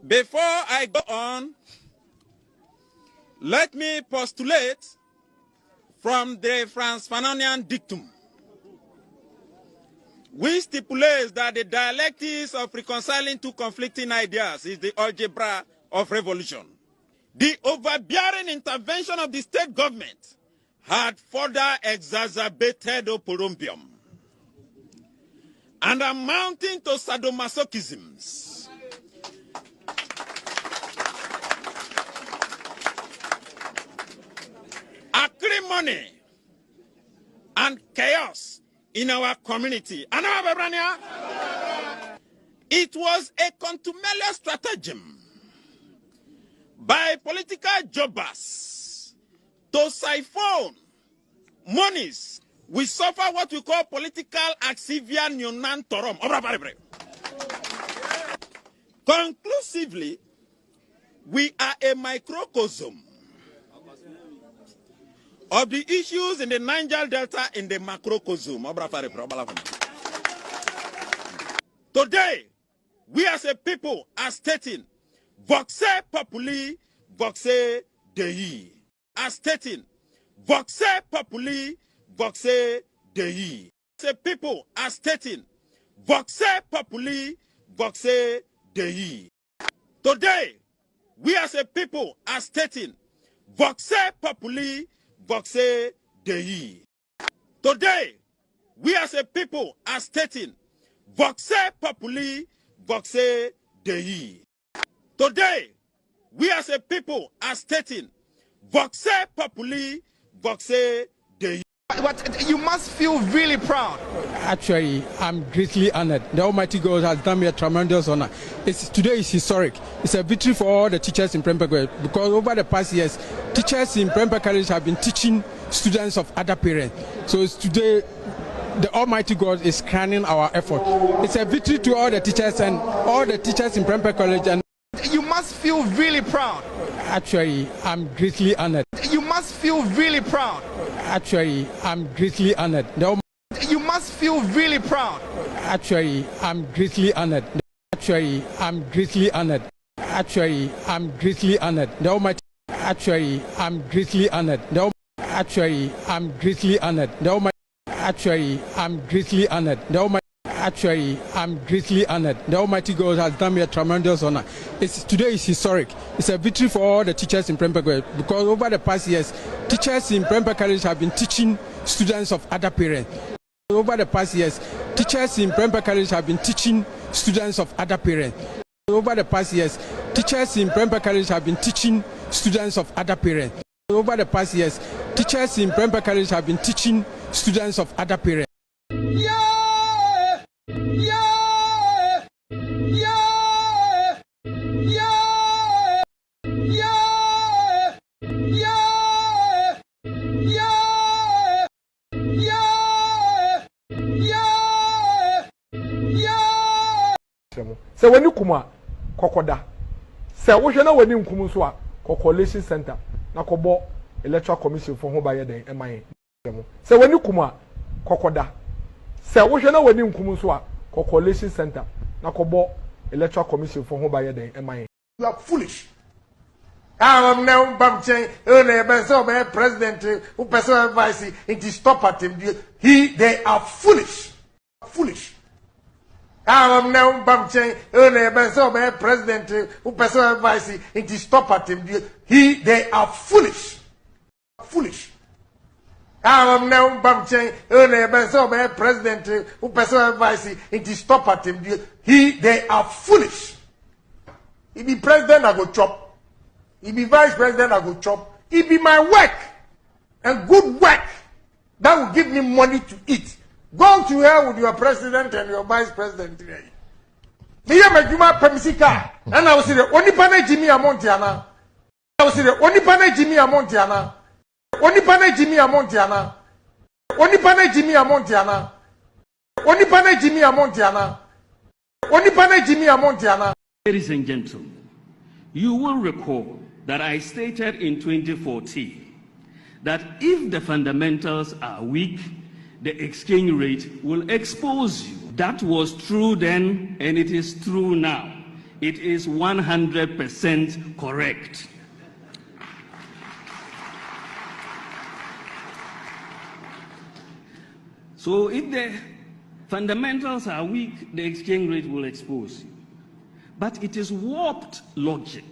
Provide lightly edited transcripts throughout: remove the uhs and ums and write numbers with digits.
Before I go on, let me postulate from the Franz Fanonian dictum, which stipulates that the dialectics of reconciling two conflicting ideas is the algebra of revolution. The overbearing intervention of the state government had further exacerbated oporombium and amounting to sadomasochisms. Acrimony and chaos in our community. It was a contumelious stratagem by political jobbers to siphon monies. We suffer what we call political axivia neonantorum. Conclusively, we are a microcosm of the issues in the Niger Delta in the macrocosm. Today, we as a people are stating, voxe populi, voxe Dei. Are stating, voxe populi, voxe Dei. As a people are stating, voxe populi, voxe Dei. Today, we as a people are stating, voxe populi, voxe Dei. Today, we as a people are stating, voxe populi, voxe Dei. Today, we as a people are stating, voxe populi, voxe Dei. But you must feel really proud. Actually, I'm greatly honored. The Almighty God has done me a tremendous honor. Today is historic. It's a victory for all the teachers in Prempeh because over the past years, teachers in Prempeh College have been teaching students of other parents. So today, the Almighty God is crowning our effort. It's a victory to all the teachers and all the teachers in Prempeh College. And you must feel really proud. Actually, I'm greatly honored. You must feel really proud. Actually, I'm greatly honored. You must feel really proud. Actually, I'm greatly honored. Actually, I'm greatly honored. Actually, I'm greatly honored. The Almighty. Actually, I'm greatly honored. Actually, I'm greatly honored. The Almighty. Actually, I'm greatly honored. The Almighty. Actually, I'm greatly honored. The Almighty God has done me a tremendous honor. Today is historic. It's a victory for all the teachers in Prempeh because over the past years, teachers in Prempeh College have been teaching students of other parents. Over the past years, teachers in Prempeh College have been teaching students of other parents. Over the past years, teachers in Prempeh College have been teaching students of other parents. Over the past years, teachers in Prempeh College have been teaching students of other parents. So when you come kokoda say wo hwe na wani nkum so a coalition center na kobo electoral commission for ho ba ye den eman so when you come kokoda say wo hwe na wani nkum so a coalition center na kobo electoral commission for ho ba ye den eman. You are foolish. I'm now bamchen so president who person vice it is stop at him. They are foolish. Foolish. I'm now bamchen so president who person vice it is stop at him. They are foolish. Foolish. I'm now bamchen so president who person vice it is stop at him. They are foolish. He be president, I go chop. He be vice president, I go chop. It be my work and good work that will give me money to eat. Go to hell with your president and your vice president today. Me ya majuma pemisika, and I will say the only pane Jimmy Amontiana. I will say the only pane Jimmy Amontiana. Only pane Jimmy Amontiana. Only pane Jimmy Amontiana. Only pane Jimmy Amontiana. Only pane Jimmy Amontiana. Ladies and gentlemen, you will recall that I stated in 2014 that if the fundamentals are weak, the exchange rate will expose you. That was true then, and it is true now. it is 100% correct. So if the fundamentals are weak, the exchange rate will expose you. But it is warped logic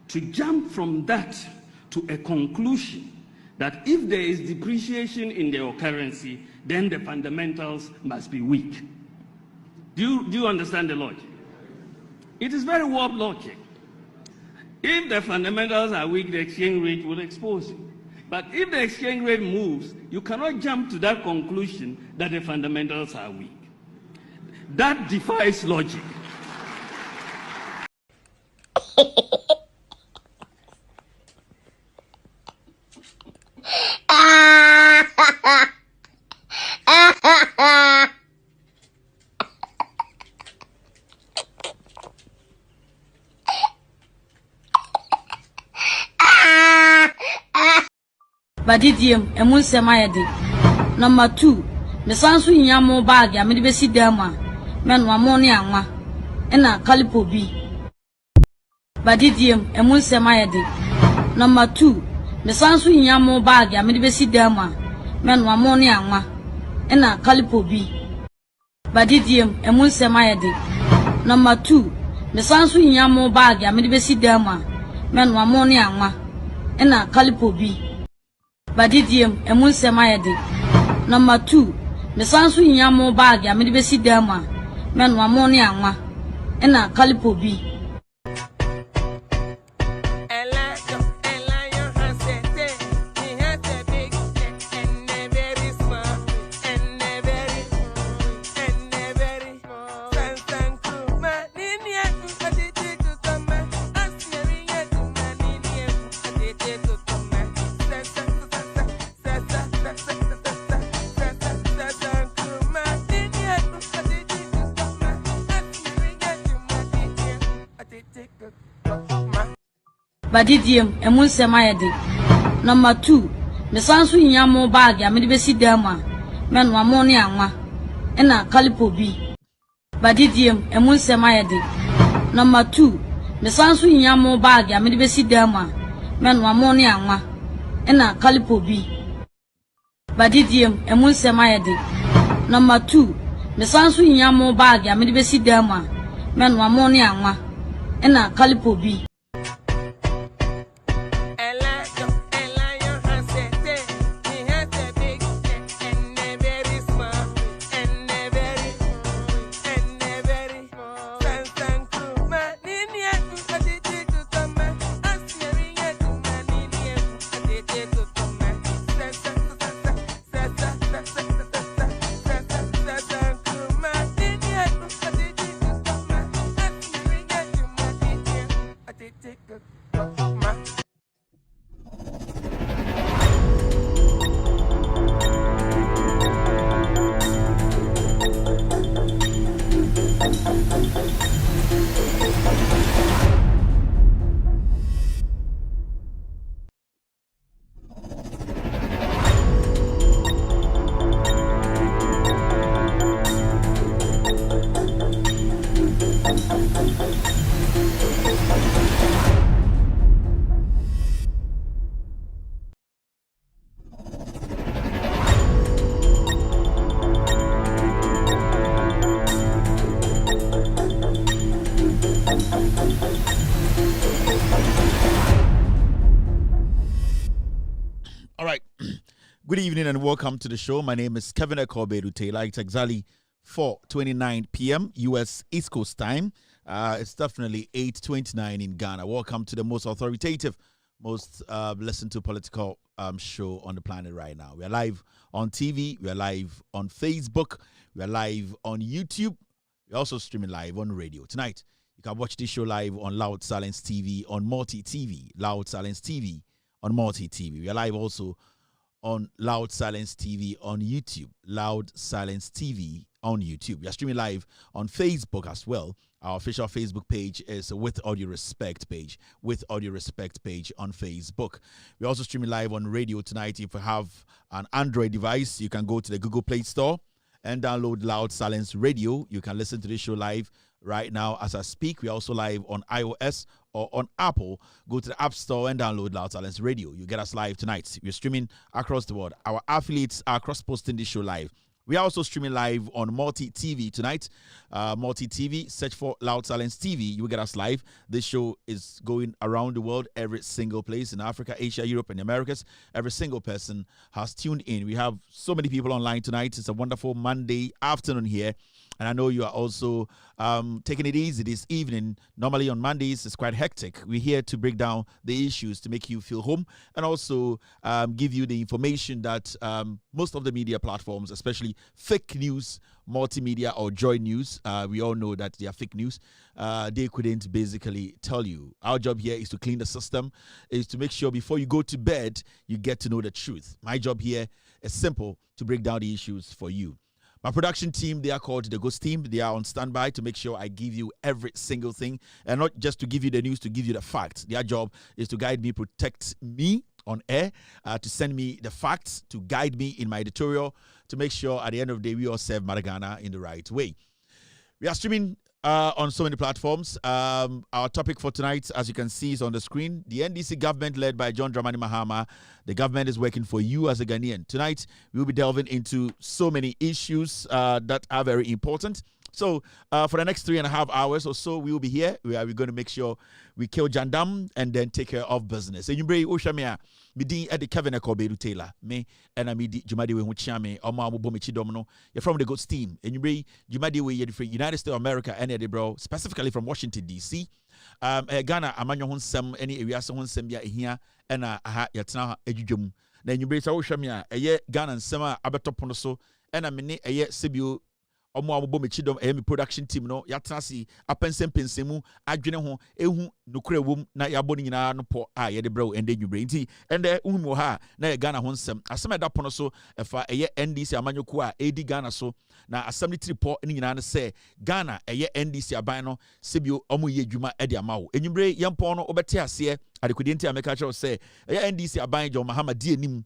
to jump from that to a conclusion that if there is depreciation in your currency, then the fundamentals must be weak. Do you understand the logic? It is very warped logic. If the fundamentals are weak, the exchange rate will expose you. But if the exchange rate moves, you cannot jump to that conclusion that the fundamentals are weak. That defies logic. Badidium, emun semayede. Number 2, the sansu inyamo bag ya mede besi dama. Men wa moni anwa. Ena kalipo bi. Badidium, emun semayede. Number 2, the sansu inyamo bag ya mede besi dama. Men wa moni anwa. Ena kalipo bi. Badidium, emun semayede. Number 2, the sansu inyamo bag ya mede besi dama. Men wa moni anwa. Ena kalipo bi. Badidium, emun semayede. Number 2, the sansu inyamo bag ya mede besi dama. Men wa moni anwa. Ena kalipo bi. Badidium, emun semayede. Number 2, the sansu inyamo bag ya mede besi dama. Men wa moni anwa. Ena kalipo bi. Badidium, emun semayede. Number 2, the sansu inyamo bag ya mede besi dama. Men wa moni anwa. Ena kalipo bi. Badidium, emun semayede. Number 2, the sansu inyamo bag ya mede besi dama. Men wa moni anwa. Ena kalipo bi. Good evening and welcome to the show. My name is Kevin Ekobedu Taylor. It's exactly 4:29 p.m. U.S. East Coast time. It's definitely 8:29 in Ghana. Welcome to the most authoritative, most listened to political show on the planet right now. We are live on TV. We are live on Facebook. We are live on YouTube. We're also streaming live on radio. Tonight, you can watch this show live on Loud Silence TV, on Multi TV. Loud Silence TV on Multi TV. We are live also on Loud Silence TV on YouTube. Loud Silence TV on YouTube. We are streaming live on Facebook as well. Our official Facebook page is With Audio Respect page. With Audio Respect page on Facebook. We're also streaming live on radio tonight. If you have an Android device, you can go to the Google Play Store and download Loud Silence Radio. You can listen to this show live right now as I speak. We're also live on iOS or on Apple. Go to the App Store and download Loud Silence Radio. You get us live tonight. We're streaming across the world. Our affiliates are cross-posting this show live. We are also streaming live on Multi TV tonight. Multi TV, search for Loud Silence TV. You will get us live. This show is going around the world, every single place in Africa, Asia, Europe, and the Americas. Every single person has tuned in. We have so many people online tonight. It's a wonderful Monday afternoon here. And I know you are also taking it easy this evening. Normally on Mondays, it's quite hectic. We're here to break down the issues to make you feel home and also give you the information that most of the media platforms, especially fake news, multimedia or Joy News, we all know that they are fake news. They couldn't basically tell you. Our job here is to clean the system, is to make sure before you go to bed, you get to know the truth. My job here is simple, to break down the issues for you. My production team, they are called the Ghost Team. They are on standby to make sure I give you every single thing, and not just to give you the news, to give you the facts. Their job is to guide me, protect me on air, to send me the facts, to guide me in my editorial, to make sure at the end of the day we all serve Maragana in the right way. We are streaming on so many platforms. Our topic for tonight, as you can see, is on the screen. The NDC government, led by John Dramani Mahama, the government is working for you as a Ghanaian. Tonight, we'll be delving into so many issues that are very important. So, for the next 3.5 hours or so, we will be here. We're going to make sure we kill Jandam and then take care of business. And you bring Oshamia, Midi at the Kevin Kobedu Taylor, me, and I mean, Jumadi Wichame, Oma Bomichi Domino. You're from the Ghost Team. And you bring Jumadi Way, you're United States of America, and Eddie Bro, specifically from Washington, D.C. Ghana, Amanyo Hunsem, any area, someone send here, and Yatna Ejum. Then you bring Oshamia, a year Ghana and Sema Abatoponoso, and a minute a year Sibu. Omo amobo mechidom emi production team no yatrasi apensempensemu adwene ho ehu nokura wom na yaboni nyina no po a ye de brew ende nwubre nti ende uhum ha na ye Ghana ho nsem asem eda pono so efa eye NDC amanyoko a edi Ghana so na asem litri po ni nyina ne se Ghana eye NDC aban no sebio omo ye dwuma ede amawo enwubre yempo no obete ase adekodi nti ameka che se eye NDC aban John Mahama di enim.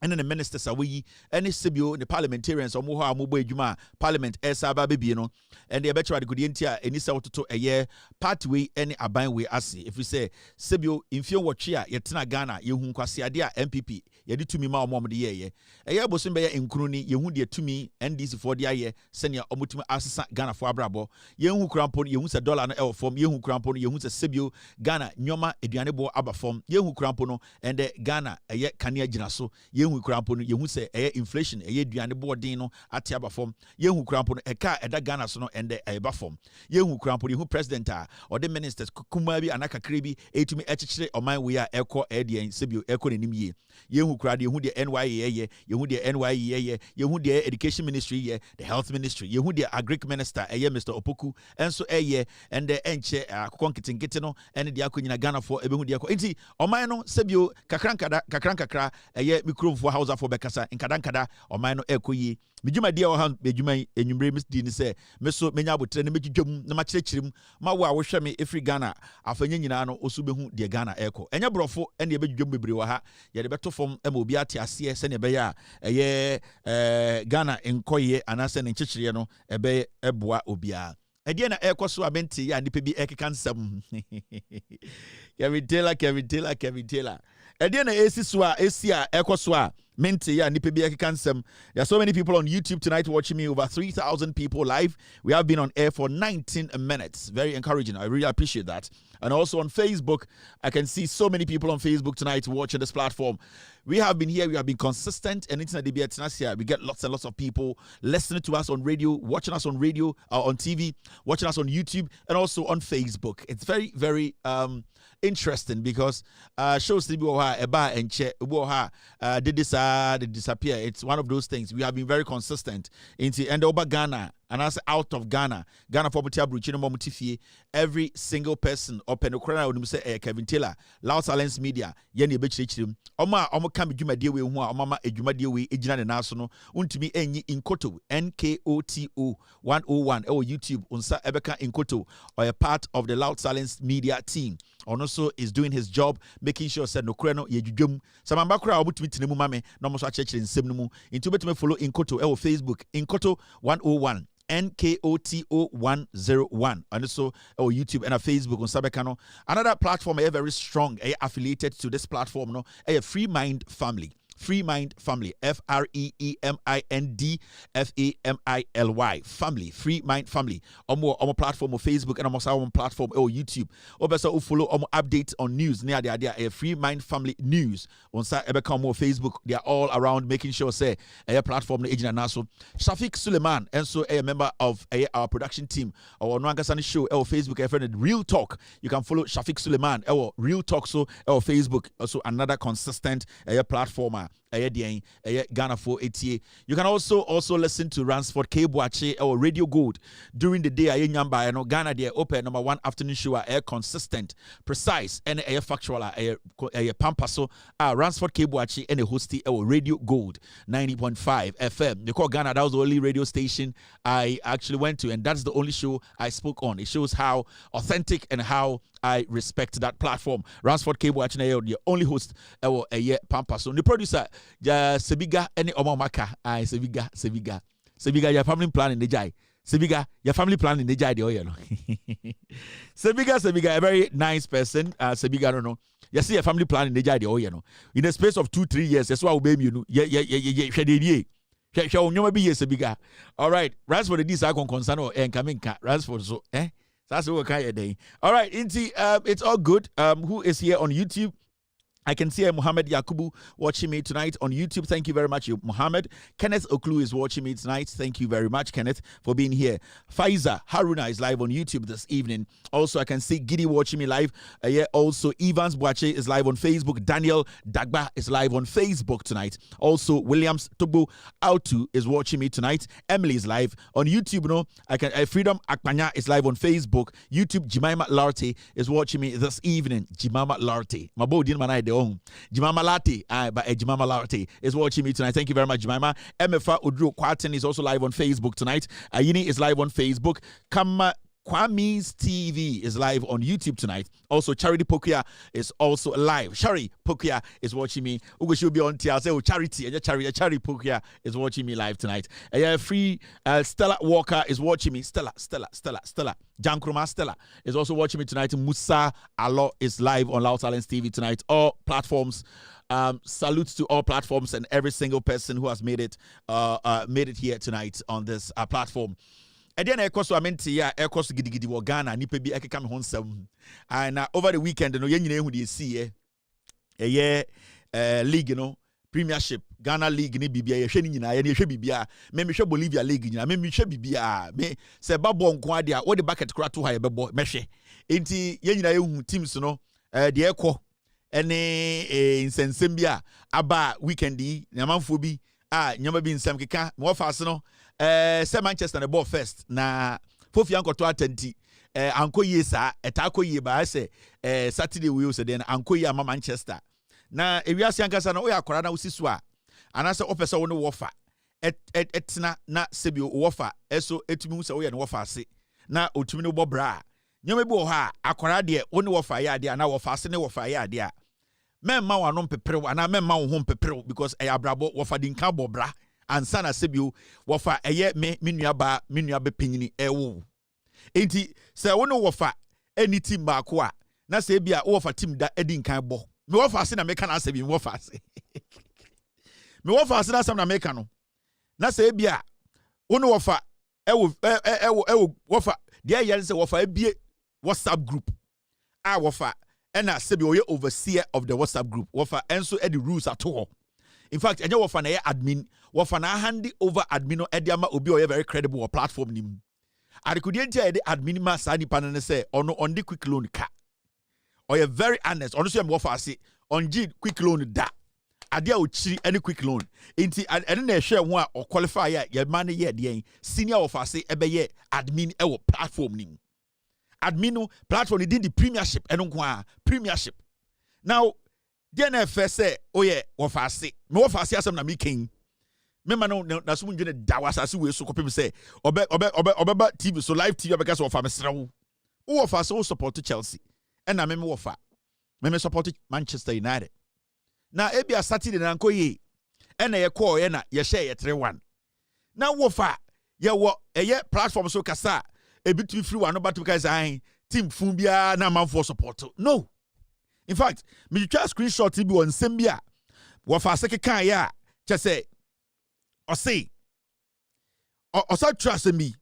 And then the ministers are we, and the Sibio, the parliamentarians, or Moha Mubo Juma, Parliament, Saba Bibiano, and the Abetra the Gudientia, and this out to a year, pathway, any abine way as if we say Sibio, in few watch here, Yatina Ghana, Yehun Kwasiadia, MPP, Yadi to me, Mom the year, a year Bosumbe in Kruni, Yehudia to me, and this for the year, senior Omutima Assassin Ghana for Abrabo, Yehu Crampon, Yehun's a dollar and L form, Yehu Crampon, Yehun's a Sibio, Ghana, Nyoma, Edianebo Abba form, Yehu Crampono, and the Ghana, a yet Kania Jinaso, Yehu Crampon, Yehu say inflation, a year Dianebo Dino, at Tiaba form, Yehu Crampon, a car at the Ghana sono and the Aba form, Yehu Crampon, Yehu president or the ministers, Kumabi, Anaka Kribi, a to me etched or my way, Echo, Eddie, and Sibio, Echo in Nimi, Yehu Crad, Yehu the NYA, Yehu the NYA, Yehu the Education Ministry, the Health Ministry, Yehu the Agric Minister, a year Mr. Opoku, and so a year, and the Enche, Conkitin Kitino, and the Akuina Ghana for Ebudiako. Inti, Omano, Sebio, Kakranka, a year Mikro for House for Bekasa, in Kadankada, Omano Ekoyi. Mijuma dear hand, Bejuma, and you bring Miss Dean say, Meso Menya would train Mijum, Namachim, Mawa, Washami, every Ghana, Afenyanano, Osubehu, dear Ghana Echo, and your brofo, and the Bejum Briwaha, yet the better from Mobiati, CS, and a bear, a year Ghana in Koye, and Asen in Chichiano, a bay, Ebwa Obia. Adiana Equaso Abenti, and the PB Ekansam. Kevin Taylor. Adiana Esiswa, Esia, Equaswa. Mente and Nipebi Kansem. There are so many people on YouTube tonight watching me, over 3,000 people live. We have been on air for 19 minutes. Very encouraging. I really appreciate that. And also on Facebook, I can see so many people on Facebook tonight watching this platform. We have been here, we have been consistent, and internet DBA we get lots and lots of people listening to us on radio, watching us on radio, on TV, watching us on YouTube, and also on Facebook. It's very, very interesting because shows Eba and Che did this they disappear. It's one of those things. We have been very consistent into and over Ghana and as out of Ghana for Mutia every single person or Penocrana would say Kevin Taylor, Loud Silence Media, Yenny Betchim, Oma Omo Juma dear way, Mama Ejuma dear way, Ejina National, Untimi Enyi Inkoto, NKOTO 101 or YouTube, Unsa Ebeka Inkoto, or a part of the Loud Silence Media team. also is doing his job, making sure said no kreno ye dwum. Samamba kra obutumi tinemu mame no mo so achechire nsem no mu. Into betumi follow Inkoto e Facebook Inkoto 101. NKOTO 101 and also YouTube and Facebook on Sabekano. Another platform very strong affiliated to this platform, no, a Free Mind Family. Free Mind Family, FREEMIND FAMILY Family, Free Mind Family. On platform of Facebook and on platform or YouTube. Also follow updates on news near the idea a Free Mind Family news. On become more Facebook, they are all around making sure say a platform agent and also Shafiq Suleiman and so a member of our production team or Nwangasani show or Facebook a friend Real Talk. You can follow Shafiq Suleiman or Real Talk so or Facebook also another consistent platformer. Ghana 480. You can also listen to Ransford Kebwache or Radio Gold during the day. Ghana they open number 1 afternoon show consistent, precise, and factual. Pampaso Ransford Kebwache and a hosty Radio Gold 90.5 FM. They call Ghana. That was the only radio station I actually went to, and that's the only show I spoke on. It shows how authentic and how I respect that platform. Ransford Kebwache, the only host Pampaso. The producer. Sebiga any omamaka Sebiga your family plan in the jai Sebiga your family plan in the jai the oil Sebiga a very nice person Sebiga I don't know you see a family plan in the jai the oil in the space of 2-3 years that's why we baby you know Sebiga all right Ransford this I can concern or coming Ransford so that's what kind day all right it's all good who is here on YouTube. I can see Muhammad Yakubu watching me tonight on YouTube. Thank you very much, Muhammad. Kenneth Oklu is watching me tonight. Thank you very much, Kenneth, for being here. Faiza Haruna is live on YouTube this evening. Also, I can see Giddy watching me live. Also, Evans Boache is live on Facebook. Daniel Dagba is live on Facebook tonight. Also, Williams Togo Autu is watching me tonight. Emily is live on YouTube. No, I can. Freedom Akpanya is live on Facebook. YouTube. Jemima Larte is watching me this evening. Jemima Larte. My boy didn't manage Jemima Latte, but Jemima Latte is watching me tonight. Thank you very much, Jemima. Emefa Udru Kwaten is also live on Facebook tonight. Ayini is live on Facebook. Kwame's TV is live on YouTube tonight. Also, Charity Pokia is also live. Shari Pokia is watching me. Ugo should be on TL. Say, Charity. Charity Pokia is watching me live tonight. Stella Walker is watching me. Stella. Jankruma Stella is also watching me tonight. Musa Alo is live on Loud Silence TV tonight. All platforms. Salutes to all platforms and every single person who has made it here tonight on this platform. And then so gidi wo Ghana nipa bi ekeka me ho nsam and over the weekend no yen nyina hu de see league no premiership Ghana league ni bibia ye hwe ni nyina ye hwe bibia me hwe Bolivia league nyina me hwe bibia me se babo nko ade a wo de bucket kura to ha ye bebo me hwe enti yen nyina ye hu teams no de ekọ ene insensem bia aba weekend yi nyamanfo bi nyama bi nsam keka mo fase no say Manchester the ball first na fofi ankoto atenti anko yesa etako ye ba say Saturday we also then anko ye ama Manchester na ewiase ankasa na o ya kwara na usisu a anase opese wo ne wofa etina na sebi wofa eso etumi hu se wo ye ne wofa ase na otumi ne bobra nyoma bi wo ha akwara de wo ne wofa ya de na wofa ase ne wofa ya de a memma wanom pepere ana memma wo hom pepere because abrabo wofa din ka bobra ansa na sebio wofa eye me nuaba panyini ewo enti se wo no wofa any team baako a na se bia wofa team da edin kan bo me wofa ase na meka na ase bi wofa ase me wofa ase na asam na meka no na se bia wo no wofa ewo wofa dia yele se wofa ebie WhatsApp group a wofa ena sebi oye overseer of the WhatsApp group wofa enso e the rules at all. In fact, enye wofa na ye admin, wofa na hand over admin no ediama obi oye very credible platform nim. Adikudi e de admin ma sa nipa ne say ono on the quick loan ka. Oye very honest, ono so wofa ase on G quick loan da. Adia o chiri any quick loan. Inti ene na ehwe ho a o qualify ye man ye de senior wofa ase ebe ye admin e wo platform nim. Admin platform did the premiership and premiership. Now, DNF say, oh yeah, wafase. Me wafase asem na me king. Me man na so munjene dawasa so we so ko people say, obe TV so live TV obeka so wafa mesrewo. Wo wafase wo support Chelsea. ɛna me wɔfa me support Manchester United na ebia Saturday na nko yi ɛna ye call ye na ye share ye 3-1 na wɔfa ye wo eye platform so kasa ebitumi free one no batu kai say team fun bia na manfo support no. In fact, me try screenshot bi won nsem bia wɔfa seke kan ya che say o say o sa trust me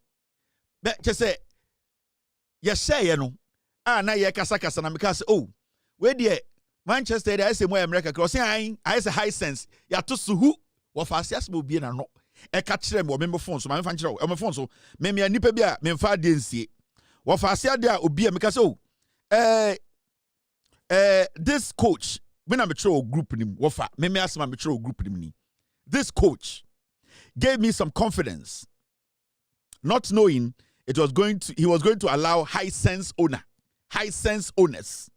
be che say ye share ye no na ye kasa na me say oh we there Manchester there say more America cross I say high sense ya to suhu wɔfa asias mo bia na no e ka kire me me phone so me fa kire me phone so me nipa bia me fa de nsie wɔfa asia de a obi a me ka say oh this coach when I'm a group nim wɔfa me asema me group nim ni this coach gave me some confidence not knowing he was going to allow high sense owners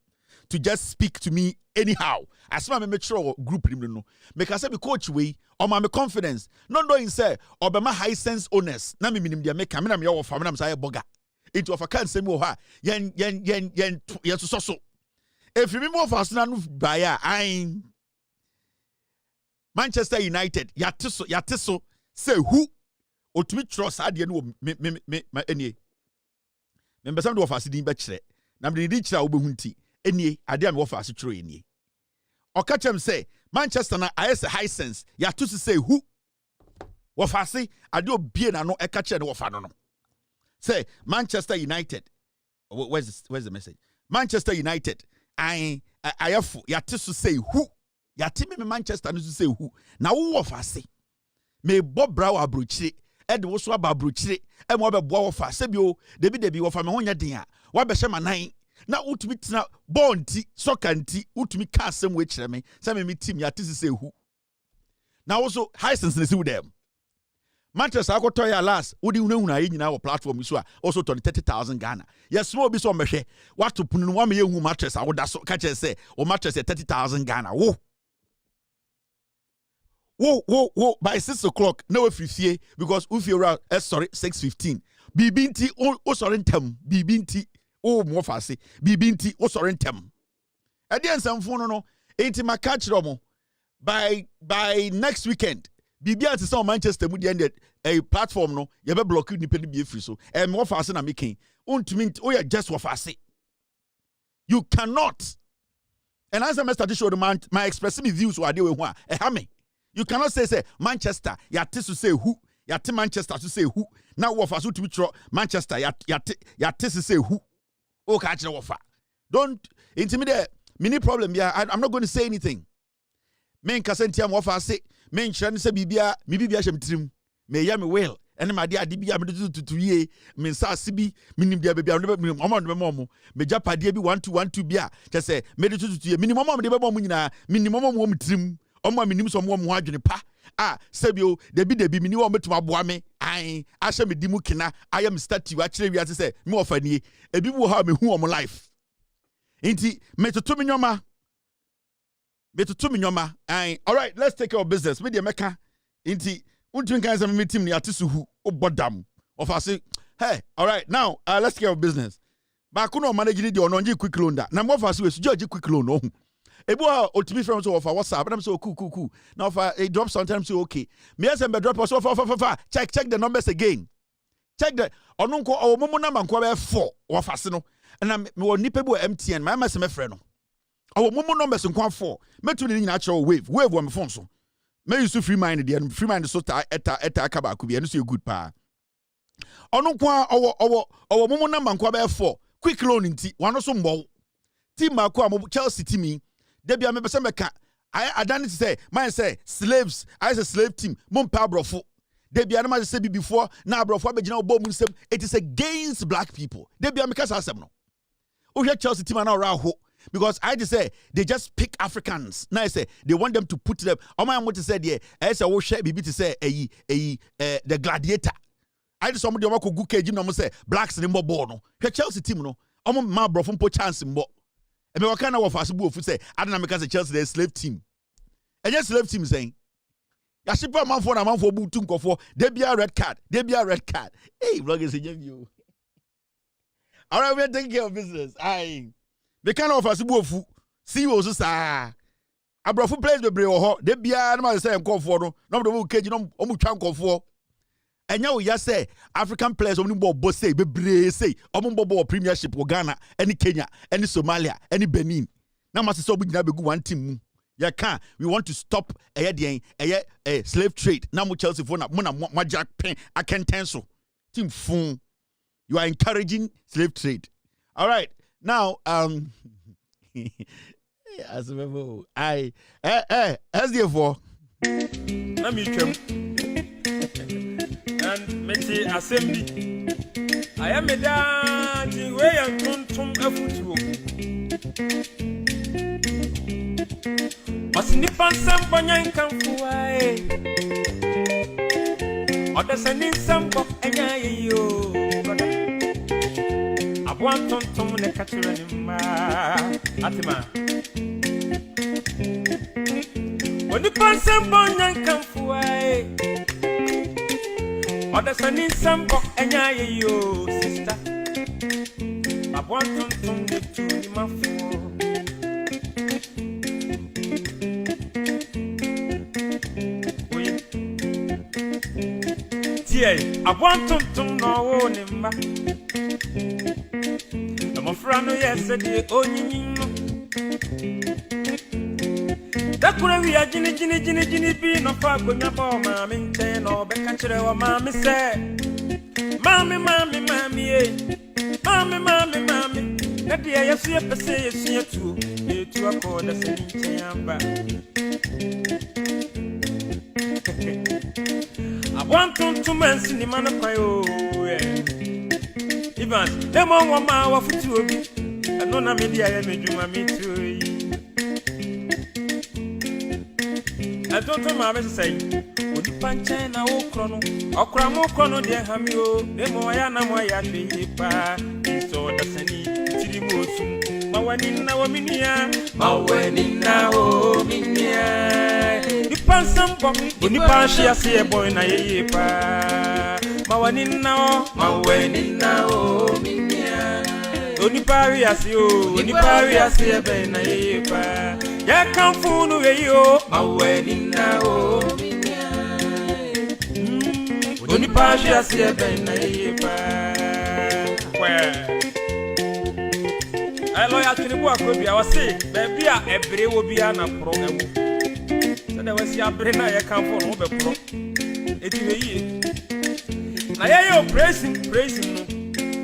to just speak to me anyhow. As my mature group, no, make I say me coach way or my confidence. Not knowing say or be my high sense owners. Na me minim dia make me na me your family am say boga. Into of a can say mo ha yen so. If you remember for Arsenal no buy I Manchester United yatiso say who or to me trust ade no me enie. Me be some do of asidin be kire. Na me di kire obehunti. Enie ade am wofa ase tro enie okachem say Manchester na ayese high sense ya to say who wofa ase ade obie na no ekache ne wofa no say Manchester United where's the message Manchester United ayefo ya to say who ya te me Manchester no to say who na wo wofa ase me bobra wa abrochire ede wo so aba abrochire e mo be bo wofa se bi o debi wofa me ho nya den a wa be hye manan na utumi tina bondi sokanti utumi ka asem we kire me say me team ya tisi say who na also high sense ne see them Manchester akoto ya last udi hunahuna yi nyina wo platform so a also 30,000 Ghana yes small bi so mehwe what to punu wa me yehu mattress awoda so ka kire say o mattress 30,000 Ghana wo by 6 o'clock na we fifie because if you around 6:15 bibinti o sorry ntem bibinti oh mo fase bibinti o sorry ntem e dey nsamfo no enti maka kire mo by next weekend bibia ti say Manchester mu dey a platform no ye be block ni pedi be free so e mo fase na making untumi o ya just wo fase you cannot and as I start show the man my expressing views so ade we ho a e ha me you cannot say Manchester ya te to say who ya te Manchester to say who now wo fase to tro Manchester ya te to say who o ka kire wo fa don't intimidate mini problem here I'm not going to say anything men kasenti am wo fa say men kire ne say bibia me bibia hyem trim me ya me well ene ma de ade bia me tutu ye me sa ase bi minim bia bia omo me japade bi 1212 bia che say me de tutu ye minim omo me de be bom nyina minim omo mo trim omo minim so mo ho adwene pa sebio debi mini wo metuma boa me ai ahye me dimu kina ayam statue a kire wi ate say me ofanie ebi wo ha me hu omo life inti metoto me nyoma ai all right let's take our business me de meka inti untun kan say me team ni ate suhu obodam of say hey all right now let's get our business ba ko no manage the ononji quick loan da na mo fa say we suji quick loan no ebu otimi from so of WhatsApp and I'm so cool now if I drop sometimes so okay me as be drop so fa check the numbers again check the onunko o momo number nko be 4 wa fase no na me woni pebu MTN my message me frɛ no o momo numbers nko 4 metu ni nyina kire wave wa me phone so me use free mind there free mind so ta eta ka ba ku bi no so good pa onunko o momo number nko be 4 quick loan nti wano so mbo team ma ko am Chelsea team Debia me pese meka I done it say man say slaves I say slave team mum pa brofo Debia na ma say before na brofo abegina obo mu nsem it is against black people Debia me kasa asem no o hwe Chelsea team na ora ho because I just say they just pick Africans now I say they want them to put them o man want to say there I say wo hwe bibi to say the gladiator I just somebody o ko gu cage no mo say blacks ni mo ball no hwe Chelsea team no o ma brofo mpo chance mbo ebe wakana wo fasibu ofu say adana make say Chelsea the slave team enye slave team saying ya shipa manfo na manfo bu tu nkofo de bia red card hey vloggers enye you all right we're taking care of business They kind of asibu see you also sa. Abrofo place bebre wo ho. De bia na ma say nkofo no. No do keji no omu twa nkofo. Enya wo ya say African players omu bo say bebre say omu bo premiership wo Ghana, any Kenya, any Somalia, any Benin. Na ma say omu gina begu one team mu. Ya can we want to stop slave trade. Na mo Chelsea for na Jack pen I can tenso. Team fun. You are encouraging slave trade. All right. Now as remember SDF4 let me come and meti assembly I am a daddy way and tontum afutuo Osnipan sambanyan kamfuae Odasanin sambo enyayo Abwan tontum ne kachirani ma Atima Onipan sambanyan kamfuae Odasanin sambo enyayo sister Abwan tontum ne tuni mafu I want to know him. I'm a friend of yesterday, only that could be a Ginny bean of Papa, Mammy, 10 or Becca, or Mammy said, Mammy, that the I see a passage here too, you to accord the same I want to mention the man of my Even them on 1 hour for 2 of me. I know na media I made you me too. I don't know my say. Would you punch in a chrono or cramo chrono dear Hamio? The more I know why I should pa. So that's any Tirimus. My wedding now, Minia. My wedding now, Minia. Some when you pass, I see a boy na ye pa. My wedding now, Minia. Only parry as you, only parry as a boy na ye pa. Ya come fool away yo, my wedding now, Minia. Only parry as a boy na ye pa. Where? I lawyer to the book could be our say, baby, a brave will be an approach. There was your brain, I come for over pro. It is a year. Now, you're praising.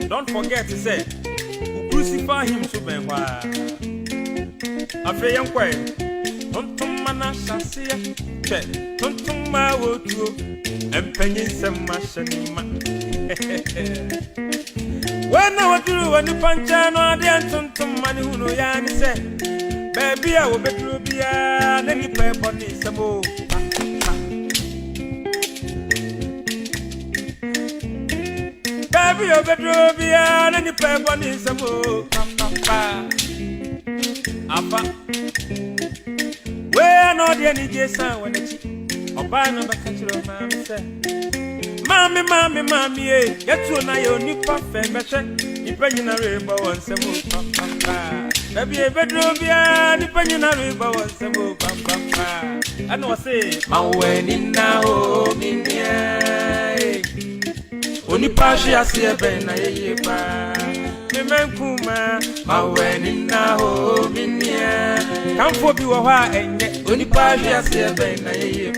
Don't forget to say, who crucify him so bad. A very young quiet. Don't mana shall see a don't my wood and penny some machine. When I do when you punch on the Anton money who know Yanni said. Baby, I will be through beyond any paper needs some more. Baby, I will be through beyond any paper needs some more. Apa, where no the any Jason when it's or buy no country of mammy said. Mammy, get to an eye on you perfect, but you bring in a rainbow and some more. Baby, a bedroom, depending on the river, was a move, papa. I know, say, my wedding now, Minia. Only partially, I see a ben, I the man Kuma, my wedding now, Minia. Come for you a while, and only partially, I see a ben, I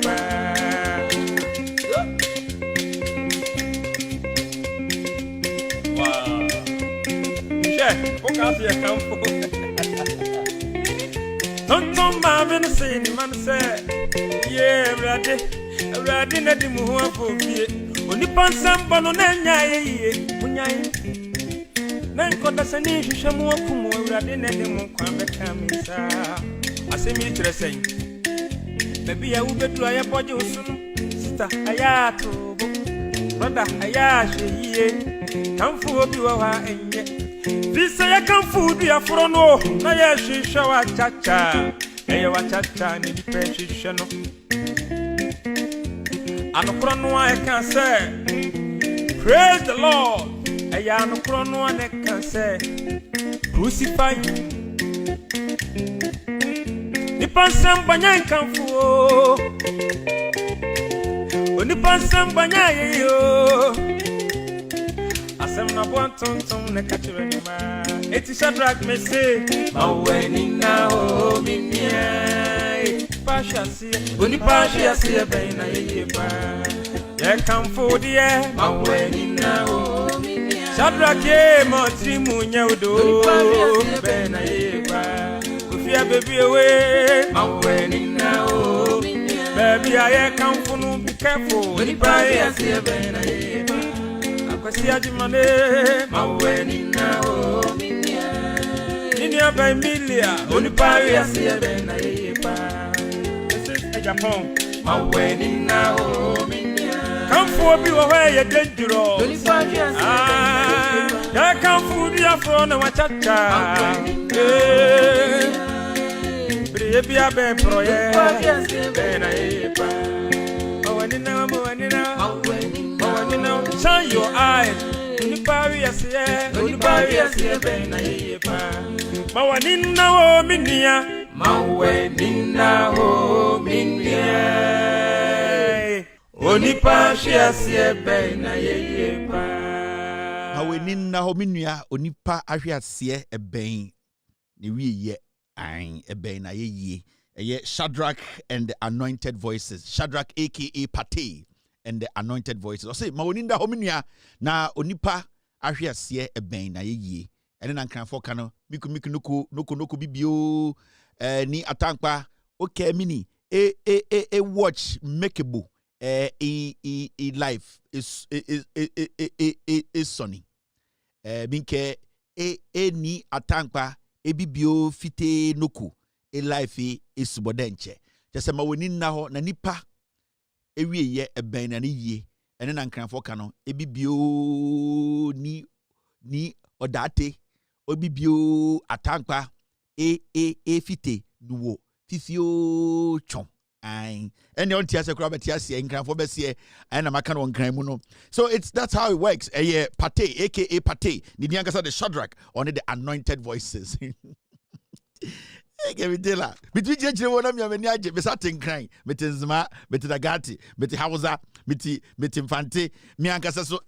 wow. Check, what else you come for? Don't mamma say, the man said, yeah, ready, let him move for me. Only pan some banana, then got us an issue, more come over, then let him come back. I say, me saying, maybe I will be to a body soon. Sister, I to brother, I come for you, and yet. This I can food be a frono, na she shower chacha, chacha, and the precision. And a chrono I can say, praise the Lord. I am a chrono and I can say, crucify nipa sambanya kanfu o nipa sambanya yeyo asem na bon tonton ne kachire ni ma eti Shadrach me say maweni na o minia pashasie oni pashasie ben na yeye pa ye kanfu die maweni na o minia Shadrach ye mo trimu nyawdo ben na yeye pa ofia baby away maweni na o minia baby aye kanfu no be careful oni pashasie ben na yeye pa akwasi ajimane maweni na o minia ninia ba emilia oni pashasie ben na yeye pa Japan maweni na o minia kamfo bi wo hwe ye dangerous ya kamfo bi afro na wachacha bre bi abe proye na yepa maweni na shine your eyes ni pari asie ben na yepa maweni na o minia mawenina ho minia onipa hwiase ben na yeye pa mawenina ho minia onipa ahwiase ben ne wiye an ben na yeye Shadrach and the Anointed Voices. Shadrach aka Pate and the Anointed Voices. I say mawenina ho minia na onipa ahwiase ben na yeye ene na nkanfo ka no miku nuku bibio ni atankpa okay mini watch makeable life is sunny binke ni atankpa bibio fite noku life is bodenche just ma woni na ho na nipa ewieye ben na yie ene na nkranfo ka no bibio ni odate obibio atankpa fite nuwo fifio chon ai ene on tia se kura betia se nkranfo be se ai na maka no nkran mu no so that's how it works Pate aka Pate ni diankasa the Shadrach on the Anointed Voices Ege bitela bitwi jejire wona mi amani age be satin kran metinzma metidagati meti hausa meti mfante mi ankasa so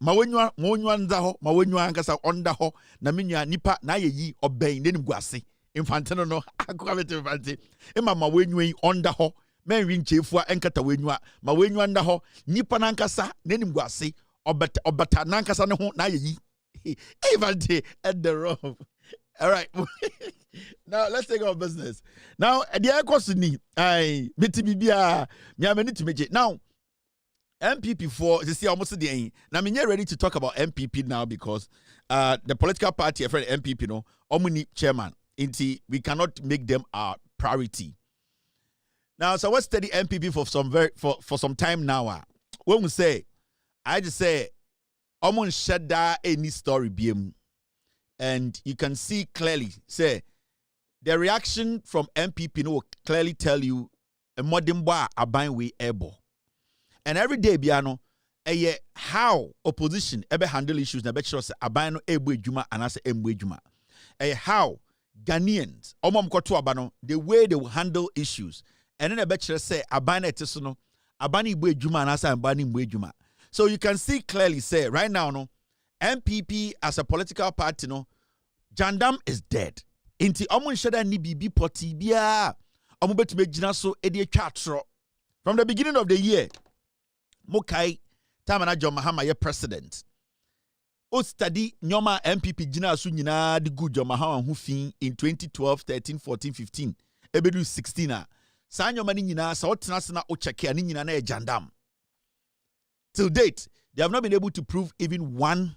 ma wonwa nza ho ma wonwa ankasa onda ho na menwa nipa na ayeyi oben nenim guase infante no akwa meti mfante ma wonwa onda ho menwi nchefua enkata wonwa ma wonwa nda ho nipa na ankasa nenim guase obata na ankasa ne ho na ayeyi infante at the room. All right. Now let's take our business. Now the air question now MPP for you see almost the end. Now I'm ready to talk about MPP now because the political party friend MPP no omuni chairman we cannot make them our priority. Now so what's study MPP for some time now. When we say I just say omun shada any story BM. And you can see clearly, say, the reaction from MPP will clearly tell you a modern bar are buying way able. And every day, Biano, how opposition ever handle issues, na betcha say abano ebo juma and ase emwe juma. How Ghanaians, abano, the way they will handle issues. And then a betcha say abano etisono, abani ebo juma and ase abani emwe juma. So you can see clearly, say, right now, no, MPP as a political party, no, Jandam is dead. Inti omun shada ni bibi poti bia. Omu betume jina so edie chatro. From the beginning of the year, Mokai Tamana John Mahama ye president. O study nyoma MPP jina su nyina di good John Mahama hu fin in 2012, 13, 14, 15. Ebedu 16. Sa nyoma ni nyina sa otena se na o cheke ani nyina na e Jandam. Till date, they have not been able to prove even one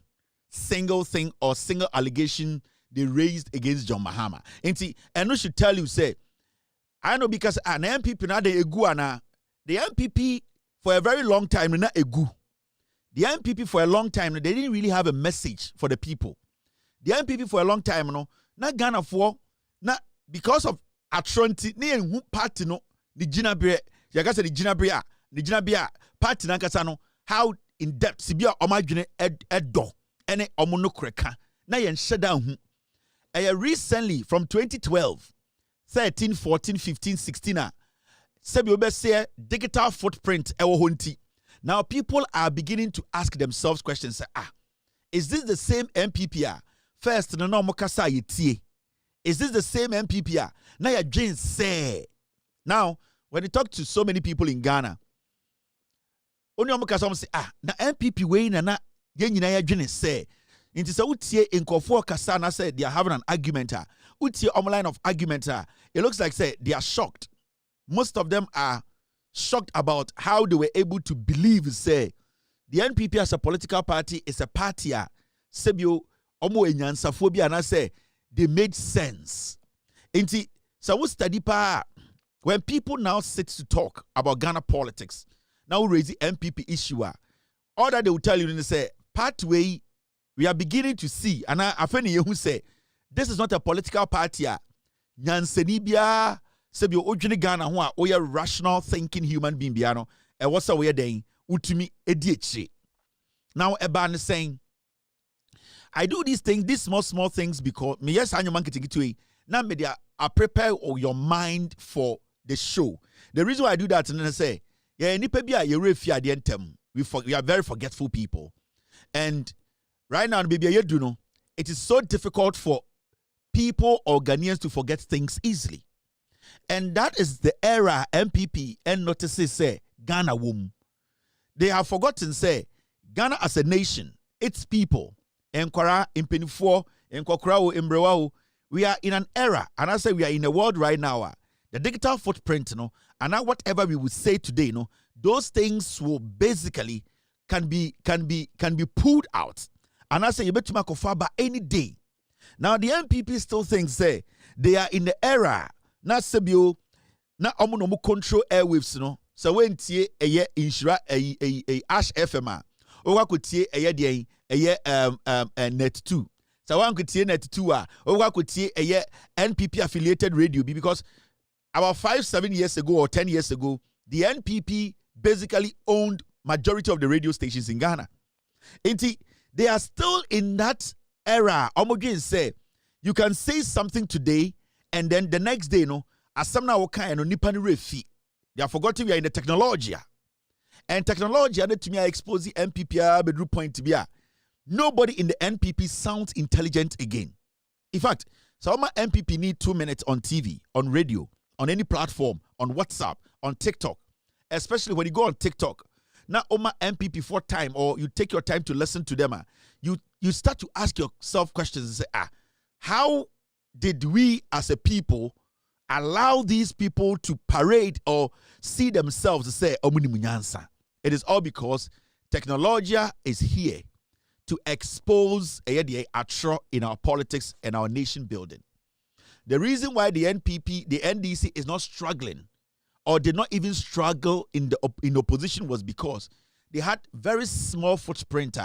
single thing or single allegation they raised against John Mahama. And I should tell you, say, I know because an MPP now they egu na the MPP for a very long time not egu. The MPP for a long time they didn't really have a message for the people. The MPP for a long time no not Ghana for not because of atronti ni en party no the Jinabre ya kasa the Jinabria party na kasa no how in depth sibia omadwene edo ene omo no kreka na yen sheda hu recently from 2012, 13, 14, 15, 16, sebio be say digital footprint ewo honti. Now people are beginning to ask themselves questions. Is this the same MPP? First, no mokasa yetie. Is this the same MPP? Now your dreams say. Now, when you talk to so many people in Ghana, only mokasa say na MPP way na yen nyina your dreams say. Inti sa utie inkofo kasa na say they are having an argument. Utie online of argument. It looks like say they are shocked. Most of them are shocked about how they were able to believe, say, the NPP as a political party is a party, sebio, omo enyansaphobia, and I say, they made sense. Inti, so we study pa, when people now sit to talk about Ghana politics, now we raise the NPP issue, all that they will tell you, they say, pathway, we are beginning to see, and I who say, this is not a political party, nyansenibia, sebio ojini Ghana ho a oya rational thinking human being biano e wasa we den utumi edi echi. Now eba saying I do these things, these small things because me yes anyoman kitigitui na media I prepare your mind for the show. The reason why I do that and then I say yeah nipa bia ye refia de entem we are very forgetful people. And right now baby you do know it is so difficult for people or Ghanaians to forget things easily. And that is the era MPP and notices say Ghana womb. They have forgotten say Ghana as a nation, its people, Enkwara, Impenifo, Enkwokrao, Imbrewao, we are in an era, and I say we are in a world right now. The digital footprint, and now whatever we would say today, those things will basically can be pulled out. And I say you bet to Makofaba any day. Now the MPP still thinks say they are in the era. Na sebio na omo no control airwaves so when tie eye insura ash fm a o kwa kotie eye de net 2 so wan kotie net 2 a o kwa kotie eye NPP affiliated radio because about 5-7 years ago or 10 years ago the NPP basically owned majority of the radio stations in Ghana. Inti they are still in that era. Omo say you can say something today and then the next day, as some now kind of nipa ni refi. They are forgotten we are in the technology. And technology to me expose the MPP bedroom point to be. Nobody in the NPP sounds intelligent again. In fact, some MPP need 2 minutes on TV, on radio, on any platform, on WhatsApp, on TikTok. Especially when you go on TikTok. Now, Oma MPP for time, or you take your time to listen to them. You start to ask yourself questions and say, how did we as a people allow these people to parade or see themselves to say Omunimunyansa? It is all because technology is here to expose a atro in our politics and our nation building. The reason why the NPP, the NDC is not struggling or did not even struggle in opposition was because they had very small footprint.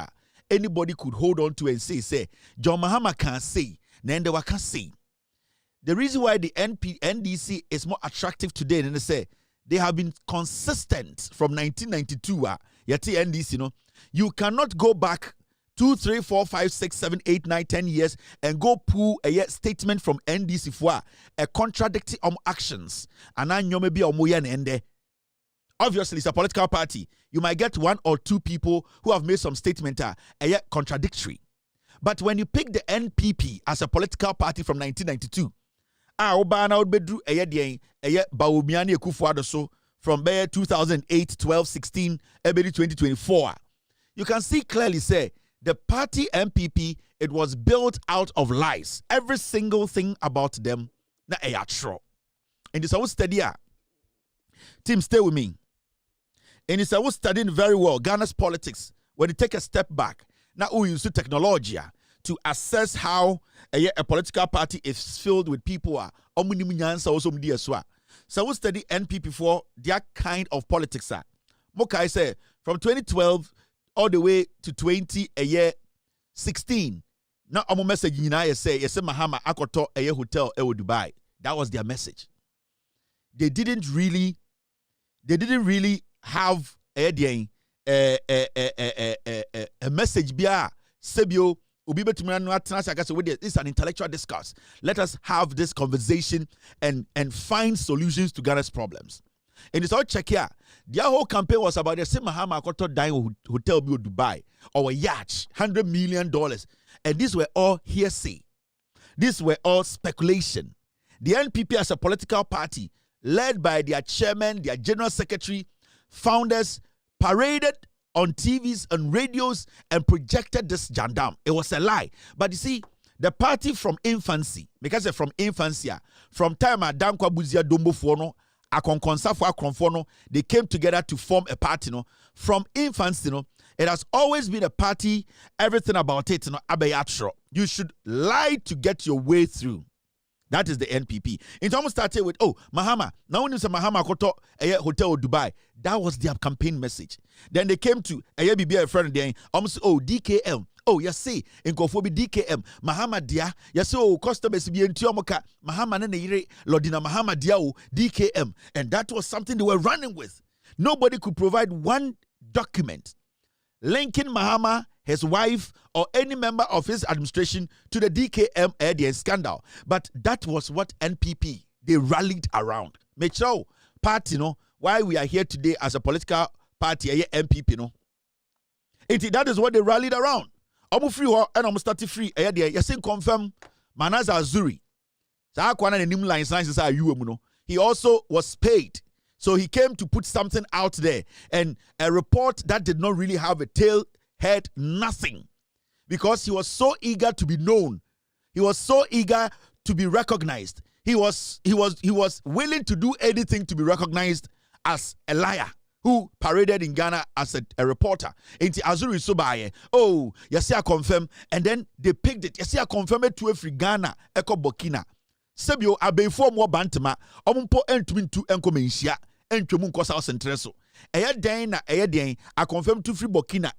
Anybody could hold on to and say, John Mahama can't say, Nende can't say. The reason why the NDC is more attractive today than they say, they have been consistent from 1992. Yeti NDC, you cannot go back 2, 3, 4, 5, 6, 7, 8, 9, 10 years and go pull a statement from NDC for a contradicting actions. And then you may be a obviously, it's a political party. You might get 1 or 2 people who have made some statement contradictory. But when you pick the NPP as a political party from 1992, Obana would be Baumiani Ekufuado so from 2008, 12, 16, 2024. You can see clearly say the party MPP, it was built out of lies. Every single thing about them, na true. And it's always study. Team, stay with me. And it's always studying very well Ghana's politics. When you take a step back, now we use technology to assess how a political party is filled with people who are so we study NPP for their kind of politics. Mokai say from 2012 all the way to 2016. Now I'm message say Mahama akoto hotel Dubai. That was their message. They didn't really have a message bia sebio It's an intellectual discourse. Let us have this conversation and find solutions to Ghana's problems. And it's all check here. Their whole campaign was about the same Mahama Koto dying hotel bill Dubai or a yacht, $100 million. And these were all hearsay. These were all speculation. The NPP as a political party, led by their chairman, their general secretary, founders, paraded on TVs and radios and projected this jandam. It was a lie. But you see, the party from infancy, because they're from infancy, from time Adankwa Buzia Dombo Fono, Akonkonsafo Akronfono, they came together to form a party. From infancy, it has always been a party, everything about it, abayatro. You should lie to get your way through. That is the NPP. It almost started with, Mahama. Now when you say Mahama Koto Hotel Dubai, that was their campaign message. Then they came to a friend there, almost DKM. You say in Kofobi DKM, Mahama dia, you say customers be in Tiomoka, Mahama Nene Lodina Mahama dia DKM. And that was something they were running with. Nobody could provide one document linking Mahama, his wife, or any member of his administration to the DKM Edian scandal. But that was what NPP, they rallied around. Make sure, party, why we are here today as a political party, NPP, that is what they rallied around. I'm free and I'm starting free. You say confirm Manaza Azuri. He also was paid. So he came to put something out there, and a report that did not really have a tail, head, nothing, because he was so eager to be known. He was so eager to be recognized. He was willing to do anything to be recognized as a liar who paraded in Ghana as a reporter. Inti Azuri Subaye. You see I confirm, and then they picked it. You see I confirm it to every Ghana, Eko Burkina. Sebio abefo mo bantama ompo entmintu enkomenhia entwemu nkosa osentreso eya den na eya den I confirm to free Burkina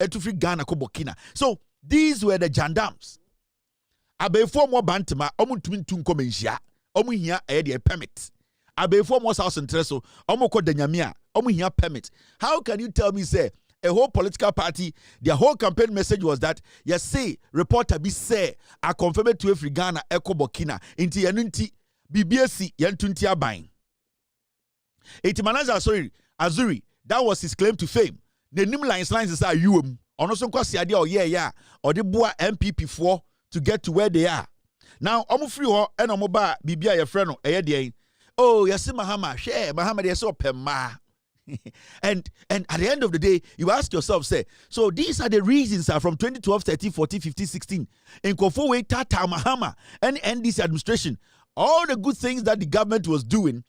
to free Ghana ko Burkina. So these were the jandams. Abefo mo bantama omuntmintu nkomenhia omuhia eya de permit. Abefo mo sa osentreso omko danyamia omuhia permit. How can you tell me say a whole political party, their whole campaign message was that, you see, reporter be say, I confirm it to every Ghana, Eko Burkina, inti yanunti, BBSC, yantunti abain. Manaza Azuri, that was his claim to fame. The name lines is are you, onoson kwasi idea or the boa MPP4 to get to where they are. Now, omu free ho, and omoba, Bibia, your friend, you see Mahama, share, Mahama, they so pema. and at the end of the day, you ask yourself, say, so these are the reasons from 2012, 13, 14, 15, 16. In Kofowe, Tata, Mahama, and NDC administration, all the good things that the government was doing,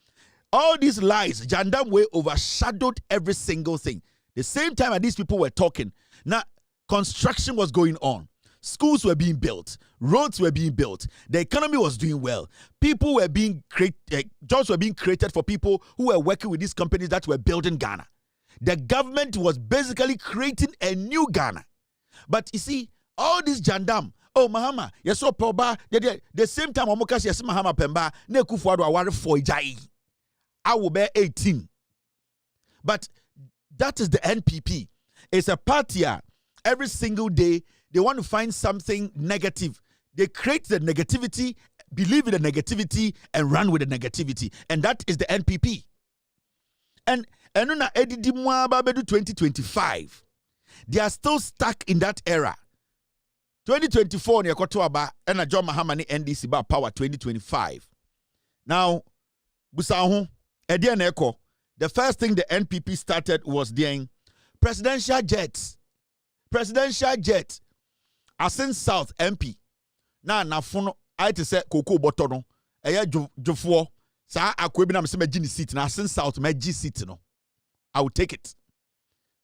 all these lies, Jandamwe overshadowed every single thing. The same time that these people were talking, now construction was going on. Schools were being built, roads were being built, the economy was doing well. People were being created, jobs were being created for people who were working with these companies that were building Ghana. The government was basically creating a new Ghana. But you see, all these jandam, Mahama, yes, so proba, the same time Omokas, yes, Mahama Pemba, ne kufuado aware for Ijai. I will bear 18. But that is the NPP. It's a party every single day. They want to find something negative. They create the negativity, believe in the negativity, and run with the negativity. And that is the NPP. And Enuna Edidi Mwababedu 2025. They are still stuck in that era. 2024, Nyakotoaba, and John Mahamani NDC ba power 2025. Now, Busahu, Edian Eko, the first thing the NPP started was doing presidential jets. Presidential jet. Asen South MP. Na fono I to say Koko Botono. Eya Jofo. Sa akwebi na mse me seat na Asen South me G seat no. I will take it.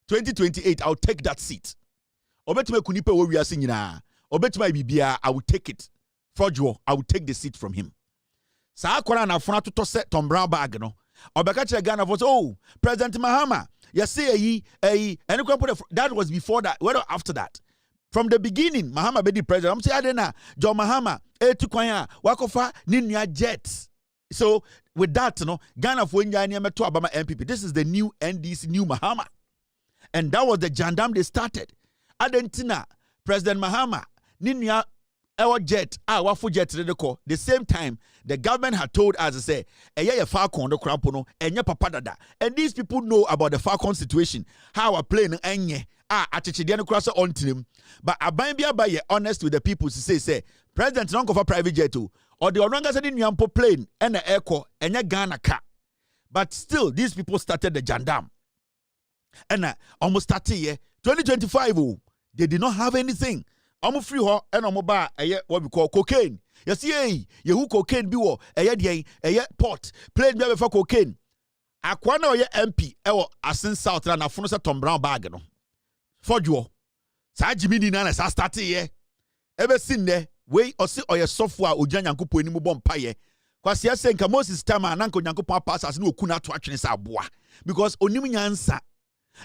2028 I will take that seat. Obetime kunipe wo wiase nyina. Obetime bibia I will take it. Frojo I will take the seat from him. Sa akwara na fono to set Tom Brown bag no. Obeka che Ghana for President Mahama. You say and that was before that. What after that? From the beginning, Mahama be the president. I'm saying, Adena, John Mahama, Etukwanya, Wakofa, Ninya Jets. So, with that, Ghana for Nyanya to Obama MPP. This is the new NDC, new Mahama. And that was the jandam they started. Adentina, President Mahama, Ninya our jet, our full jet the same time the government had told us to say, "Eya Falcon the crampono, enya papa dada." And these people know about the Falcon situation, how a plane enye atichidiano cross on him. But abambia by honest with the people to say, President non for private jet too, or the oranga said in Yampo plane and the echo enya Ghana car. But still, these people started the jandam. And almost 30 year 2025, they did not have anything. I'm free ho and I'm buy what we call cocaine. You see, you cocaine be wo pot plane be for cocaine. Akwana oye MP ewo Asin South na fono se Tom Brown bag no. Fojo. Sa Jimmy ni na sa start here. Ebe sin ne we osi oye software ojan Nyankopon ni mu bom paye. Kwasi ase nka Moses time ananko Nyankopon pass as no okuna to atwene sa aboa. Because onim nyansa.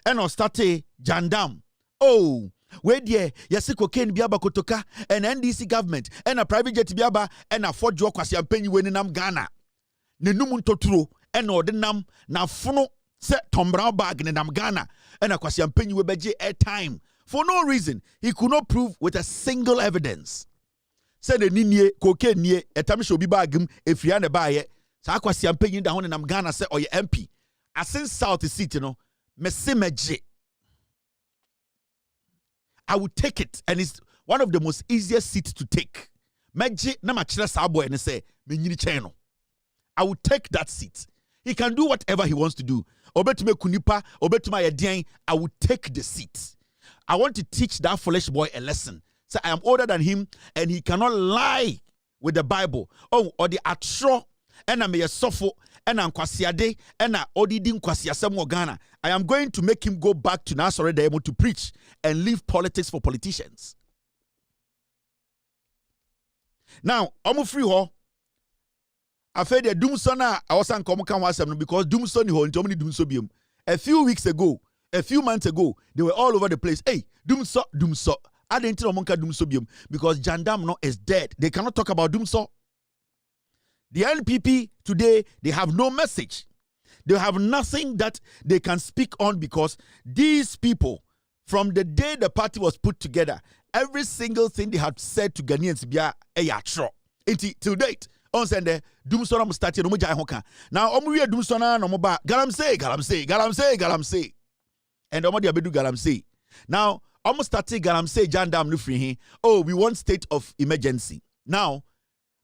And o start jandam. Oh, where dear, yes, cocaine biaba kotoka, and NDC government, and a private jet biaba, and a Ford Joe Kwasi Penny winning Ghana. Nenumun totru, and ordinam, na funo, set Tom Brown bag in Ghana, and a Kwasi Penny webeje air time. For no reason, he could not prove with a single evidence. Said the ninye, cocaine near, a time shall be bagum, if you are buy it. So I Kwasi Penny down in Ghana, say, or your MP. I send South the city, no, Messimeje. I would take it, and it's one of the most easiest seats to take. Meji na machira sabo and say, "Menyini cheno." I would take that seat. He can do whatever he wants to do. Obetume kunipa, obetume yedian. I would take the seat. I want to teach that foolish boy a lesson. So I am older than him, and he cannot lie with the Bible. Oh, or the atro, and I may suffer, and I'm kwasiade, and I odidin kwasiasem Ghana. I am going to make him go back to Nazareth able to preach and leave politics for politicians. Now, I'm free ho. I fed the doomsona. I was on Common because doomsoni ho into many doomsobium. A few weeks ago, a few months ago, they were all over the place. Hey, doomso. I didn't tell Monka doomsobium because Jandam no is dead. They cannot talk about doomso. The NPP today, they have no message. They have nothing that they can speak on because these people, from the day the party was put together, every single thing they have said to Ghanaians be a yatro. Till date, on Sunday, Doomsona Mustati no Mujai Hoka. Now, Omuya Doomsona no Moba, Galamsey. And Omodia Bedu Galamsey. Now, almost starting Galamsey, Jandam Nufrihi. Oh, we want state of emergency. Now,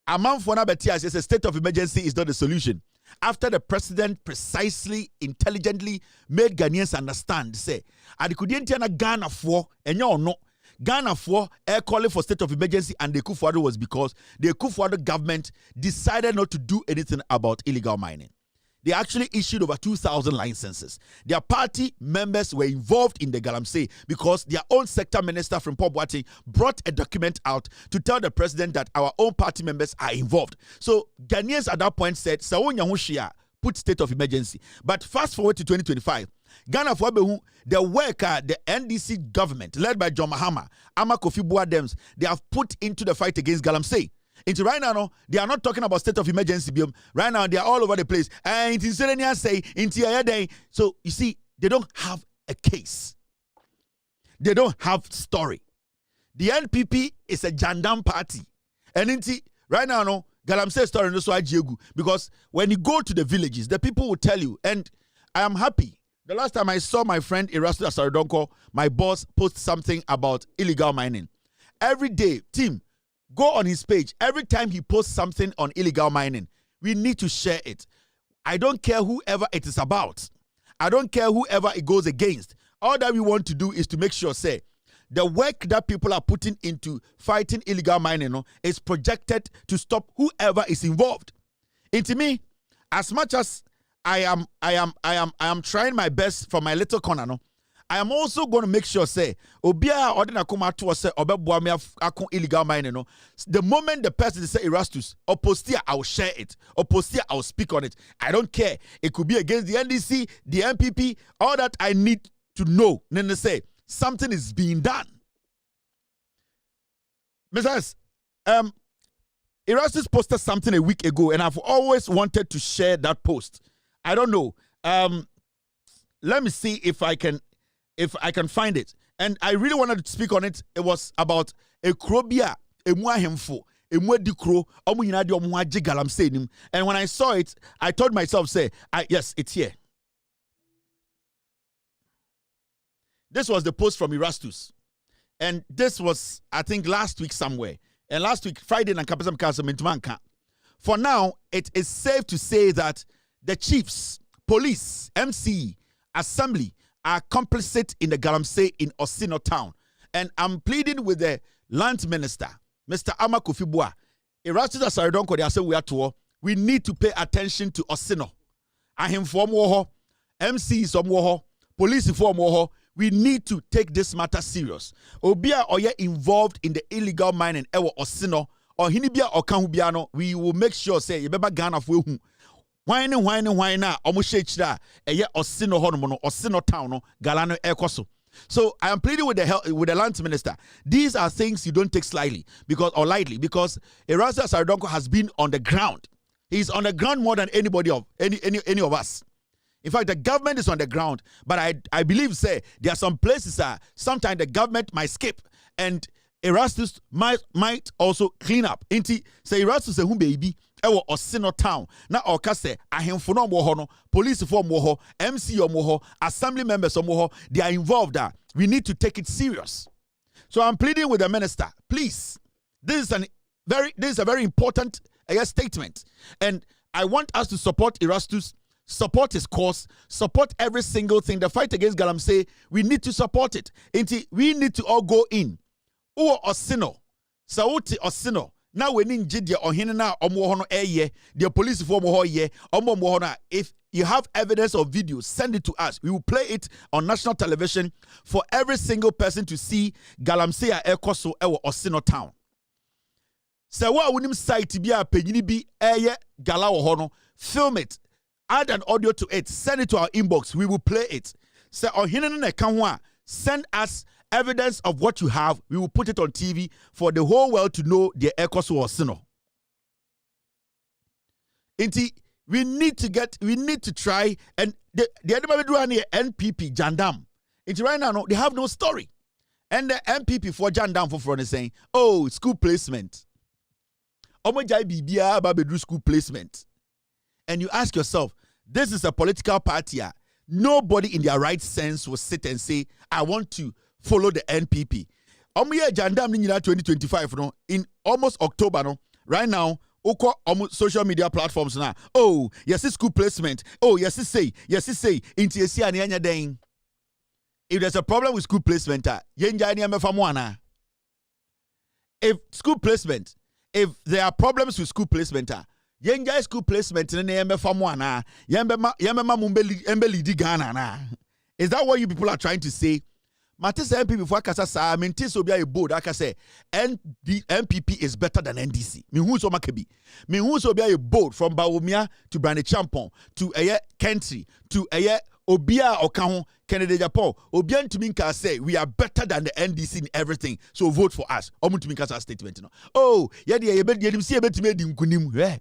a month for Nabetia says a state of emergency is not the solution. After the president precisely, intelligently made Ghanaians understand, say, Adikudientiana Ghana for, and you no, Ghana for air calling for state of emergency and the Kufuor was because the Kufuor government decided not to do anything about illegal mining. They actually issued over 2,000 licenses. Their party members were involved in the Galamsey because their own sector minister from Pobwati brought a document out to tell the president that our own party members are involved. So Ghanaians at that point said, Sawonya Hushia, put state of emergency. But fast forward to 2025, Ghana for the worker, the NDC government, led by John Mahama, Ama Kofi Boadems, they have put into the fight against Galamsey. Into right now, no, they are not talking about state of emergency. Right now, they are all over the place. And so you see, they don't have a case. They don't have story. The NPP is a Jandam party. And right now, no, Galamsey story no so ajiegu because when you go to the villages, the people will tell you. And I am happy. The last time I saw my friend Erastus Asaridonko, my boss, post something about illegal mining. Every day, team. Go on his page. Every time he posts something on illegal mining, we need to share it. I don't care whoever it is about. I don't care whoever it goes against. All that we want to do is to make sure, say, the work that people are putting into fighting illegal mining is projected to stop whoever is involved. And to me, as much as I am trying my best for my little corner, no, I am also going to make sure, say, Obia ordina kuma to say obebua me akon illegal mining. No, the moment the person say Erastus or postia, I will share it. Or postia, I will speak on it. I don't care. It could be against the NDC, the MPP. All that I need to know. Then they say something is being done. Mrs. Erastus posted something a week ago, and I've always wanted to share that post. I don't know. Let me see if I can find it. And I really wanted to speak on it. It was about a krobia, a muahemfo, a muadikro, omuyinadi omuaji Galamsey nim. And when I saw it, I told myself, yes, it's here. This was the post from Erastus. And this was, I think, last week somewhere. And last week, Friday, and Kapasam Council Mintumanka. For now, it is safe to say that the chiefs, police, MC, assembly are complicit in the Galamsey in Osino town. And I'm pleading with the land minister, Mr. Amakufibua. Erastus Asaridonko, they say we are to, we need to pay attention to Osino. Ahim for moho, MC some moho, police for moho. We need to take this matter serious. Obia oye involved in the illegal mining ewo Osino or hinibia or kanhubiano, we will make sure say yebeba Ghana for who. Why na omushechira eye Osino honomono Osino town no galano ekoso. So I am pleading with the land minister. These are things you don't take lightly because Erastus Asaridonko has been on the ground. He's on the ground more than anybody of any of us. In fact, the government is on the ground, but I believe, there are some places sometimes the government might skip, and Erastus might also clean up. Inti say Erastus say baby, ewo Osino town. Na oka say ahemfo no mo ho no, police for mo ho, MC mo ho, assembly members mo ho, they are involved. We need to take it serious. So I'm pleading with the minister, please. This is a very important statement, and I want us to support Erastus. Support his cause, support every single thing. The fight against Galamsey, we need to support it. We need to all go in. Uo Osino, Sauti Osino. Now we need Jidia or Hinana or Mohono Eye, the police for Mohoye, or Mohona. If you have evidence or video, send it to us. We will play it on national television for every single person to see Galamsey Ekoso Ewo Osino town. So what would him site to be a penny be Eye Gala Hono? Film it. Add an audio to it, send it to our inbox. We will play it. Say, send us evidence of what you have. We will put it on TV for the whole world to know the Ekoso or Sino. We need to try, and the other do any NPP Jandam. Right now, they have no story. And the NPP for Jandam for front is saying, oh, school placement. Omojai Bibia Babedu school placement. And you ask yourself, this is a political party. Nobody in their right sense will sit and say, I want to follow the NPP. Jandam 2025 no, in almost October. No, right now, social media platforms now. Oh, yes, it's school placement. Oh, yes, it's say. If there's a problem with school placement, if there are problems with school placement, Yenga school placement in the MFA Is that what you people are trying to say? Matisse MPP before Kasa Mentis will be a board. I can say MPP is better than NDC. Who's Omakabi? Who's will be a board from Baumia to Brande Champon to a country to a Obia Okaho Kennedy Japan. Obian to Minka say we are better than the NDC in everything. So vote for us. Omutuminka's statement. Oh, yedim see a bit made in Kunim.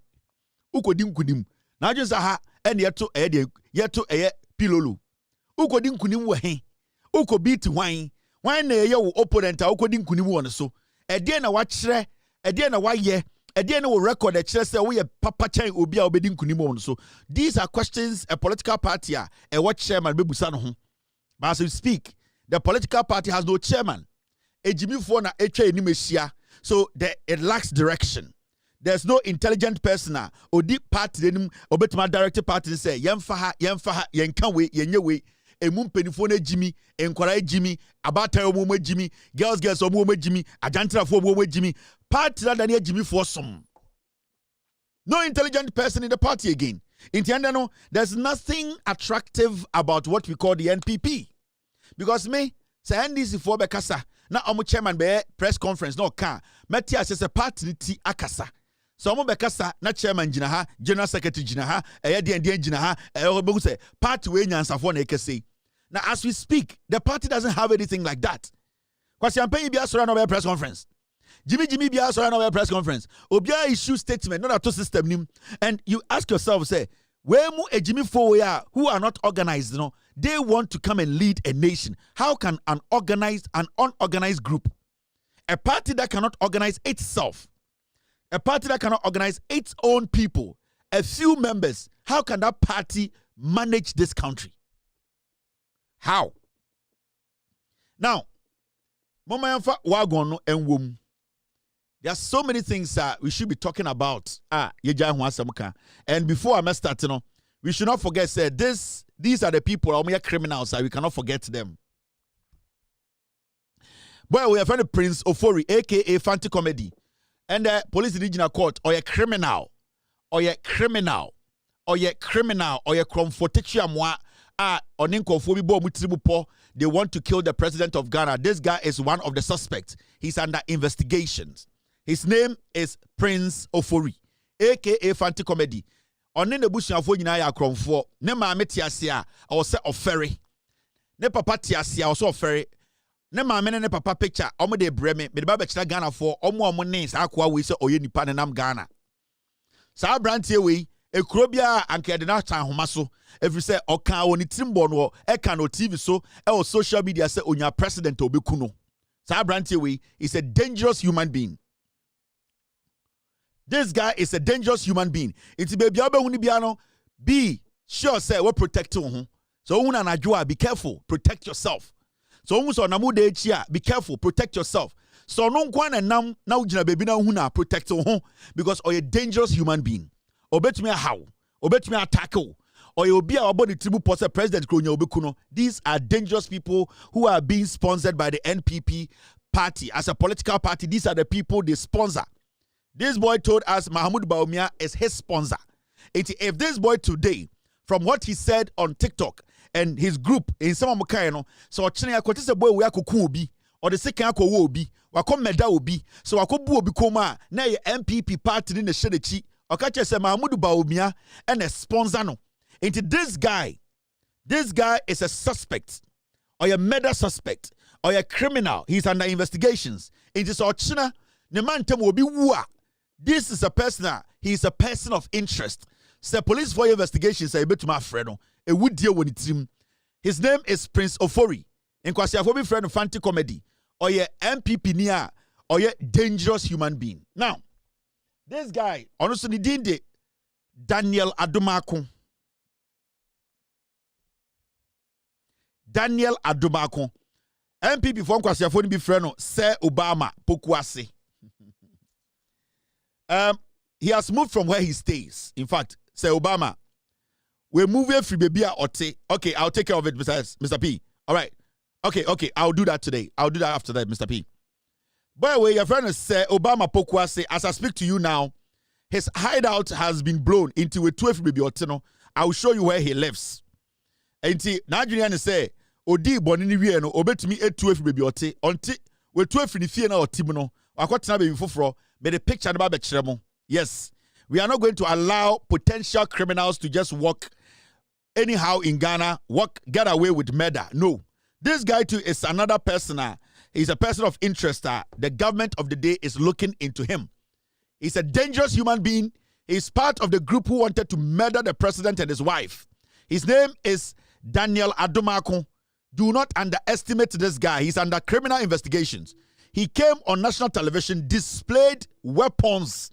Ukodim kunim na adwo sa ha ene yeto pilolo ukodim kunim wo he ukobiti hwan na ye wo opponent ukodim kunim wo ne so ede na wa kire ede na wa ye ede na wo record e kire say wo ye papa chen obi a obedim kunim wo ne so. These are questions a political party what chairman bebusa no ho. But as we speak, the political party has no chairman. Ejimifo na etwa enim ehia, so it lacks direction. There's no intelligent person or deep party denim obetuma directed party say yemfa yenka we yenye we emum penifone Jimmy enkwara Jimmy abata omo Jimmy girls omo Jimmy ajantra fo omo Jimmy party that na Jimmy for some. No intelligent person in the party again. In the end, there's nothing attractive about what we call the NPP. Because me say NDC for bekasa na omo chairman be press conference no can meti as a party ti akasa. So omo bekasa na chairman jina ha, general secretary jina ha, den jina ha, obo say party we nyansafo na ekese. Now as we speak, the party doesn't have anything like that. Kwasi ampe bia so na press conference. Jimmy bia so na press conference. Obia issue statement not a system nim, and you ask yourself say where mu ejimi for we are who are not organized, They want to come and lead a nation. How can an unorganized group, a party that cannot organize itself, a party that cannot organize its own people, a few members, how can that party manage this country? How? Now, Mama Yamfa Wagon and Wom. There are so many things that we should be talking about. And before I start, we should not forget, say, these are the people, we are criminals, we cannot forget them. Boy, we are friend of Prince Ofori, aka Fanti Comedy. And the police regional court, or a criminal, or a criminal, or a criminal, or a cromfotichiamwa, they want to kill the president of Ghana. This guy is one of the suspects. He's under investigations. His name is Prince Ofori, aka Fanti Comedy. On the bush of Woyina Cromfo, ne maame tiasia, or say of ferry. Ne papa tiasia, or so ferry. Ne maame ne papa picture, omo de breme, me ba bechira Ghana for omo names akwa we say oye nipa ne nam Ghana. Sa brantie we ekrobia anke de na tan homa so every say oka woni timbo no e kan no TV so e social media say onya president obeku no. Sa brantie we is a dangerous human being. This guy is a dangerous human being. It's baby be sure say we protect you. So be careful, protect yourself. So be careful, protect yourself. So no kwana nam na ujina baby na huna protect you because you're a dangerous human being. Obet me how, obet me tackle, or you'll be our body tribu posse president Kronya Obekuno. These are dangerous people who are being sponsored by the NPP party as a political party. These are the people they sponsor. This boy told us Mahmoud Baumia is his sponsor. If this boy today, from what he said on TikTok and his group in some Mokayano, so China a boy we are kubi or the second obi, wako meda obi, so wako bu obi koma na ye MPP party in the shedechi, or catch us Mahmoud Baumia and a sponsor no. Into this guy is a suspect, or a murder suspect, or a criminal. He's under investigations. It is China, the man will be wua. This is a person, he is a person of interest. So police for investigation say bet my friend, a would deal with him. His name is Prince Ofori. In Kwasiafobi friend of Fanti Comedy, or ye MPP near, or ye dangerous human being. Now, this guy, honestly, did Daniel Adumako. Daniel Adumako. MPP from Kwasiafobi be friend Sir Obama Pokuase. He has moved from where he stays. In fact, say Obama, we're moving free baby ote. Okay, I'll take care of it, Mr. P. All right. Okay, I'll do that today. I'll do that after that, Mr. P. By the way, your friend say Obama Pokwase, as I speak to you now, his hideout has been blown into a 12 baby oteno. I will show you where he lives. And Nigerian say, Odi bonini wieno, obetumi e 12 baby ote, onti we 12 ni fie na otimono. Akwatena baby foforo. But the picture about Bechremo. Yes, we are not going to allow potential criminals to just walk anyhow in Ghana, get away with murder. No. This guy too is another person. He's a person of interest. The government of the day is looking into him. He's a dangerous human being. He's part of the group who wanted to murder the president and his wife. His name is Daniel Adumako. Do not underestimate this guy. He's under criminal investigations. He came on national television, displayed weapons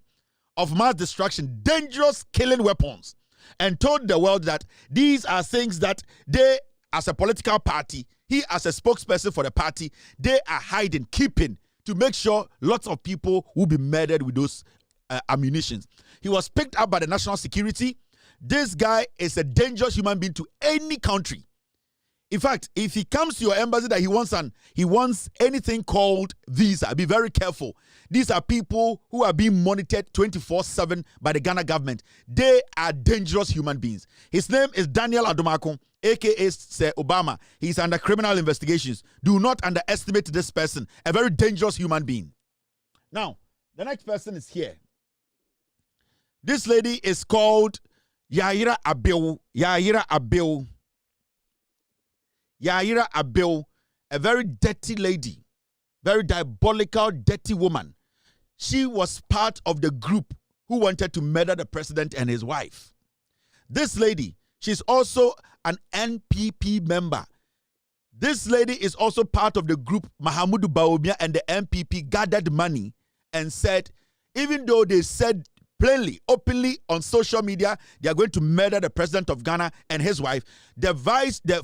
of mass destruction, dangerous killing weapons, and told the world that these are things that they, as a political party, he as a spokesperson for the party, they are hiding, keeping to make sure lots of people will be murdered with those ammunitions. He was picked up by the national security. This guy is a dangerous human being to any country. In fact, if he comes to your embassy that he wants anything called visa, be very careful. These are people who are being monitored 24/7 by the Ghana government. They are dangerous human beings. His name is Daniel Adumako, aka Sir Obama. He's under criminal investigations. Do not underestimate this person, a very dangerous human being. Now, the next person is here. This lady is called Yaira Abiu. Yaira Abiu, a very dirty lady, very diabolical, dirty woman. She was part of the group who wanted to murder the president and his wife. This lady, She's also an NPP member. This lady is also part of the group Mahamudu Bawumia and the NPP gathered money and said, even though they said plainly, openly on social media, they are going to murder the president of Ghana and his wife, the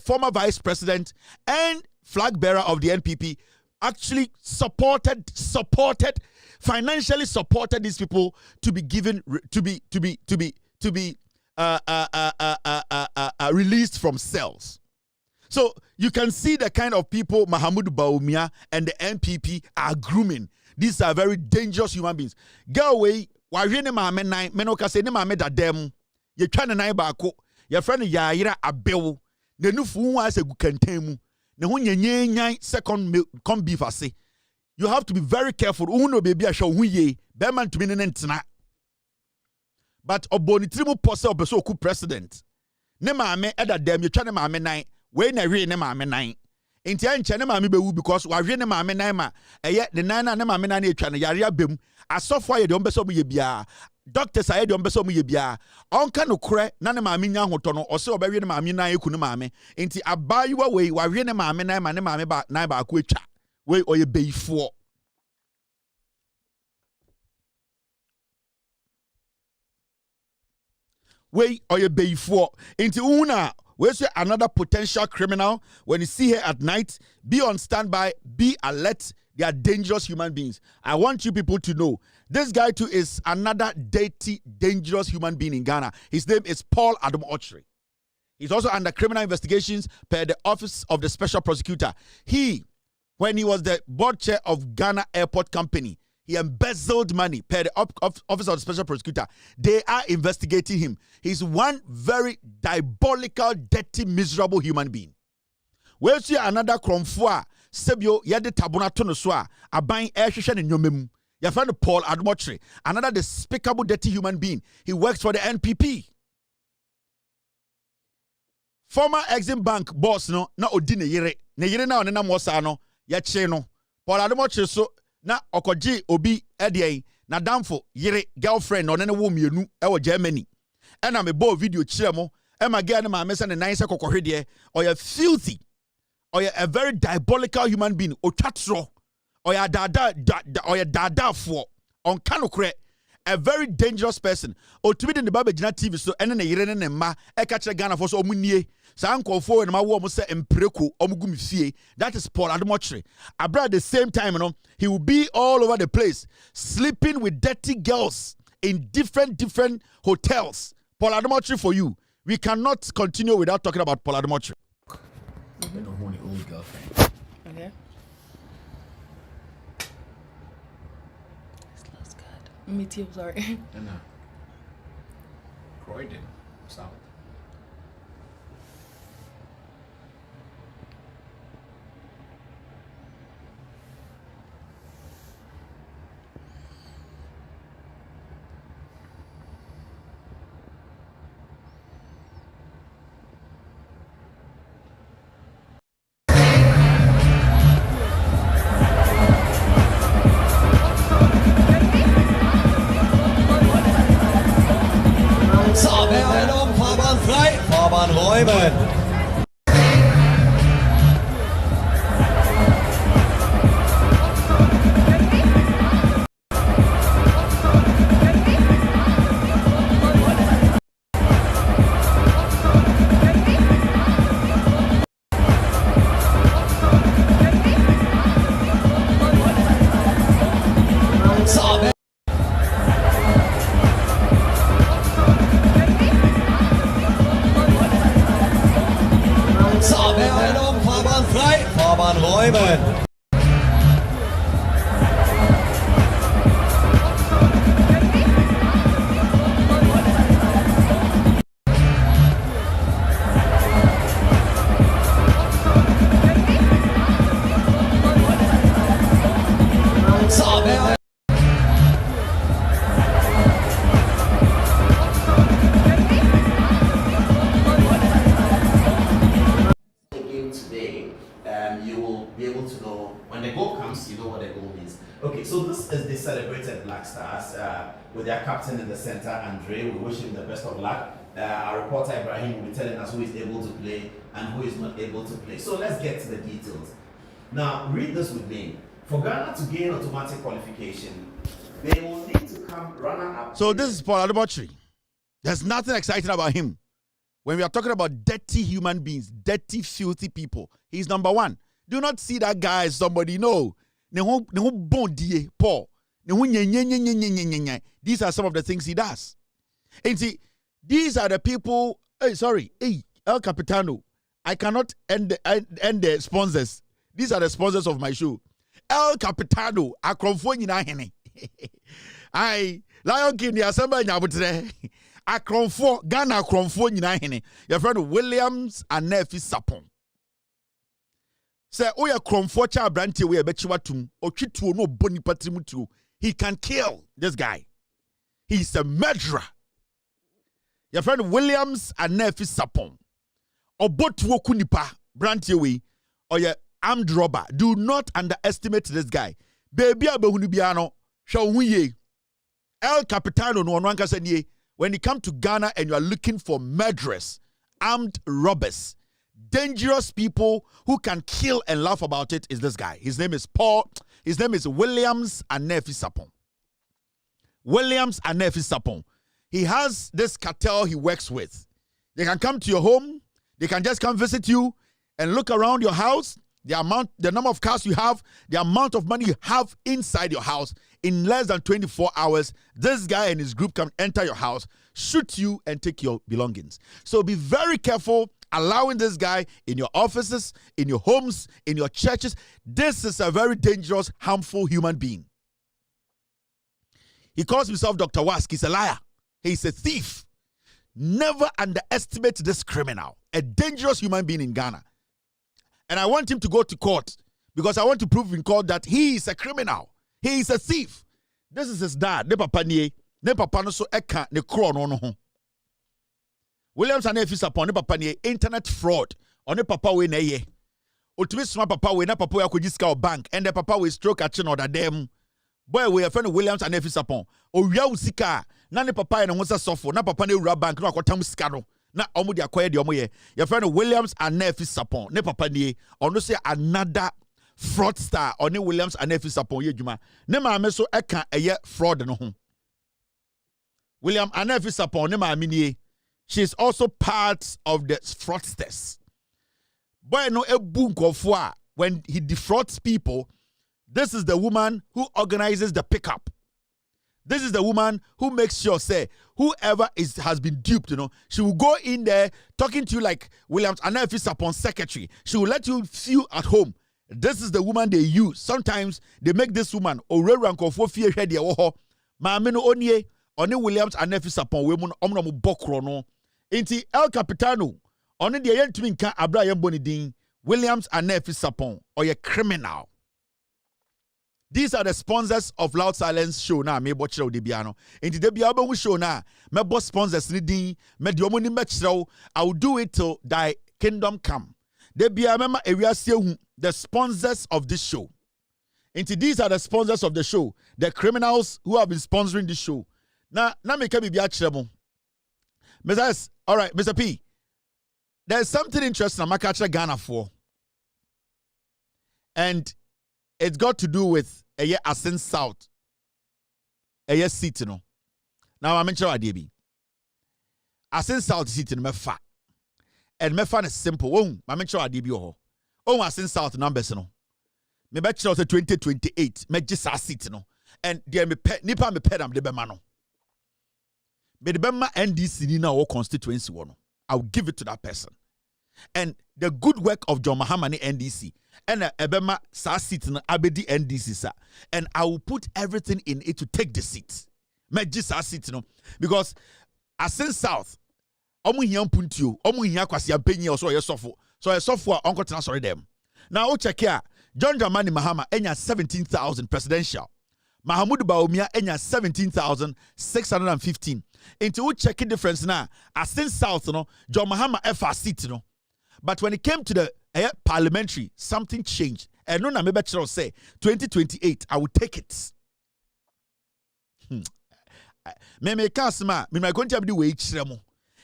former vice president and flag bearer of the NPP actually financially supported these people to be given, released from cells. So you can see the kind of people Mahamudu Bawumia and the NPP are grooming. These are very dangerous human beings. Go away. Wajene maame nine menoka se ne maame dadem. Ye twa ne nine baako. Ye friend Yaira abewo. Ne nufu wa se gukantemu. Ne ho nyenyenyan second come beef ase. You have to be very careful. Uno baby a show hu ye. Be man to be ne ntena. But oboni trimu pose obeso oku president. Ne maame edadem ye twa ne maame nine. We na hwe ne maame nan enti anche ne maame bewu because wa hwe ne maame nan ma eye ne nan na ne maame nan na etwa ne yare abem asofo aye de ombeso mu ye bia doctors aye de ombeso mu ye bia onka no kore na ne maame nya hoto no ose obehwe ne maame nan eku ne maame enti abayiwa we wa hwe ne maame nan ma ne maame ba nan ba ko etwa we oye beifo we oye beifo enti una where's another potential criminal? When you see her at night, be on standby, be alert. They are dangerous human beings. I want you people to know this guy too is another dirty, dangerous human being in Ghana. His name is Paul Adam Ochre. He's also under criminal investigations per the Office of the Special Prosecutor. When he was the board chair of Ghana Airport Company, he embezzled money per the Office of the Special Prosecutor. They are investigating him. He's one very diabolical, dirty, miserable human being. We'll see another kromfua. Sebio yede tabuna tonoswa. Abain airsheshen in yomemu. You find Paul Admotre, another despicable, dirty human being. He works for the NPP. Former Exim Bank boss no na odine yere. Ne yere na onena mosa no. Ya che no. Paul Admotre so na okoji obi edie na damfo yere girlfriend no ne wo mienu e wo Germany e na me bo video kire mo e ma girl ne ma me se ne nan se kokohwede or you filthy or you a very diabolical human being otwatro or you dada for on kanokre a very dangerous person otumi de ne baba gina TV so ene ne yere ne ma e ka kire Ghana for so omunie sa nkofo ma wo mo se empreko omugum fie. That is Paul Admotre. Abra at the same time, he will be all over the place sleeping with dirty girls in different hotels. Paul Admotre for you. We cannot continue without talking about Paul Admotre. Old girlfriend. Okay. This looks good. Me too, sorry. And Croydon, South. Fahrbahn räumen. Fahrbahn räumen. Okay, so this is the celebrated Black Stars. with their captain in the center, Andre. We wish him the best of luck. Our reporter Ibrahim will be telling us who is able to play and who is not able to play. So let's get to the details. Now, read this with me. For Ghana to gain automatic qualification, they will need to come runner-up. So this is Paul Adebochi. There's nothing exciting about him. When we are talking about dirty human beings, dirty, filthy people, he's number one. Do not see that guy as somebody, no. Paul. These are some of the things he does. And see, these are the people, El Capitano. I cannot end the sponsors. These are the sponsors of my show. El Capitano, Akromfo nyina hene. Lion King, the assembly nyabutre. Akromfo, Ghana Akromfo nyina hene. Your friend Williams and Nefi Sapon. Say, oya Kromfo cha branti we bechiwatum. Ochituo no boni patrimutu. He can kill this guy. He's a murderer. Your friend Williams and Nefi Sapon. Obotuo kunipa branti we. Or your armed robber. Do not underestimate this guy. Baby abehunu biano. Shawunye. El Capitano no one said ye. When you come to Ghana and you are looking for murderers, armed robbers, dangerous people who can kill and laugh about it, is this guy. His name is Paul. His name is Williams Anefi Sapon. Williams Anefi Sapon. He has this cartel he works with. They can come to your home. They can just come visit you and look around your house. The number of cars you have, the amount of money you have inside your house, in less than 24 hours, this guy and his group can enter your house, shoot you, and take your belongings. So be very careful allowing this guy in your offices, in your homes, in your churches. This is a very dangerous, harmful human being. He calls himself Dr. Wask. He's a liar. He's a thief. Never underestimate this criminal, a dangerous human being in Ghana. And I want him to go to court because I want to prove in court that he is a criminal. He is a thief. This is his dad. Ne papa no so eka ne kro no no ho. Williams and Nefi Sapon ne papa nie internet fraud. On ne papa we na ye. Otumi soma papa we na papa we akodi sika bank and the papa we stroke action order them. Boy we friend Williams and Nefi Sapon. Owia usika na ne papa ne ho se sofo na papa ne wura bank na akotam sika no. Na omo de akoye de omo ye. Your friend Williams and Nefi Sapon. Ne papa nie ono say another fraudster or ne Williams and Nefi Sapon ye djuma. Ne maame so eka eye fraud no ho. William and Nefi Sapon ne maame nie. She is also part of the fraudsters. Boy no ebu nkofo a when he defrauds people, this is the woman who organizes the pickup. This is the woman who makes sure, say, whoever has been duped, she will go in there talking to you like Williams Anefi Sapon secretary. She will let you feel at home. This is the woman they use. Sometimes they make this woman Ranko fear head Maameno onye one Williams Anefi Sapon we mun omno mu bokro no. Inti El Capitano one de yentumi nka abra yemboni din Williams Anefi Sapon or a criminal. These are the sponsors of Loud Silence show now. Me bochro de biano. Inti de bia obo show now. Me boss sponsors ni din. Me de omo ni mechro. I will do it till thy kingdom come. De bia mema ewia the sponsors of this show. Inti these are the sponsors of the show. The criminals who have been sponsoring this show. Na me ke bibia chiremo. Mr. All right, Mr. P. There's something interesting I'm catching Ghana for. And it's got to do with a year Asin South. A year seat, Now I'm in charge of DB. Asin South seat in Mefa. And Mefa is simple. I'm in charge of DB. Asin South numbers, Me bet you 2028. Me just a seat, And dear me pet nipa me pet am de bemano. Me de bema NDC ni na o constituency one. I'll give it to that person. And the good work of John Mahamani NDC and Ebema sa seat na abedi NDC sa. And I will put everything in it to take the seat. Me just sa seat because Asin South omu hian puntio omu hian kwasi ampenyi o so ye sofo. So ye sofo onko tena sorry them. Now o check here John Dramani Mahama enya 17,000 presidential. Mahamudu Bawumia enya 17,615. Into we check the difference now. Asin South John Mahama FR seat But when it came to the parliamentary, something changed. And no na me say 2028, I will take it. me kasma me my konti abdi we kyerɛ mo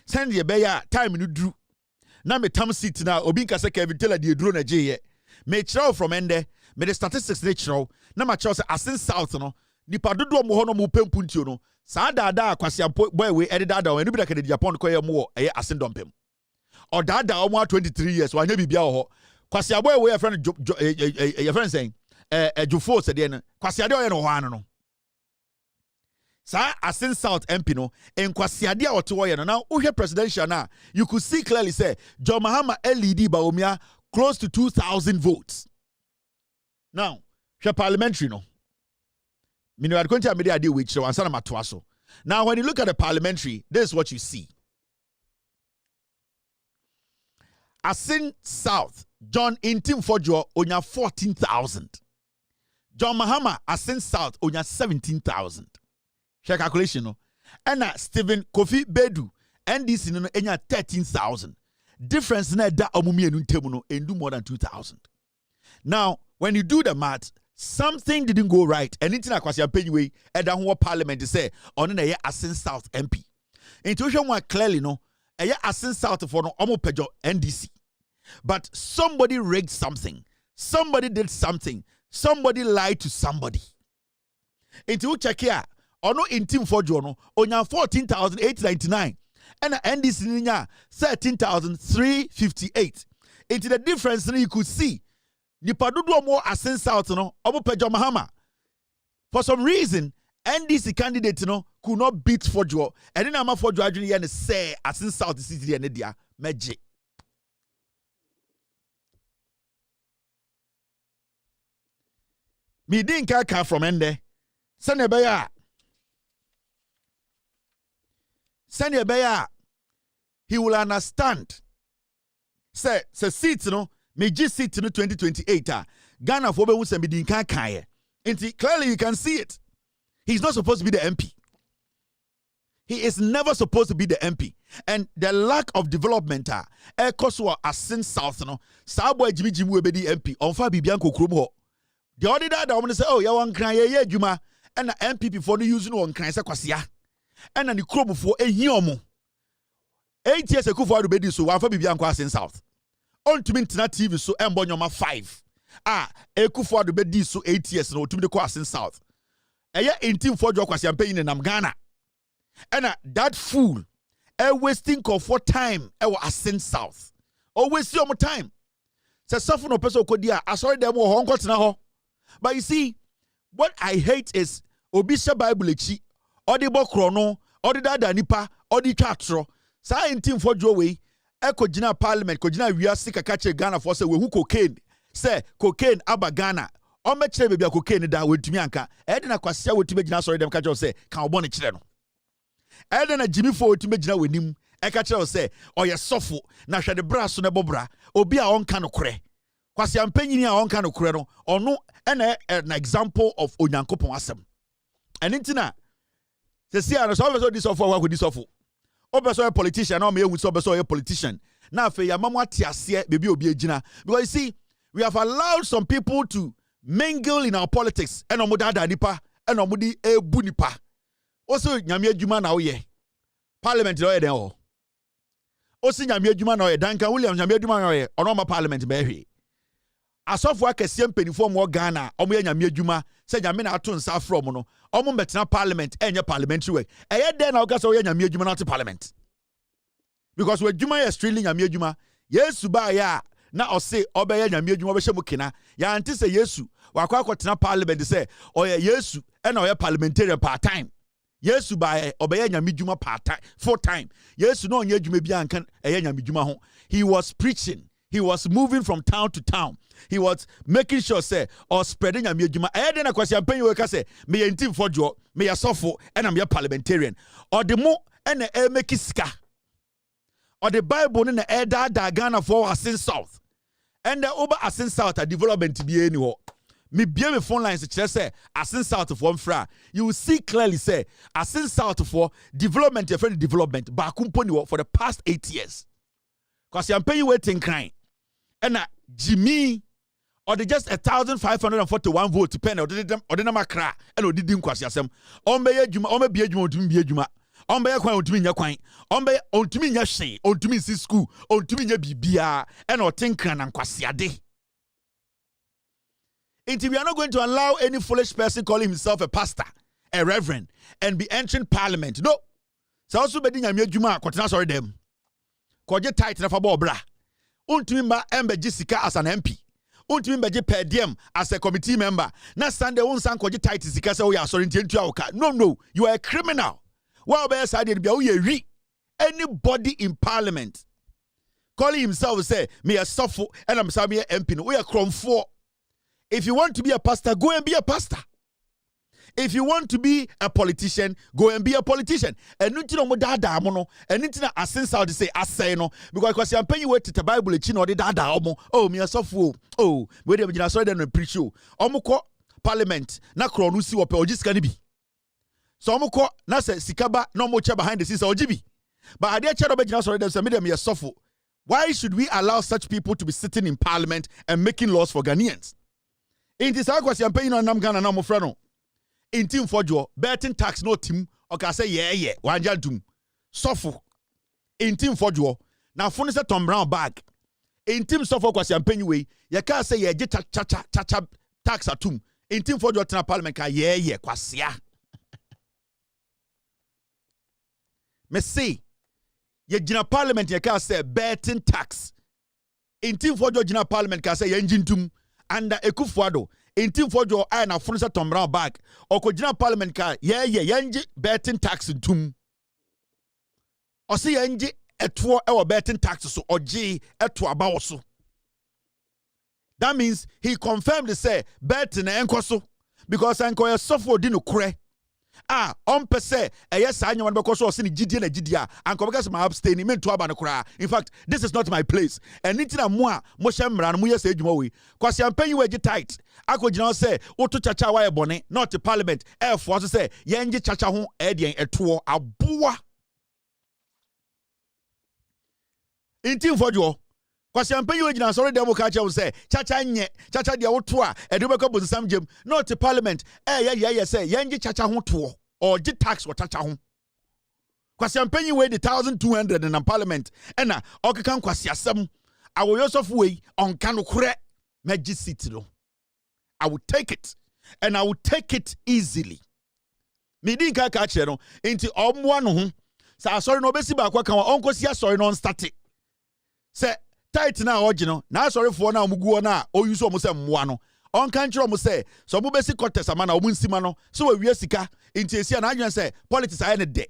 send ye beya time no dru na me tam seat na obi nkasa Kevin Taylor de duro na gye ye me kyerɛ from ende me the statistics ne kyerɛ na ma kyerɛ sɛ asen south no nipa dodo mo ho no mo pempuntio no saa daada akwase boy we edida da enu bi da kede Japan ko ye mo eye asen dompem o daada o mo 23 years wa nya bibia ho kwase boy we your friend your friend saying Jufo said den kwase ade o ye no ho ano no sa asen south MP no en kwase ade a oto ye no now uhwe presidential na you could see clearly say John Mahama LED Baomia close to 2,000 votes now she parliamentary no now when you look at the parliamentary, this is what you see. Asin South, John Intim Fojo, onya 14,000. John Mahama, Asin South, onya 17,000. Share calculation, no? And Stephen Kofi Bedu, NDC, no, onya 13,000. Difference na da omumi enu ntemu no endu more than 2,000. Now, when you do the math, something didn't go right. And it's not because you're parliament to say on a Asin South MP. Intuition one clearly no, a Asin South for no pejo NDC. But somebody rigged something. Somebody did something. Somebody lied to somebody. Into check here, or no in team for Jono, on your 14,899. And NDC ninya 13,358. Into the difference you could see. Nipa dodo mo Asen South no omo pejo Mahama. For some reason NDC candidate no could not beat Fojo. And then ama Fojo adwene ye ne say Asen South city ne dia meje. Me din ka from ende. Send beya. He will understand. Say seat no me just sit in 2028 Ghana for be won be din kan kan. Clearly you can see it. He's not supposed to be the MP. He is never supposed to be the MP. And the lack of development ekoswa Asin South no sa boy Jimmy we be the MP on fa bibian kokrom ho. The other day that say oh ya wan kran ye adwuma and MPP for no using on kran se kwasea. And the krom for ehia omo. 8 years ago for be so wan fa bibian kwa Asin South. On to Mintina TV so Mbonyoma 5. Ekufu adu be so 8 years no to me the Asin South. Eye intim for jo kwasi campaign in Ghana. And that fool wasting for time Asin South. Always see more time. Say suffer no person kodia asori dem wo ho nkotena ho. But you see, what I hate is Obisha Bible echi, odi bokro no, odi dada nipa, odi twatro. Sa intim for jo we Ekojina parliament, kojina wiase kakache Ghana for say we who cocaine. Say cocaine aba Ghana. O me kire bebia cocaine da wetumi anka. E de na kwase wetumi gina sorry dem ka kire say kan obo ne kire no. E de na Jimmy for wetumi gina wenim. E ka kire say oye sofo na hwede bra so ne bobra. Obi a onka no kore. Kwase ampanyini a onka no kore no. Ono na an example of Onyankopon asem. And intina se see an so this of wa this of Obeso a politician, no me with obeso a politician. Now fe ya mama tiasie baby obi ejina. Because you see, we have allowed some people to mingle in our politics. And omudada nipa, and omudi ebu nipa. Also nyame adwuma na oye. Parliament no ye den o. Osi nyame adwuma na oye. Duncan Williams nyame adwuma na oye. Ono ma parliament be hwe. Asofo akese mpenifo mo Ghana, omo ye nyame adwuma, se nyame na ato nsa from no. Omo betena parliament enye parliamentary work. Eye den na ogasa oye nyame adwuma na to parliament. Because we adwuma ye streaming nyame adwuma, Yesu ba ya na ose obeye nyame adwuma be hye kina. Ya anti se Yesu wakwa akotena parliament se oye Yesu e na oye parliamentarian part time. Yesu ba obeye nyame adwuma part time, full time. Yesu no onye adwuma bi ankan eye nyame adwuma ho. He was preaching. He was moving from town to town. He was making sure say or spreading a medjuma. I then a question penny worker say me a team for jo, me a sofo, and I'm your parliamentarian. Or the mo and the air make ska. Or the Bible in the air da Ghana for Asin South. And the over Asin South a development to be anywhere. Me be me phone lines to say Asin South of one fra. You will see clearly say Asin South for development, your friend development, but for the past 8 years. Because I'm paying waiting crying. And Jimmy or they just 1,541 votes to pen or did them cry and or didn't quasi asem. Ombe juma, ombe be juma, be juma. Ombe kwan ontumi nya kwan. Ombe ontumi nya hwe, ontumi si school, ontumi nya bibia, and or tinkran and kwasiade. We are not going to allow any foolish person calling himself a pastor, a reverend, and be entering parliament. No. So also be dinya juma kwatena sorry them. Koje tight na fa bra. Untumi ma embe jisika as an MP. Untumi mbeje per diem as a committee member. Na Sunday unsan koje tight sika say we are sorry ntia oka. No, you are a criminal. Well, be side be we anybody in parliament calling himself say me a suffer and I'm sorry MP no we are crom for. If you want to be a pastor, go and be a pastor. If you want to be a politician, go and be a politician. And nothing no dada mono. And nothing na asense how to say asay no. Because I'm paying you wait to the Bible chino de dada omo. Oh me a suffer. Oh we dey be sorry dem preach you. Omo ko parliament na kronu si wope ojiska ni bi. So omo ko na say sikaba no mo che behind the scenes ojibi. But ade che do be gina sorry dem say me dem suffer. Why should we allow such people to be sitting in parliament and making laws for Ghanaians? In this akwasi am paying on nam Ghana na mo fra no. In team for your betting tax no team okay say yeah wanja dum suffer in team for your now phone say Tom Brown bag in team suffer kwasi ampanyi we ye ka say ye cha tax atum in team for your tena parliament ka yeah kwasia me say ye gina parliament ye ka say betting tax in team for your gina parliament ka say ye njintum under Ekufuado in team for your eye na phone say Tom Brown bag or kojina parliament ka yenji betting tax tum or see yenji etwo e betting tax so oji etwo abawo so. That means he confirmed to say betting enkoso because enko suffer di no kure pese yes anya wan because o se ni gidie na gidia anko because my abstain me to aba no kura. In fact, this is not my place and nitina mo a mo hye mra no mo yes adwuma we kwase ampanyi we gi tight akogina say oto chacha wa ebone not the parliament for say yengi chacha ho edien eto aboa intim fojo kwase ampanyi we gina sorry dem ka che say chacha de woto a edubeko bonsam jem not the parliament say yengi chacha ho to or gi tax or chacha ho kwase ampanyi we the 1,200 in parliament ena okekan kwase asem awo Yosef we on kanu kure meji seat no. I will take it and I will take it easily. Me din ka kire no enti omwa no ho sa sorry no besi ba kwa kan onko sia sorry no start say tight na oji no na sorry for na omuguo na oyuso omo se mmoa no on kan kire omo say so omo besi contest ama na omo nsima no so we wie sika enti esia na adwen say politics aye ne de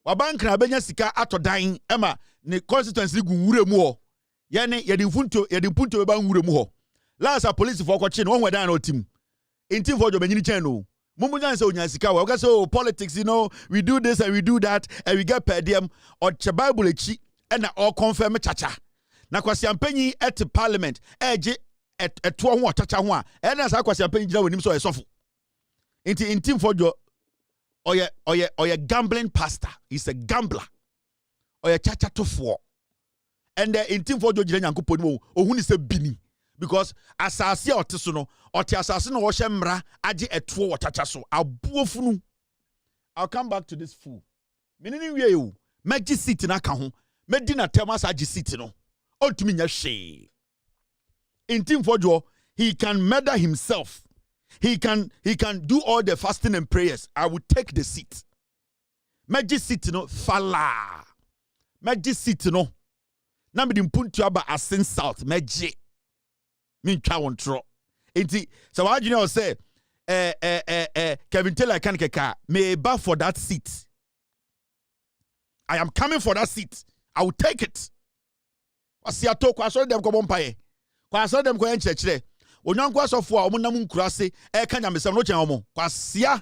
wa bank na benya sika atodan ema ne constituency gu wure mu ho ye ne ye de mpunto ba wure mu ho last a police for kwachi no wedan no team in team for jo benyini chen no mumu jan say onya sika we say politics you know we do this and we do that and we get per diem or che bible echi and all confirm chacha na kwasi ampanyi at parliament eje eto ho chacha ho a e na sa kwasi ampanyi gina wonim so esofo in team for jo oye gambling pastor, he's a gambler oye chacha tofo and in team for jo gina nyankopon mo ohuni se bini. Because asasi otiso no oti asasi no wo hye age eto wo chacha so abuofunu. I'll come back to this fool. Menini wie o magi seat na ka ho medi na tema sa agi seat no ontumi nya hwe. In team for jo he can murder himself. He can do all the fasting and prayers. I will take the seat. Magi seat no fala. Magi seat no na me di mpuntu aba Asin South magi min twa won tro enti so what you know say Kevin Taylor can keka me ba for that seat. I am coming for that seat. I will take it. Wasi ato kwa so dem ko bompaye kwa so dem ko enchechire onyanko asofo a omunam nkurase ka nyamesem no chen omo kwasia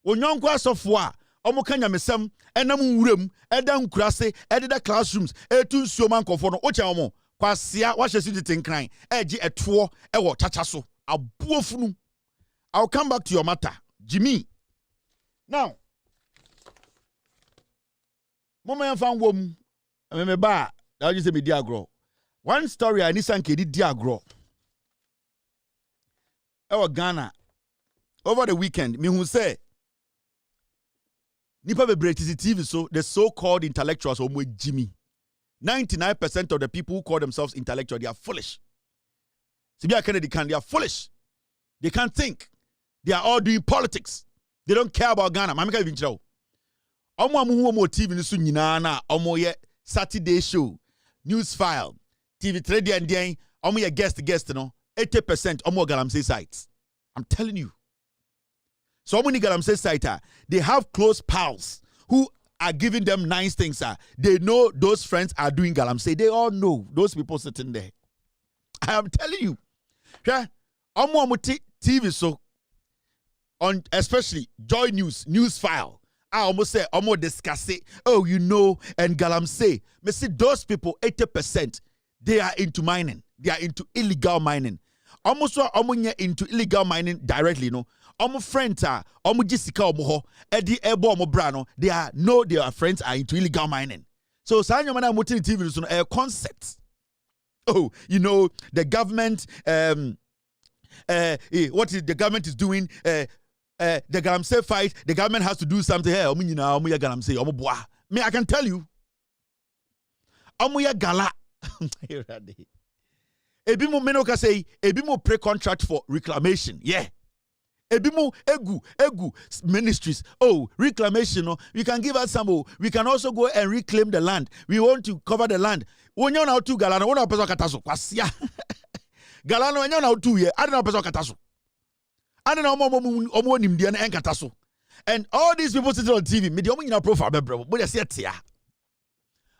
onyanko asofo a omo ka nyamesem enam nwuram eda nkurase ededa classrooms etu nsuo mankofo no o chen omo kwasia wahye sidi tenkran eji eto ewo chacha so abuofunu. I'll come back to your matter, Jimmy. Now, moment fan wom me ba that you say me diagro. One story I need sanke di diagro. Our Ghana over the weekend, me who say Nipa bebree TV, so the so-called intellectuals or Jimmy. 99% of the people who call themselves intellectual, they are foolish. Sibia Kennedy they are foolish. They can't think. They are all doing politics. They don't care about Ghana. Mamika even show. Omo TV nisu nyina na omo ye Saturday show, news file, TV3 and omo ye guest no 80% omo Galamsey sites. I'm telling you. So many Galamsey sites, they have close pals who are giving them nice things. They know those friends are doing Galamsey. They all know those people sitting there. I am telling you. Yeah, omo TV so on especially Joy News File. I almost say discuss it. Oh, you know, and Galamsey. Me see those people 80% they are into mining. They are into illegal mining. Almost into illegal mining directly, no. Friends are Jessica omo Eddie Ebo omo brano. Their friends are into illegal mining. So Sanya Mana Mutini TV is a concept. Oh, you know, the government what is the government is doing the Galamsey fight, the government has to do something here. Galamsey me I can tell you gala Ebimo menoka say ebimo pre-contract for reclamation. Yeah. Ebimo egu ministries. Oh, reclamation. No, you can give us some. We can also go and reclaim the land. We want to cover the land. When you're now two galano, one person kataso. Kwasia. Galano when you're now two year. I don't know person kataso. I don't know omo nimdian and kataso. And all these people sitting on TV. Me the omo ina profile bro. But you see it here.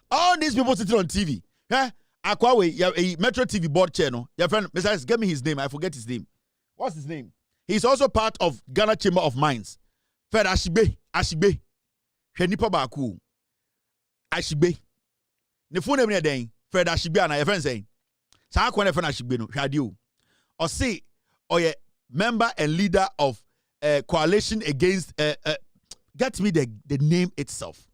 All these people sitting on TV. Yeah. Akwawe, a Metro TV board channel. Your friend, besides, give me his name. I forget his name. What's his name? He's also part of Ghana Chamber of Mines. Fed Ashibe. Henipa Baku. Ashibe. Ne phone name den. Fed Ashibe and your friend saying. Sa akwa ne friend Ashibe no. Hwade o say oye member and leader of coalition against get me the name itself.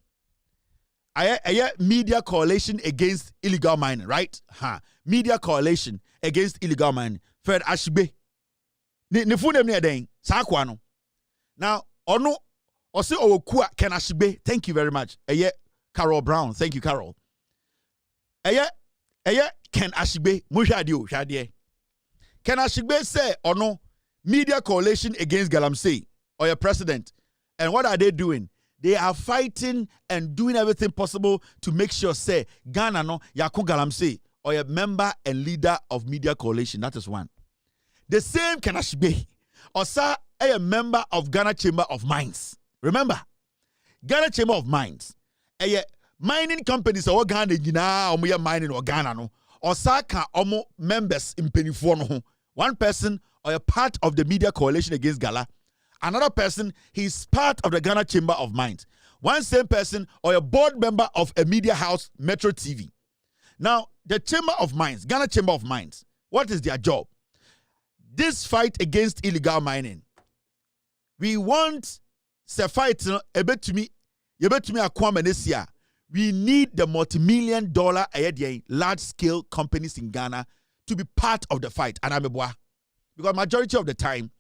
Media coalition against illegal mining, right? Media coalition against illegal mining. Fred Ashibe. Ne phone name den. Sa akwa no. Now, ono ose owokua Ken Ashibe. Thank you very much. Carol Brown. Thank you, Carol. Ken Ashibe. Hwade. Ken Ashibe say ono media coalition against Galamsey or your president. And what are they doing? They are fighting and doing everything possible to make sure, say, Ghana no Yako Galamsey or a member and leader of media coalition. That is one. The same Ken Ashibe or sir a member of Ghana Chamber of Mines. Remember, Ghana Chamber of Mines. Mining companies are Ghana omo mining or Ghana no. Or saka omo members in Penifo. One person or a part of the media coalition against Gala. Another person, he's part of the Ghana Chamber of Mines. One same person or a board member of a media house, Metro TV. Now, the Chamber of Mines, Ghana Chamber of Mines, what is their job? This fight against illegal mining. We want the fight, we need the multi-million-dollar large-scale companies in Ghana to be part of the fight. And I'm a because majority of the time,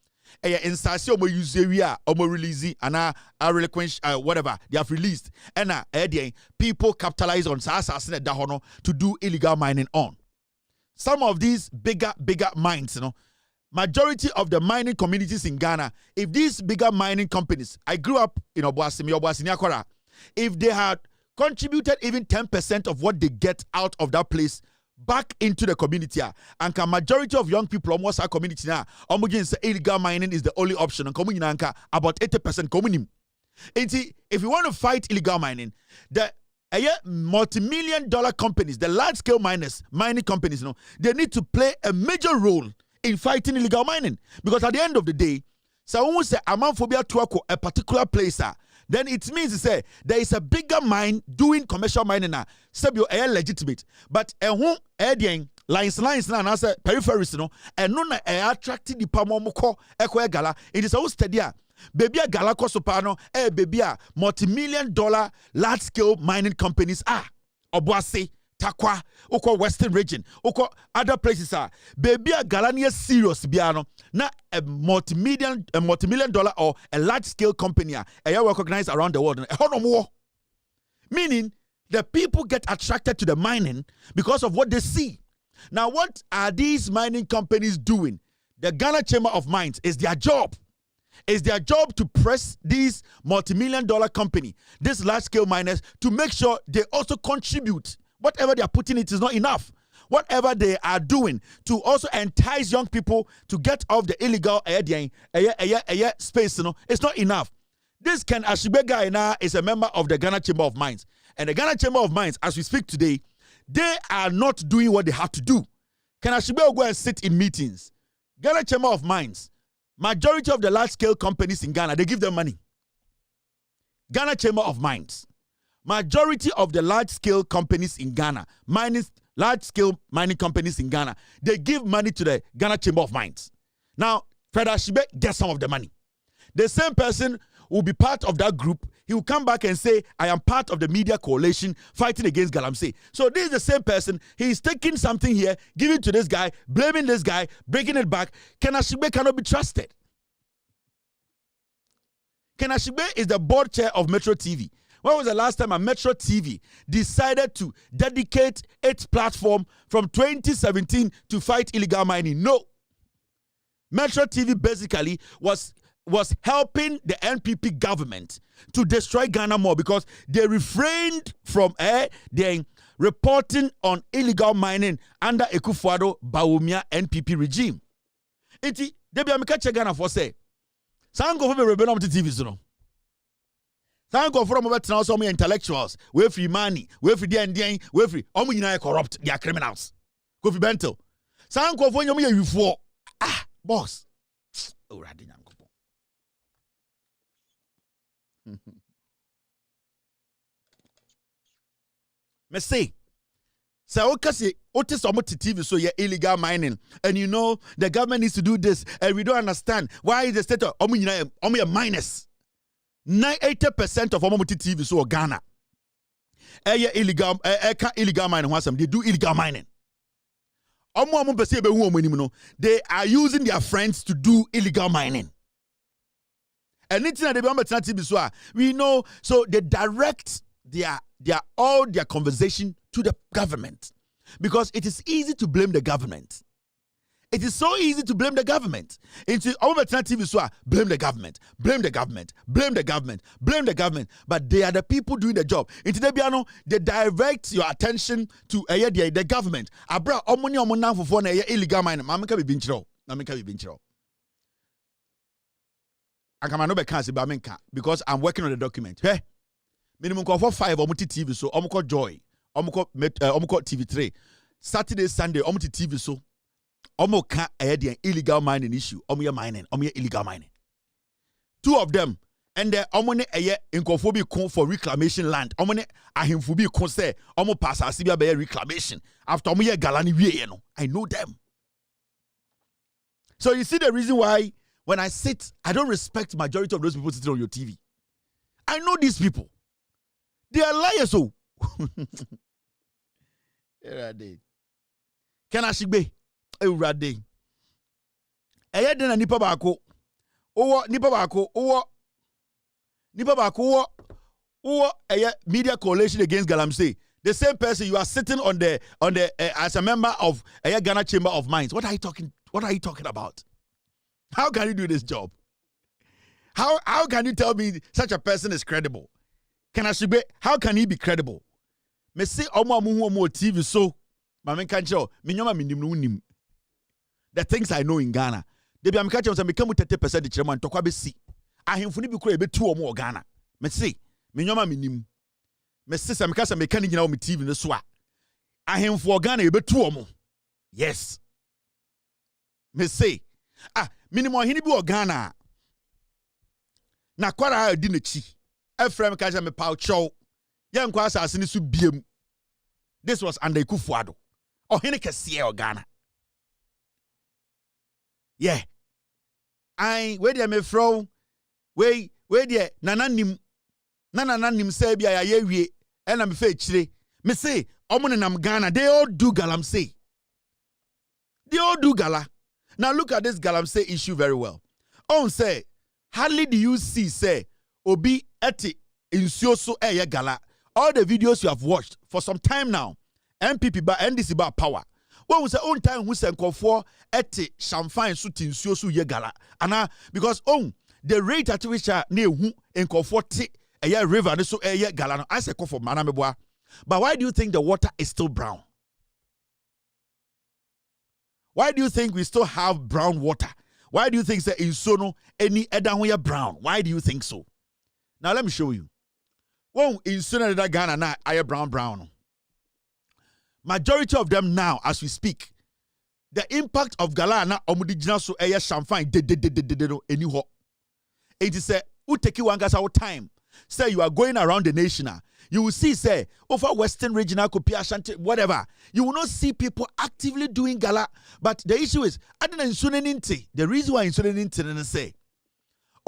insasio omo use area omo release and relinquish whatever they have released and people capitalize on assassin dahono to do illegal mining on some of these bigger mines. Majority of the mining communities in Ghana, if these bigger mining companies, I grew up in Obuasi, if they had contributed even 10% of what they get out of that place back into the community, and the majority of young people almost our community now, illegal mining is the only option, and about 80% communism. If you want to fight illegal mining, the multi-million-dollar companies, the large-scale mining companies, they need to play a major role in fighting illegal mining, because at the end of the day, so when we say amanphobia to a particular place, then it means to say there is a bigger mine doing commercial mining now. Sebio legitimate, but lines na answer peripheries and no na attracting the pamomoko eko gala. It is a steady baby a gala kosopano baby a multi-million-dollar large-scale mining companies Obuasi, Takwa, oko Western region, oko other places are. Baby a Galania serious biano. Na a multi-million dollar or a large scale company recognized around the world. Meaning the people get attracted to the mining because of what they see. Now, what are these mining companies doing? The Ghana Chamber of Mines is their job. It's their job to press these multi-million dollar company, these large-scale miners, to make sure they also contribute. Whatever they are putting it is not enough. Whatever they are doing to also entice young people to get off the illegal space, it's not enough. This Ken Ashibe guy now is a member of the Ghana Chamber of Mines. And the Ghana Chamber of Mines, as we speak today, they are not doing what they have to do. Ken Ashibe will go and sit in meetings. Ghana Chamber of Mines, majority of the large-scale companies in Ghana, they give them money. Ghana Chamber of Mines, majority of the large-scale companies in Ghana, large-scale mining companies in Ghana, they give money to the Ghana Chamber of Mines. Now, Fred Ashibe gets some of the money. The same person will be part of that group. He will come back and say, I am part of the media coalition fighting against Galamsey. So this is the same person. He is taking something here, giving to this guy, blaming this guy, breaking it back. Ken Ashibe cannot be trusted. Ken Ashibe is the board chair of Metro TV. When was the last time a Metro TV decided to dedicate its platform from 2017 to fight illegal mining? No. Metro TV basically was helping the NPP government to destroy Ghana more because they refrained from their reporting on illegal mining under Akufo-Addo Bawumia NPP regime. Iti debi ameka che Ghana for say sango for be rebel to TV so no. Sango for mo betina also mo intellectuals, we free money, we free den, we free omo nyina corrupt, they are criminals. Kofi Bento. Sango for nyom ye wifo. Ah, boss. Oh, radina. Me say, so okay, otis TV so yeah illegal mining, and you know the government needs to do this, and we don't understand why is the state of minus 80% of TV so Ghana. Illegal, illegal mining. They do illegal mining. They are using their friends to do illegal mining. Anything that they be TV so we know, so they direct all their conversation to the government because it is easy to blame the government. It is so easy to blame the government. Into our TV so blame the government, blame the government, blame the government, blame the government. But they are the people doing the job. Into the piano, they direct your attention to the government. Abra omoni omona for illegal mining. Mamika be binchiro. Mamika be binchiro. I can because I'm working on the document. Hey, minimum for 5 omuti TV so omuko Joy, omuko TV3, Saturday, Sunday omuti TV so omuka the illegal mining issue, omuya illegal mining. 2 of them and the omone inkofo kon for reclamation land. Omone ahimfo bi kon say omo pass asibia be reclamation after omuye galani wie no. I know them. So you see the reason why when I sit, I don't respect majority of those people sitting on your TV. I know these people. They are liars. So, Ken Ashibe, Erade. Eye den na nipa baako. Owo nipa baako. Owo eye media coalition against Galamsey. The same person you are sitting on the as a member of Ghana Chamber of Mines. What are you talking about? How can you do this job? How can you tell me such a person is credible? Ken Ashibe, how can he be credible? Me say omo TV so mama kancho minyoma minim. The things I know in Ghana. They be am kancho say me come 30% the chairman tokwa be si. Ahemfo ni bi kura ebe tu omo Ghana. Me say minyoma minim. Me say say me ka say me kan nyina omo TV no so a. Ahemfo Ghana ebe tu omo. Yes. Me say minimum hini bi o Ghana na kwara di nechi Efrem kaja me pau chow yen kwa asase ni so biem. This was under Akufo-Addo hini kese o Ghana. Yeah, I where dey me from we dey nananim say bia ya wie e na me fa chire me say Omonenam Ghana, they all do Galamsey. They all do Gala. Now look at this Galamsey issue very well. On say, hardly do you see say Obi eti insuoso eye Gala. All the videos you have watched for some time now, MPP ba NDC ba power. When we say on time who send for eti champagne so insuoso ye Gala. Ana because the rate at which ne hu enko ti eye river so eye Gala no I say for manameboa. But why do you think the water is still brown? Why do you think we still have brown water? Why do you think that in Sono any Edahoya brown? Why do you think so? Now let me show you. Well, in Sono Ghana na I brown. Majority of them now, as we speak, the impact of Galana omudijina so eye champagne any ho. It is a uteki wangas our time. Say you are going around the nation. You will see, say, over Western regional Kopi Ashanti, whatever. You will not see people actively doing Gala. But the issue is, I didn't insulinity. The reason why insulinity didn't say,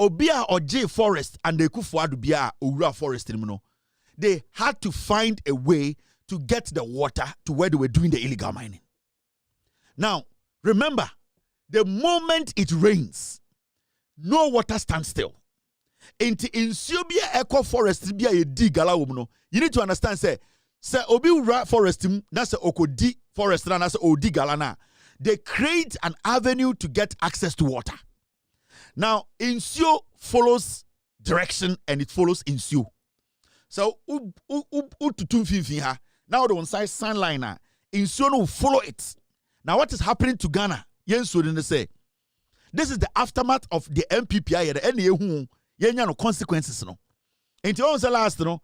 Obia or J Forest and the Kufuadu Bia Ura Forest, they had to find a way to get the water to where they were doing the illegal mining. Now, remember, the moment it rains, no water stands still. Inti insubia eco forest bia ye di Gala no. You need to understand say obi ura forest that's a okodi forest na that's odi Gala na. They create an avenue to get access to water. Now insio follows direction and it follows insio. So now the one side sunline na insio no will follow it. Now what is happening to Ghana? Yen so didn't say. This is the aftermath of the MPPI the NEA no consequences no. Enti on say last no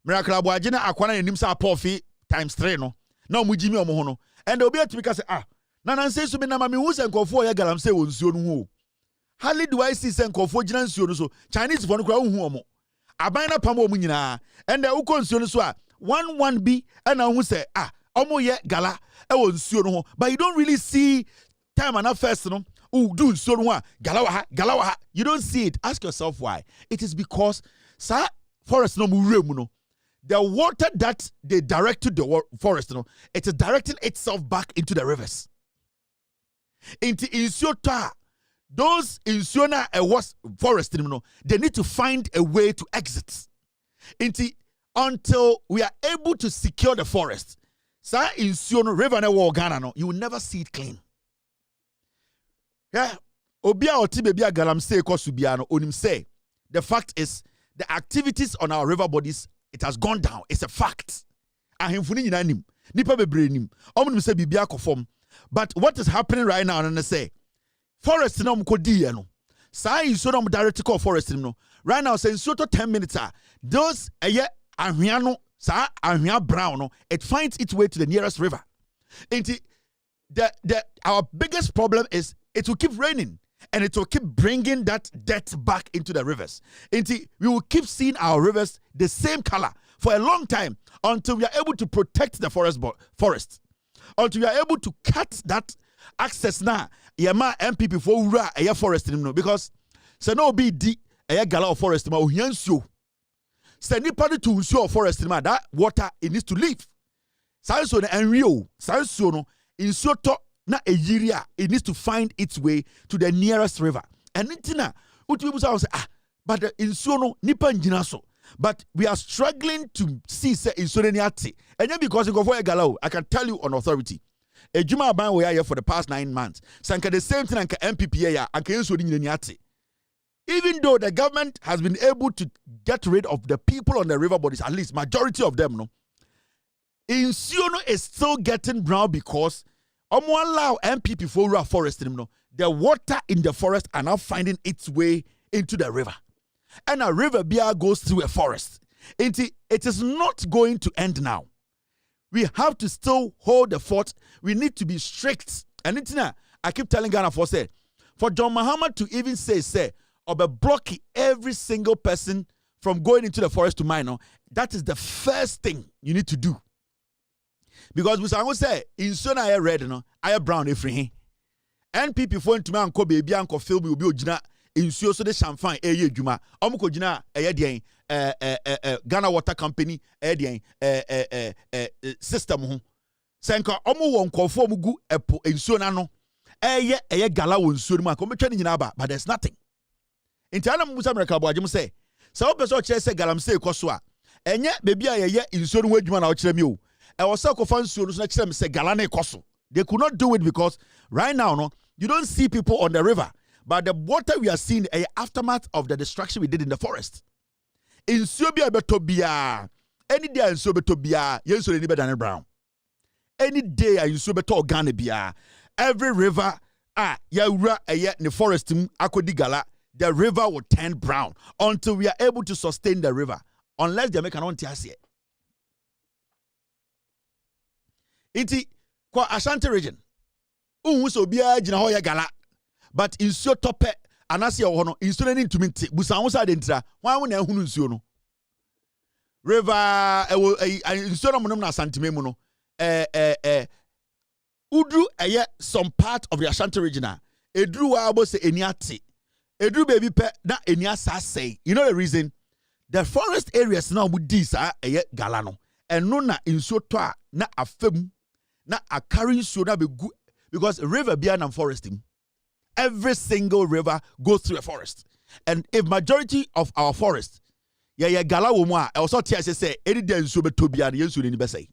miracle aboagye na akwana nanim say apofi times 3 no. Na omujimi omo ho no. And obi atumi ka say na nanse so me na ma me hu say nkofo ye Galamsey won nsuo no hu. Hardly do I see say nkofo gina nsuo no so Chinese for no kra hu omo. Aban na pam omo nyina. And the uko nsuo no so 1 bi and hu say omo ye Gala e won nsuo no ho. But you don't really see time and first no. Do so Galawaha. You don't see it. Ask yourself why. It is because forest no no. The water that they direct to the forest no, it is directing itself back into the rivers. Into Insiota, those Insiona was forest no, they need to find a way to exit. Until we are able to secure the forest. Insiona river na Ghana no, you will never see it clean. Yeah, Obia oti baby Galamsey kosubiano onim say the fact is the activities on our river bodies it has gone down. It's a fact. Ahemfuni nyina nim, nipa bebre nim. Omunim say bibia kofom. But what is happening right now and say forest no mkodi no. Sai so no direct call forest no. Right now say so to 10 minutes those ahwia no sa ahwia brown no it finds its way to the nearest river. Enti our biggest problem is it will keep raining and it will keep bringing that dirt back into the rivers. We will keep seeing our rivers the same color for a long time until we are able to protect the forest. Until we are able to cut that access now. Yama MPP for ura a forest because se no be di a Gala forest ma ohiansuo. Se nipa to unsuo forest ma that water it needs to leave. Sanso na enrio, sanso no insuo to na a yiria, it needs to find its way to the nearest river. And nitina, utu say but the insuo nipa njina so. But we are struggling to see say insuo ni ati. And then because you go for a Galao, I can tell you on authority. A Juma ban we are here for the past 9 months. Sanka the same thing anka MPPA ya anka insuo ni ati. Even though the government has been able to get rid of the people on the river bodies, at least majority of them, no. Insuo is still getting brown because allow MPP for rural forest the water in the forest are now finding its way into the river. And a river beer goes through a forest. It is not going to end now. We have to still hold the fort. We need to be strict. And I keep telling Ghana for John Mahama to even say, or be blocking every single person from going into the forest to mine, that is the first thing you need to do. Because we say in Sona I red no I brown every NPP phone to me anko baby anko film will be ojina insuo so the champagne juma omuko jina Ghana Water Company system ho senka omo won nkofo mugu epo ensuo na no eye gala won nsuo mu akom betwa ni nyina ba but there's nothing inti ana musa America bo agem say wo person kire say Galamsey koso a enye bebi a ye nsuo no adwuma na wo kire mi o e wo say kofa nsuo no so na kire me say gala na koso. They could not do it because right now no you don't see people on the river, but the water we are seeing a aftermath of the destruction we did in the forest. In Subia Betobia, any day in Subetobia, Yensu ni better than brown. Any day in Subeto Ganebia, every river ya in the forest Akodigala, the river will turn brown until we are able to sustain the river, unless they make an ontiasie. Iti kwa Ashanti region. So biya jina ho ya gala but insuo tope anase wo no insuo ni ntumi nti busan wo sa de ntira wan wo na ehunu insuo no river insuo no monom na Asante mu no udru some part of the Ashanti region edru wa abo se eni ate edru baby pe na eni asase. You know the reason? The forest areas now with this gala no eno na insuo to a na afem na akari insuo na be gu. Because river beyond and foresting, every single river goes through a forest, and if majority of our forest, gala womwa, also say any day sube tobian yensu ni bese,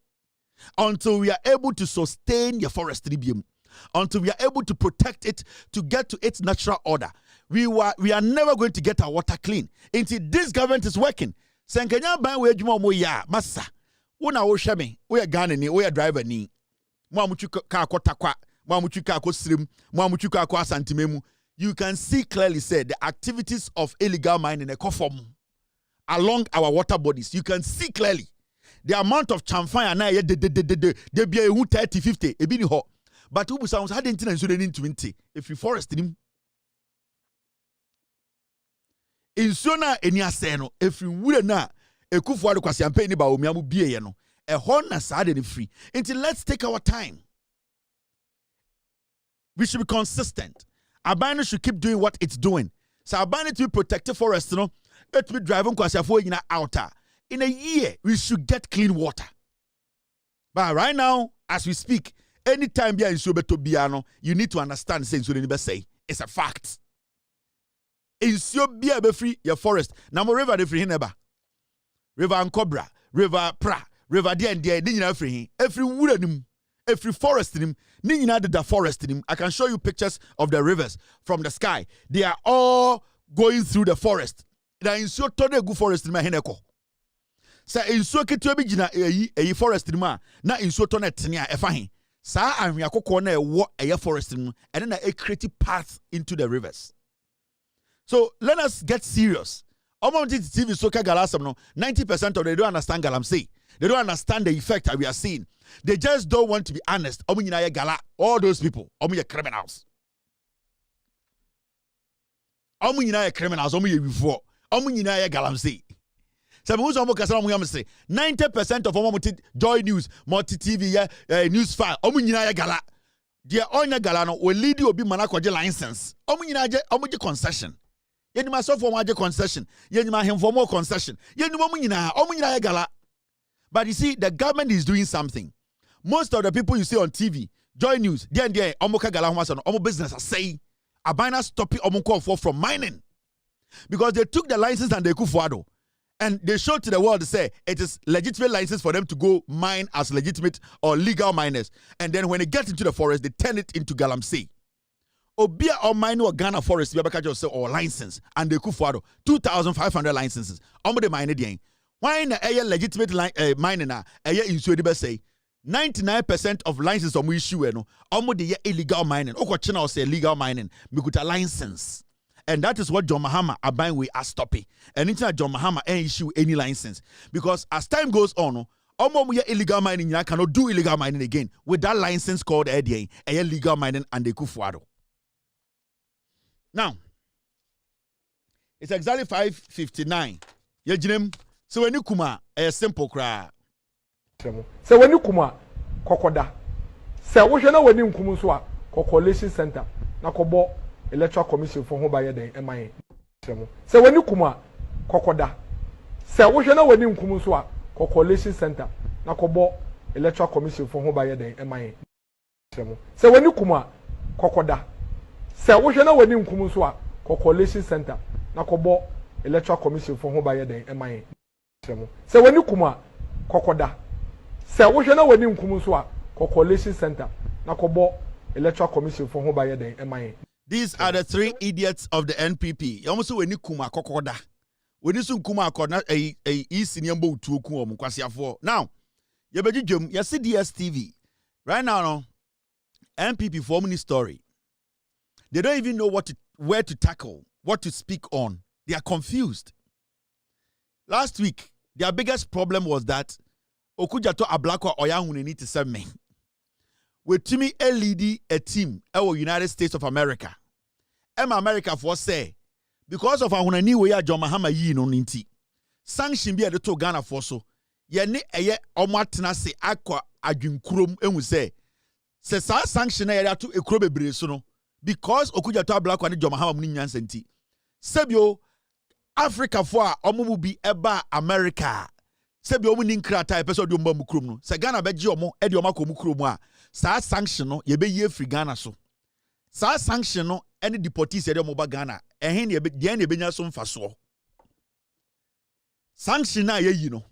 until we are able to sustain your forest ribium, until we are able to protect it to get to its natural order, we are never going to get our water clean until this government is working. Senkanya ban we adwuma mo ya masa, wona wo hwe me, we are Ghana ni, we are driver ni, mo amuchu ka kotakwa. You can see clearly said the activities of illegal mining along our water bodies. You can see clearly the amount of chamfan na they be 30 50 ebi ni ho but who sounds had in 20 if you forest him in sona eni aseno if you would na ekufu ado kwase ampe ni ba omiamu bie no e ho na saade ni free until let's take our time. We should be consistent. Abana should keep doing what it's doing. So Abana to be protected forest, you know, it be driving kwasiafo in outer. In a year, we should get clean water. But right now, as we speak, anytime you are in Sobeto, you need to understand say it's a fact. In Sobia be free your forest. Now river the free neba. River Ankobra, River Pra, River Dia free. Every wood every forest in him, the forest in him. I can show you pictures of the rivers from the sky. They are all going through the forest. They in so tode good forest in my heneko. Sa in so ketu bi gina e forest in ma na in so to na tenia e fa hin. Sa anhwe akoko na e wo e forest in and then a creative path into the rivers. So let us get serious. Almost TV soka galasam no 90% of them don't understand Galamsey. They don't understand the effect that we are seeing. They just don't want to be honest. All those people, criminals. Criminals, before. Galamsey. 90% of them Joy News, Multi TV, News File, gala. Their own galano will lead you to be manako license. Concession. Yen myself for concession. Yen my him for more concession. Yen gala. But you see, the government is doing something. Most of the people you see on TV, Joy News, omoka galahwasan, omo business are saying, Abina stopping omoko from mining. Because they took the license and they kufuado. And they showed to the world to say it is legitimate license for them to go mine as legitimate or legal miners. And then when they get into the forest, they turn it into Galamsey. Obia or mine or Ghana forest, or license, and they kufuado 2,500 licenses. Omo de mine again. Why in a legitimate mining a in Sweden say 99% of licenses on issue no almost the illegal mining. Oko China say legal mining. We got a license. And that is what John Mahama are buying we are stopping. And it's not John Mahama ain't issue any license. Because as time goes on, almost illegal mining you cannot do illegal mining again with that license called ADA, legal mining and the Kufuado. Now it's exactly 5:59. Yejinem. So when you come a simple cry. So when you come kokoda. So we na when you come so coalition center na kobo electoral commission for ho baye den MI. So when you come kokoda. So we na when you come so coalition center na kobo electoral commission for ho ba ye den emaye se wani kuma kokoda se wo hwe na wani nkum so a coalition center na kobo electoral commission for ho ba ye den emaye se wani kuma kokoda se wo hwe na wani nkum so a coalition center na kobo electoral commission for ho ba ye den emaye. These are the three idiots of the NPP. You almost when you kuma kokoda. When you soon kuma kokoda a east in yambo to kum kwasiafo. Now, you be jum, you see DSTV. Right now, no, NPP forming story. They don't even know where to tackle, what to speak on. They are confused. Last week, their biggest problem was that Okujato Ablakwa Oyahune need to send me. With Timmy lead a team our United States of America. America for say because of our new way John Mahama yi no ninti. Sanction be the to Ghana for so. Ye ne eye omatena se akwa adwinkurom ehun say sa sanction na to ekuro bebre so no because Okujato Ablakwa ne John Mahama mu nyansa nti. Sebio Africa for omo bi eba America. Sebi omu ni nkrata epeso de omba mu krom no se Ghana beji omo e de omako mu krom a saa sanction no ye be ye free Ghana so saa sanction no any deportees ye de omo ba Ghana ehe ne be de ne benya so mfaso sanction na ye yi no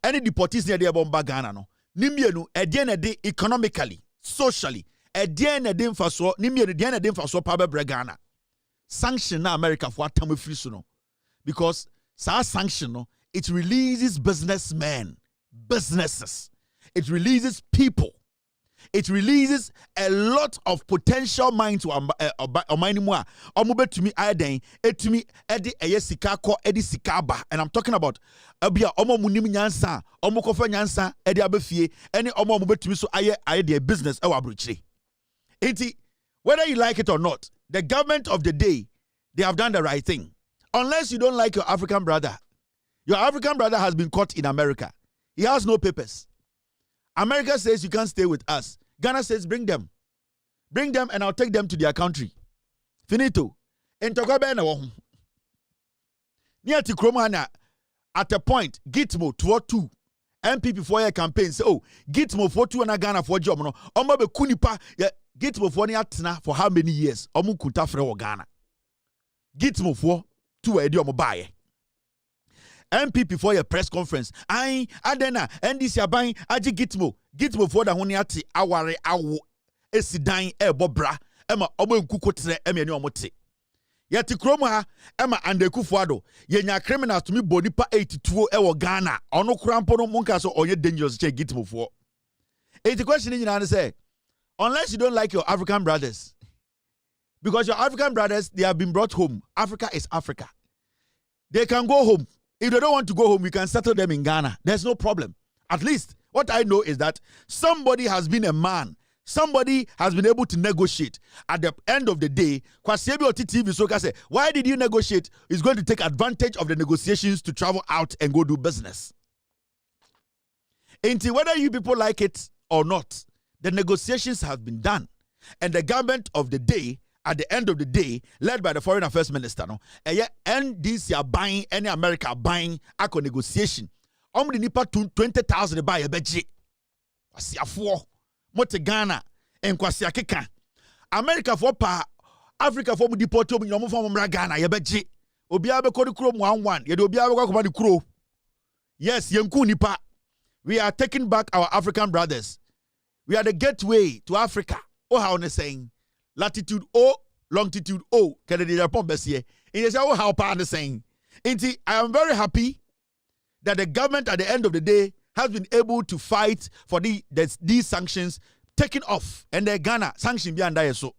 any deportees ne de omba Ghana no nimienu e de ne de economically socially e de ne de mfaso nimienu de ne de mfaso pa be Ghana sanction na America for atam free so no because saa sanction no it releases businessmen, businesses. It releases people. It releases a lot of potential minds to Omainimwa. Omubetumi Aden, Etumi Edi Eyesikako Edi Sikaba. And I'm talking about Abia Omo Munim Nyansa, Omo Kofa Nyansa, Edi Abefie, any Omo Mubetumi so aye their business Ewabruchi. Enti, whether you like it or not, the government of the day, they have done the right thing. Unless you don't like your African brother. Your African brother has been caught in America. He has no papers. America says you can't stay with us. Ghana says bring them. Bring them and I'll take them to their country. Finito. Entokobe na wo. Near to Kromana, at a point, Gitmo 202. MPP for your campaign say, oh, Gitmo 42 and Ghana for job. No, Omo be kunipa, Gitmo for niatna for how many years? Omu kuta fre Ghana. Gitmo for 2 edi omo baye. MPP for your press conference. Adena, NDC abain, aji Gitmo for the honiati, aware, awo, esidain, bobra, Emma, omo nkukotre, emi ni omote. Yeti kroma, Emma, and the kufuado, yenya criminals to me bodipa 82 ewo Ghana, ono crampo no munkaso, or ye dangerous che Gitmo for. The question in your say, unless you don't like your African brothers, because your African brothers, they have been brought home. Africa is Africa. They can go home. If they don't want to go home, we can settle them in Ghana. There's no problem. At least, what I know is that somebody has been a man. Somebody has been able to negotiate. At the end of the day, Kwasiebi Oti TV Soka say, why did you negotiate? He's going to take advantage of the negotiations to travel out and go do business. Until whether you people like it or not, the negotiations have been done. And the government of the day, at the end of the day, led by the Foreign Affairs Minister, no, NDC are buying, any America are buying a negotiation. Omri nipa 20,000 buy a beji. Kwasia 4, mote Ghana, and kwasia keka. America for pa, Africa for mu deport omu nyomo for mra Ghana ye beji. Obiya be kodi kuro mu 11, ye de obiya be kwa di kuro. Yes, yenku nipa. We are taking back our African brothers. We are the gateway to Africa. Oh, how on saying? Latitude O, longitude O. Kennedy Japan Bessie. It is how the saying. I am very happy that the government at the end of the day has been able to fight for these sanctions taken off. And the Ghana sanction beyond that so.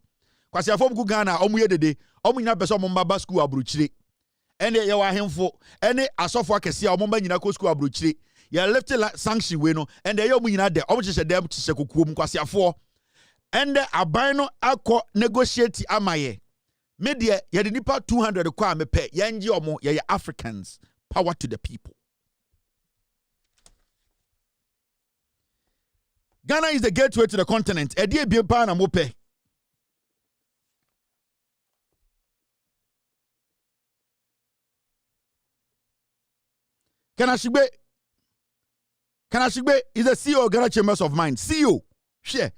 Kwasi afom ku Ghana omu yedede omu nyina pese omu mbaba school abruchire. And ye wa hemfo ene asofo akese omu mba nyina ko school abruchire. Ye left sanction we no and the omu nyina de omu chese dem chese kokuom kwasi afo. And the abino ako negotiate amaye. Media yedi nipa 200 kwa mepe yenji omo ye Africans. Power to the people. Ghana is the gateway to the continent. Edie biepa na mope. Kana shigbe Kanashigbe is the CEO of Ghana Chambers of Mines. CEO. Share.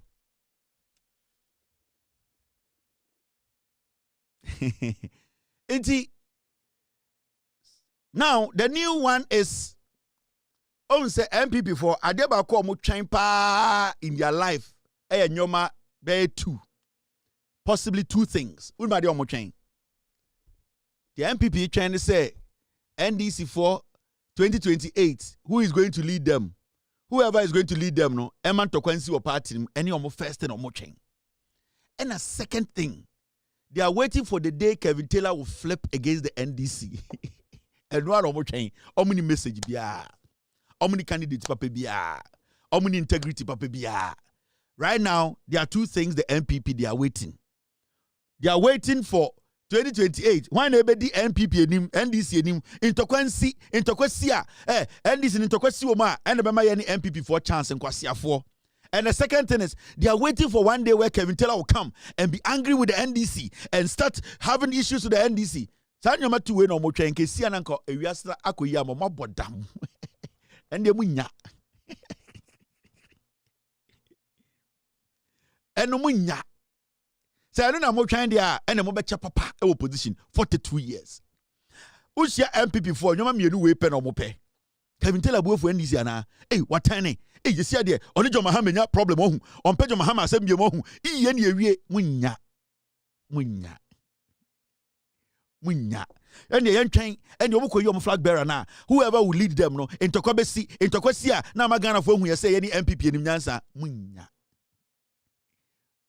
Now, the new one is on say MPP for Adeba ko mo twen pa in their life. Nyoma be two. Possibly two things. Unma omo twen. The MPP trying to say NDC for 2028, who is going to lead them? Whoever is going to lead them, no, Eman Tokwensi or party, any omo first and omo chain. And a second thing, they are waiting for the day Kevin Taylor will flip against the NDC. And one omo chain, omni message biya, omni candidate papa biya, omni integrity papa biya. Right now, there are two things the MPP they are waiting. They are waiting for 2028. Why never the NPP enim, NDC enim, Intokwensi, NDC Intokwensi oma, and the any MPP for chance and kwasia for. And the second thing is, they are waiting for one day where Kevin Taylor will come and be angry with the NDC and start having issues with the NDC. San nyoma tuwe no mo twen ke sia nanko ewiasra akoyi mo mabodam. And dem nya. Eno mo nya. Say no na mo twen dia ene mo becha papa e opposition 42 years. Usia MPP for nyoma mienu we pe no mo pe. Kevin Taylor buofu NDC ana. Watane. Yesi ade oni John Mahama nya problem ohun. On pe John Mahama asem biem ohun. Iye na ewie munya. And the yentwen and the omokoyi om flag bearer na. Whoever will lead them no. Intokwesi a na magana for hu ye say any MPP enim nyansa munya.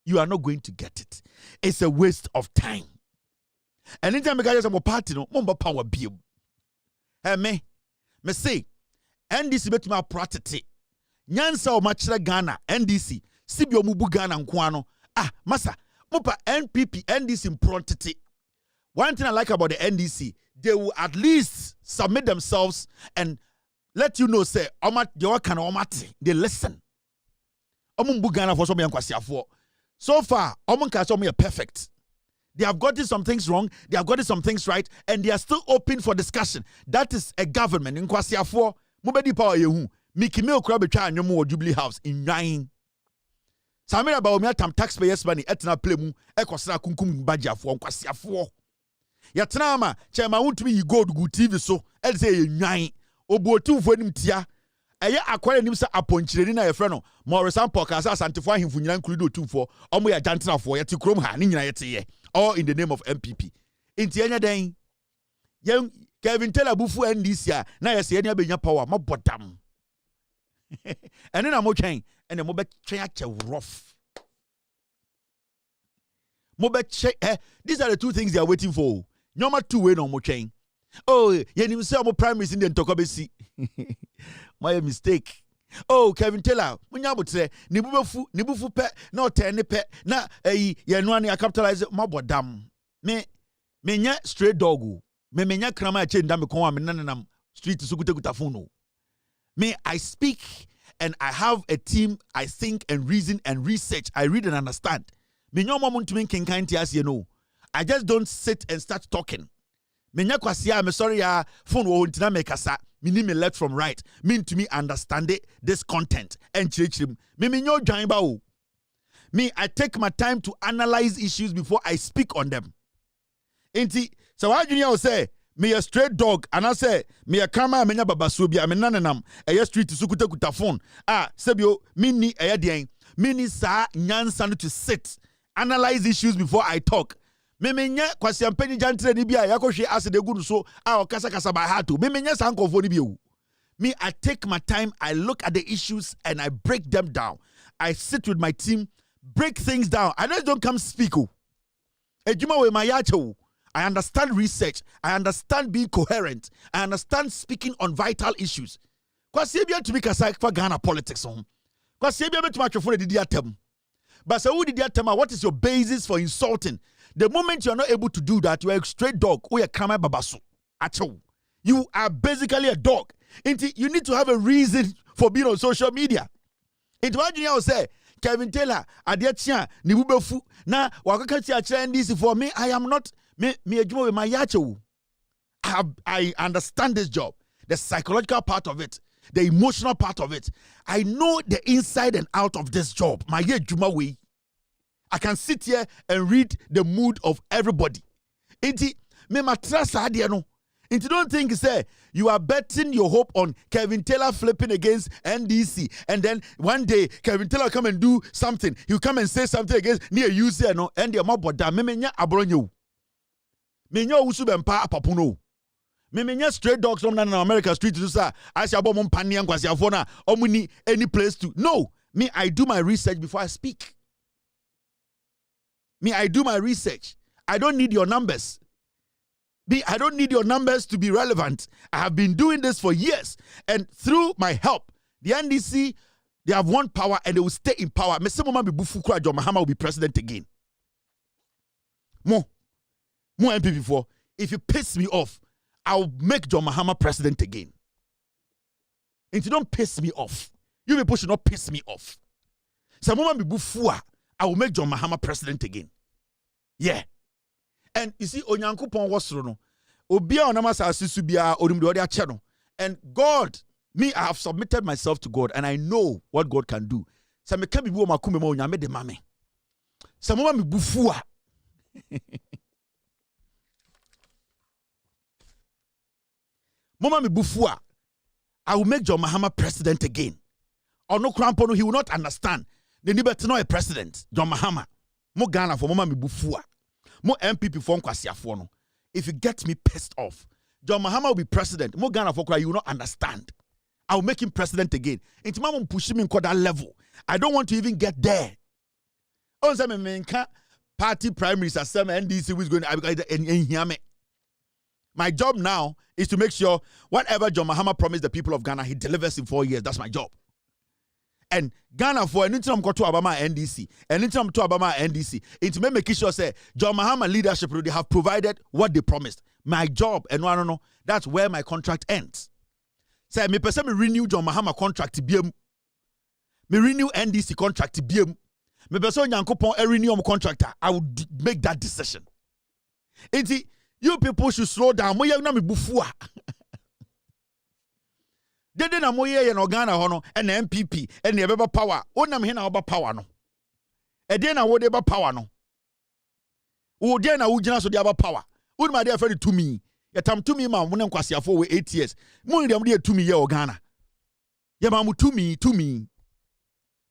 You are not going to get it. It's a waste of time. And anytime I get some party no, mumba power bill. Hey me say NDC betuma pratete. Nyansa o machira Ghana NDC sibio mubu Ghana nkwano. Masa mupa NPP NDC improntete. One thing I like about the NDC, they will at least submit themselves and let you know say they listen. Mubu Ghana for some yankwasiafo. So far, are perfect. They have gotten some things wrong, they have gotten some things right, and they are still open for discussion. That is a government. In Kwasiafo, Mubedi Power Yehu, Mikimeo Krabecha and Yomo Jubilee House in Nine. Samira Baomia Tam taxpayers money etna plemu, Ekosra Kunkum Baja for Kwasiafo. Yatnama, Chema won't me you go to good TV so, I'll say Nine. Obo two for him tia. Eye akware nim se aponchire na ye frɛ no Morris Ampoka asa santifo ahemfo nyina nkludo 24 omo ya jantenafo yete krom ha ne nyina yete ye all in the name of MPP enti enya den yen Kevin Taylor bufu NDC a na ye se enya benya power mabodam ene na mo twen ene mo be twen ache rough mo be these are the two things they are waiting for number 2 way no mo twen yenim se mo primaries in the ntokobesi my mistake. Kevin Taylor, munyabotre nibufu pe na otene pe na yenu ani capitalize mabodam. Me nya stray dog. Me nya krama a chain me kon me nanam street sukute kutafuno. Me I speak and I have a team I think and reason and research. I read and understand. Me nyomo muntu kinkan ti ase no. I just don't sit and start talking. Me nya kwasia me sorry ya phone wo ntina me kasa. Me left from right. Mean to me understand it, this content. And chirichim. Me nyo join ba o. Me, I take my time to analyze issues before I speak on them. Inti, so why junior will say, me a straight dog, and I say, me a kama menya babasubia, me nananam, a street to sukute kutafon. Sebio, me ni a yadien. Me ni sa nyansan to sit, analyze issues before I talk. Memenya kwasi ampeni jantre ni bia yakohwe ase de guru so okasa kasa ba hatu memenya sankofo ni biu. Me, I take my time, I look at the issues and I break them down. I sit with my team, break things down. I just don't come speak. Ejuma we mayacho. I understand research, I understand being coherent, I understand speaking on vital issues. Kwasi bia to be kasa for Ghana politics on. Kwasi bia to match for the diatem. But so who did that tell me what is your basis for insulting? The moment you are not able to do that, you are a straight dog. Or you are babasu. You are basically a dog. You need to have a reason for being on social media. Into what you say, Kevin Taylor, Adiatia, Nibubefu, na wakakatia NDC for me. I am not me my yacho. I understand this job, the psychological part of it. the emotional part of it. I know the inside and out of this job. My year Juma way. I can sit here and read the mood of everybody. Inti me matrasa adia no. Inti don't think say you are betting your hope on Kevin Taylor flipping against NDC, and then one day Kevin Taylor come and do something. He'll come and say something against near user no and the maboda me menya abronyo. Me nya usu bempa apapuno. Me menya stray dogs from America street to say I say abom pani and kwasiafo na omuni any place to. No, me I do my research before I speak. Me I do my research. I don't need your numbers. I don't need your numbers to be relevant. I have been doing this for years. And through my help, the NDC, they have won power and they will stay in power. Mr. Mama Bufukura John Mahama will be president again. More MP4. If you piss me off, I'll make John Mahama president again. And if you don't piss me off, you people should not piss me off. So Mama Bufukura, I will make John Mahama president again. Yeah. And you see, Onyankopon wasrono. Obia onamasa asisubia odumde acheno. And God, me, I have submitted myself to God, and I know what God can do. So me can be wo makume ma onyame de mame. So mama me bufua. Mama me bufua. I will make John Mahama president again. Or no crampono, he will not understand. The Nibet no a president, John Mahama. Mo Ghana for mama me bufua. Mo MPP for Nkwasiafo no. If you get me pissed off, John Mahama will be president. Mo Ghana for you will not understand. I will make him president again. Into mama push him in that level. I don't want to even get there. Also, me party primaries as some NDC who is going to my job now is to make sure whatever John Mahama promised the people of Ghana, he delivers in 4 years. That's my job. And Ghana for anytime go to Obama NDC, anytime to Obama NDC, it's me making sure say John Mahama leadership they have provided what they promised. My job, and no, that's where my contract ends. Say me person me renew John Mahama contract BM. Me renew NDC contract BM. Me person Nyankopon renew my contractor. I would make that decision. Enti you people should slow down. Mo ye na me bufua. Dede na moye ye no Ghana ho no and MPP and the beba power. Onam he na oba power no. E de na wo de ba power no. Wo de na wo gina so de aba power. Wo ma de aferi to me. Ye tam to me ma mo ne nkwasiafo we 8 years. Mo de to me ye o Ghana. Ye ma mo to me. Do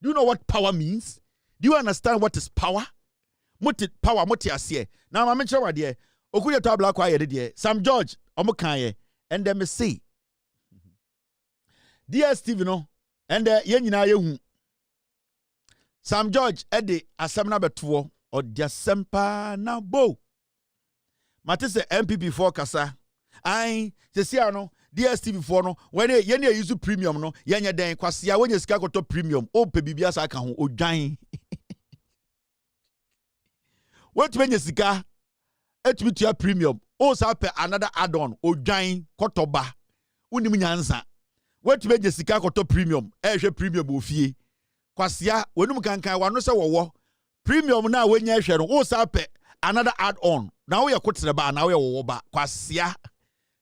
you know what power means? Do you understand what is power? Moti power moti ase. Na ma menche wade. Okuye to abla kwa ye de. Sam George omo kan ye and them me say DSTV no and ye nyina ye hu Sam George ede asem na beto o dia sempa na bo mate se MPP4 kasa ai se sia no DSTV4 no when ye na use premium no ye nya den kwase a wonya sika koto premium o pe bibia sa ka ho odwan what when sika etumi tua premium o sa pe another add-on odwan kotoba unim nyansa what to make sika koto premium ehwe premium ofie kwasia wonum kankan wano se wowo premium na wenya ehwe no wo sa pe another add on na wo ye kotere ba na wo ye wowo ba kwasia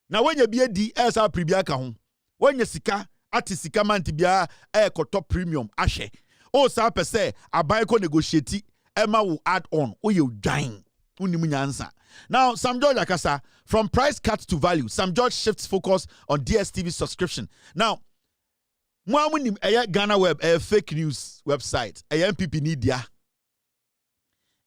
na wenya bia di esa pribia ka ho wenya sika ati sika manti bia koto premium ahwe o sa pe se abai ko negotiate ema wo add on o ye odwan unim nyansa. Now, Sam George Akasa, from price cut to value, Sam George shifts focus on DSTV subscription. Now, Mwamunim Ghana Web, a fake news website, a MPP ni dia.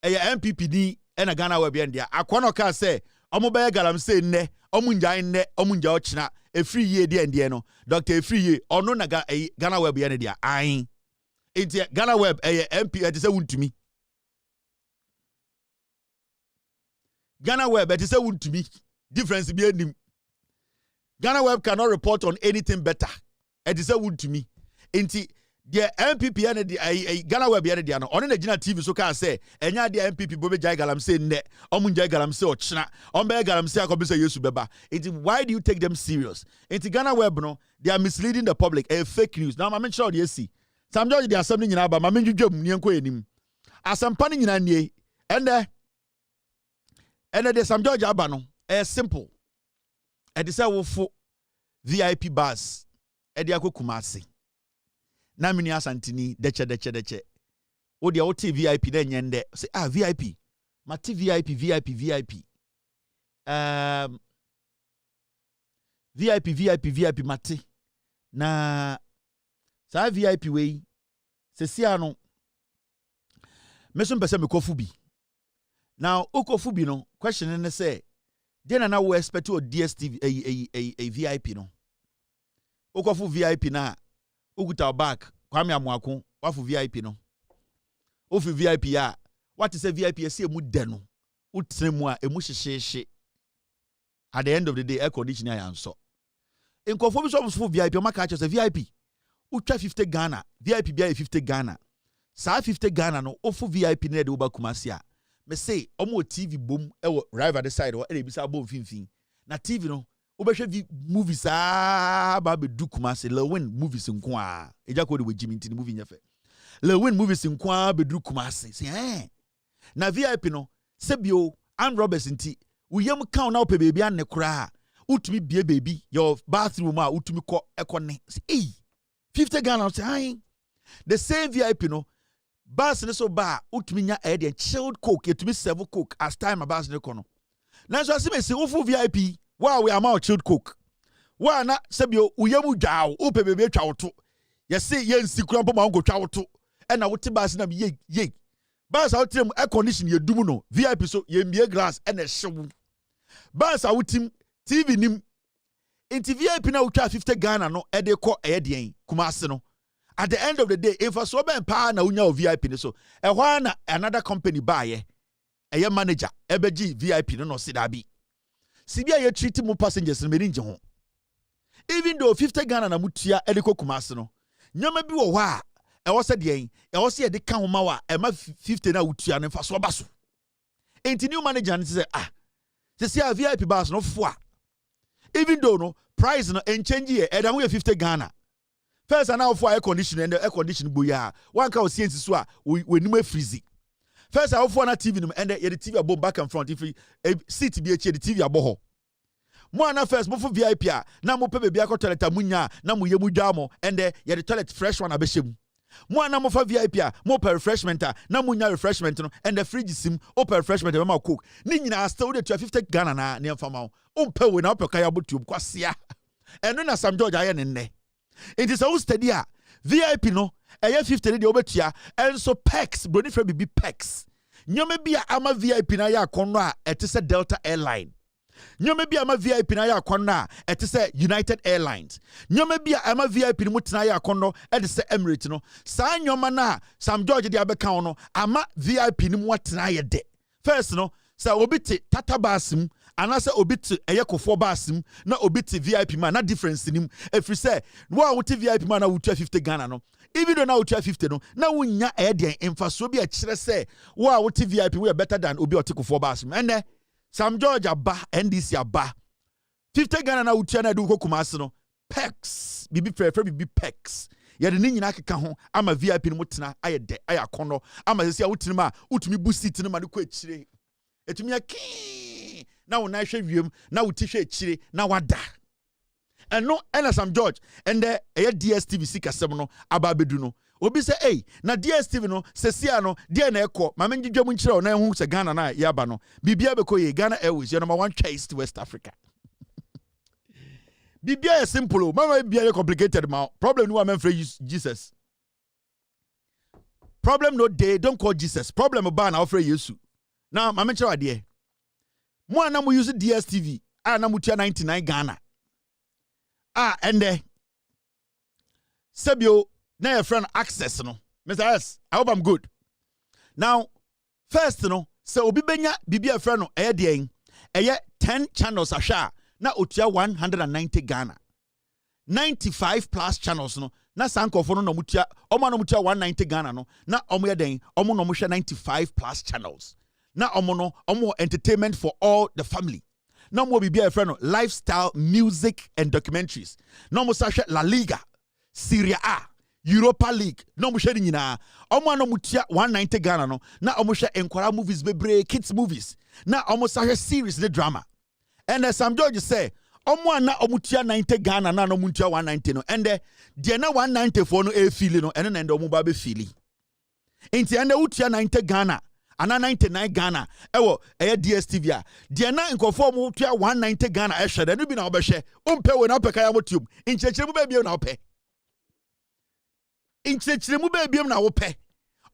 A MPP ni and Ghana Web India. Akwonoka say, Omobaye Galamsey ne, Omunja ochina, a free year di no, Dr. Free year, or no Ghana Web India. Aye. It's Ghana Web, a MP, it is a wound to me. Ghana Web, it is a wound to me. Difference behind him. Ghana Web cannot report on anything better. It is a wound to me. Inti the MPP and the Ghana Web yet no on the Gina TV so can say enya the MPP bobe jai Galamsey ne omunjai Galamsey ochna ombe Galamsey akobisa yesu beba. Inti why do you take them serious? Inti Ghana Web no they are misleading the public, a fake news. Now I sure you see. Sam George the assembly nyina ba ma menjudwam ne enko enim. Asampani nyina nie and the Sam George aba no simple. E dey say wo fo VIP bus edi akọ Kumasi na mini asantini deche o de o VIP na nyende say VIP mate VIP VIP mate na sa VIP we se sia no meso mpese me kofu bi now okofu bi no question ne say dey na we expect o DSTV a VIP no okofu VIP na okuta back kwame amuako wafu VIP no ofi VIP ya what is a VIP ese emu de no utremu a emu hyehye at the end of the day air conditioner ya nso nkofo bi so for VIP o maka cha VIP utwa 50 Ghana VIP bia 50 Ghana sa 50 Ghana no ofu VIP na de oba Kumasi a me say omo TV bom e right at the side o e bisa bom finfin na TV no obehwe movies ba be du Kumasi Lewin movies nko a eja ko de wejimi ntini movie nyefe Lewin movies nko a be du Kumasi say na VIP no sebio and Roberts nti uyem kan na ope baby an ne kura utumi bie baby your bathroom a utumi ko ekone say 50 Ghana say the same VIP no bus ne so ba utumi nya e chilled coke etumi serve coke as time a bus ne kono na so asime se ufu VIP wow we am out chilled coke wa na sebio uyem dwaw ope baby atwa woto ye say ye nsikura mpo ma nkotwa woto e na wote bus na ye bus out air condition ye dum no VIP so ye mie glass e na hyew bus outim TV nim inti VIP na utwa 50 Ghana no e de ko e de Kumasi no at the end of the day if so ben pa na unya o VIP ni so e hwa na another company buy e manager e beji VIP no sida bi sibia ye treat mu passengers no meri nje ho even though 50 Ghana na mutua e de ko Kumasi no nyama bi wo hwa e wo se de e wo se de ka ho ma wa e ma 50 na utua no fa so ba so enti new manager ni say they say a VIP bus no foa. Even though no price no and change here, and we 50 Ghana. First and now for air conditioning and the air conditioning booyah. One can see swa we no freezy. First I offer na TV and the TV above back and front if we seat be the TV aboho. Mo na first mo for VIP na mo pebe bia ko toilet amunya na mo yemu damo and the toilet fresh one abeshemu. Mo na mo for VIP mo per refreshment na mo nya refreshment no and the fridge sim o per refreshment be ma cook ni nyina still the 50 Ghana na ne mfama o mpa we na o peka ya botu kwasea eno na Sam George aye ne nne it is so steady VIP no eye 50 de obetua enso pex broni fra bibi pex nyoma bia ama VIP na ya akono a etese Delta Airline nyoma bia ama VIP na ya akono a etese United Airlines nyoma bia ama VIP ni mutena ya akono etese Emirates no sa nyoma na Sam George de abeka no ama VIP ni mutena ye de first no sa obiti Tata basim anase obiti eyekofo basim na obiti VIP man na difference nim efri say wo wote VIP man na wutua 50 Ghana no even though na wutua 50 no na wunya eden emfaso bi a kire say wo wote VIP we better than obi otekofo basim ene Sam George aba NDC aba 50 Ghana na wutua na du ko Kumasi no pex bibi prefer bibi pex ye de nyina keka ho ama VIP no mutena aye de aye akono ama se sia wutini ma utumi bu seat no ma de ko akire etumi aki na wo na hwe wiem na wo ti hwe akire na wada eno ena Sam George ende eye DSTV sikasem no ababedu no obi se na DSTV no sesia no de na ekọ ma menjidwam nkire o na ehu se Ghana na ya ba no bibia beko ye Ghana Airways your number 1 choice to West Africa bibia is simple mama bibia complicated ma problem no am free Jesus problem no dey don't call Jesus problem ba na offer yesu now mama kire wade mo ana mo use DSTV ana mo tua 99 Ghana and Sebio na your friend access no Mr. S I hope I'm good now first no so obi benya bibia friend no de 10 channels ahwa na otua 190 Ghana 95 plus channels no na sankofo no mutua omo no mutua 190 Ghana no na omo ye den omo no muhwe 95 plus channels na omo entertainment for all the family na mo bibia friend no lifestyle music and documentaries na mo sa hwe La Liga Serie A Europa League no mo hwe nyina omo no mutua 190 Ghana no na omo hwe enkwara movies bebre kids movies na omo sa hwe series the drama and Sam George say omo na omutua 90 Ghana na no muntua 190 no ende de na 194 no e feel no ene na ende omo ba be feel inti ende utua 90 Ghana ana 99 Ghana ewo eye DSTV a de na nkofo omo tua 190 Ghana e hwede no bi na obehwe ompe we na opeka ya motium inchechire mu ba biem na ope inchechire mu ba biem na ope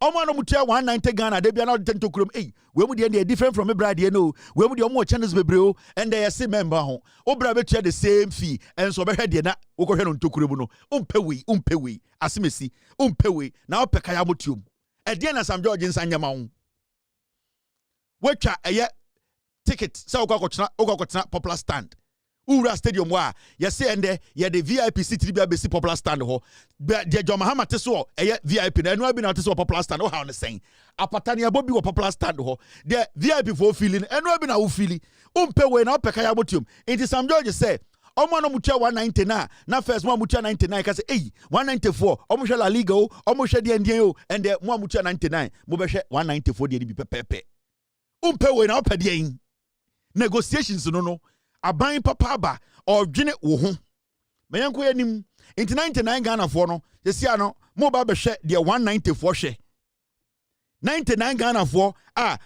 omo no mutua 190 Ghana de bia na de ntokurom we mu de different from me brade no we mu de omo channels bebreo and they say member ho obra betua the same fee and so behwe de na wokohwe no ntokurom no umpe we asimesi umpe we na opeka ya motium e de na Sam George nsanyama ho wetwa eye ticket say okokotena popular stand Ura stadium wa yesi ende ye the VIP city bia besi popular stand ho de John Mahama teso eye VIP na enu abi na teso popular stand ho ha on saying apatani abobi wo popular stand ho de VIP for feeling enu abi na wo feeling umpe we na opeka ya motium inti Sam George say omo no mutua 190 na first mo mutua 99 ka say 194 omo hwe La Liga o omo hwe de ndien o and mo mutua 99 mo be hwe 194 de bi pepepe umpe we na opede negotiations no aban papa ba or dwene wo ho meyanko yanim inti 99 Ghana for no yesia no mo ba be hwe de 194 hwe 99 Ghana for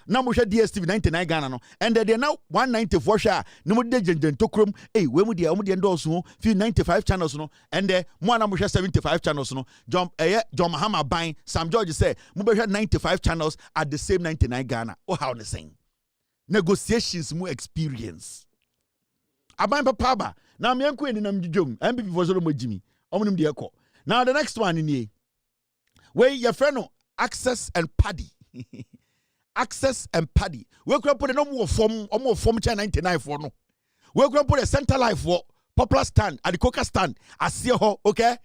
na mo hwe DSTV 99 Ghana no and there now 194 hwe no mo de jenjen tokrom we mu de ndorso ho fi 95 channels no and there mo na mo hwe 75 channels no John Mahama ban Sam George say mo be hwe 95 channels at the same 99 Ghana how the same negotiations mu experience aban papa ba na me enko eni nam djom MPP for so mo jimi omunum de ekọ now the next one ni we your friend no access and paddy access and paddy we kura put no more form 99 for no we kura put a center life for popular stand at the coca stand asie ho okay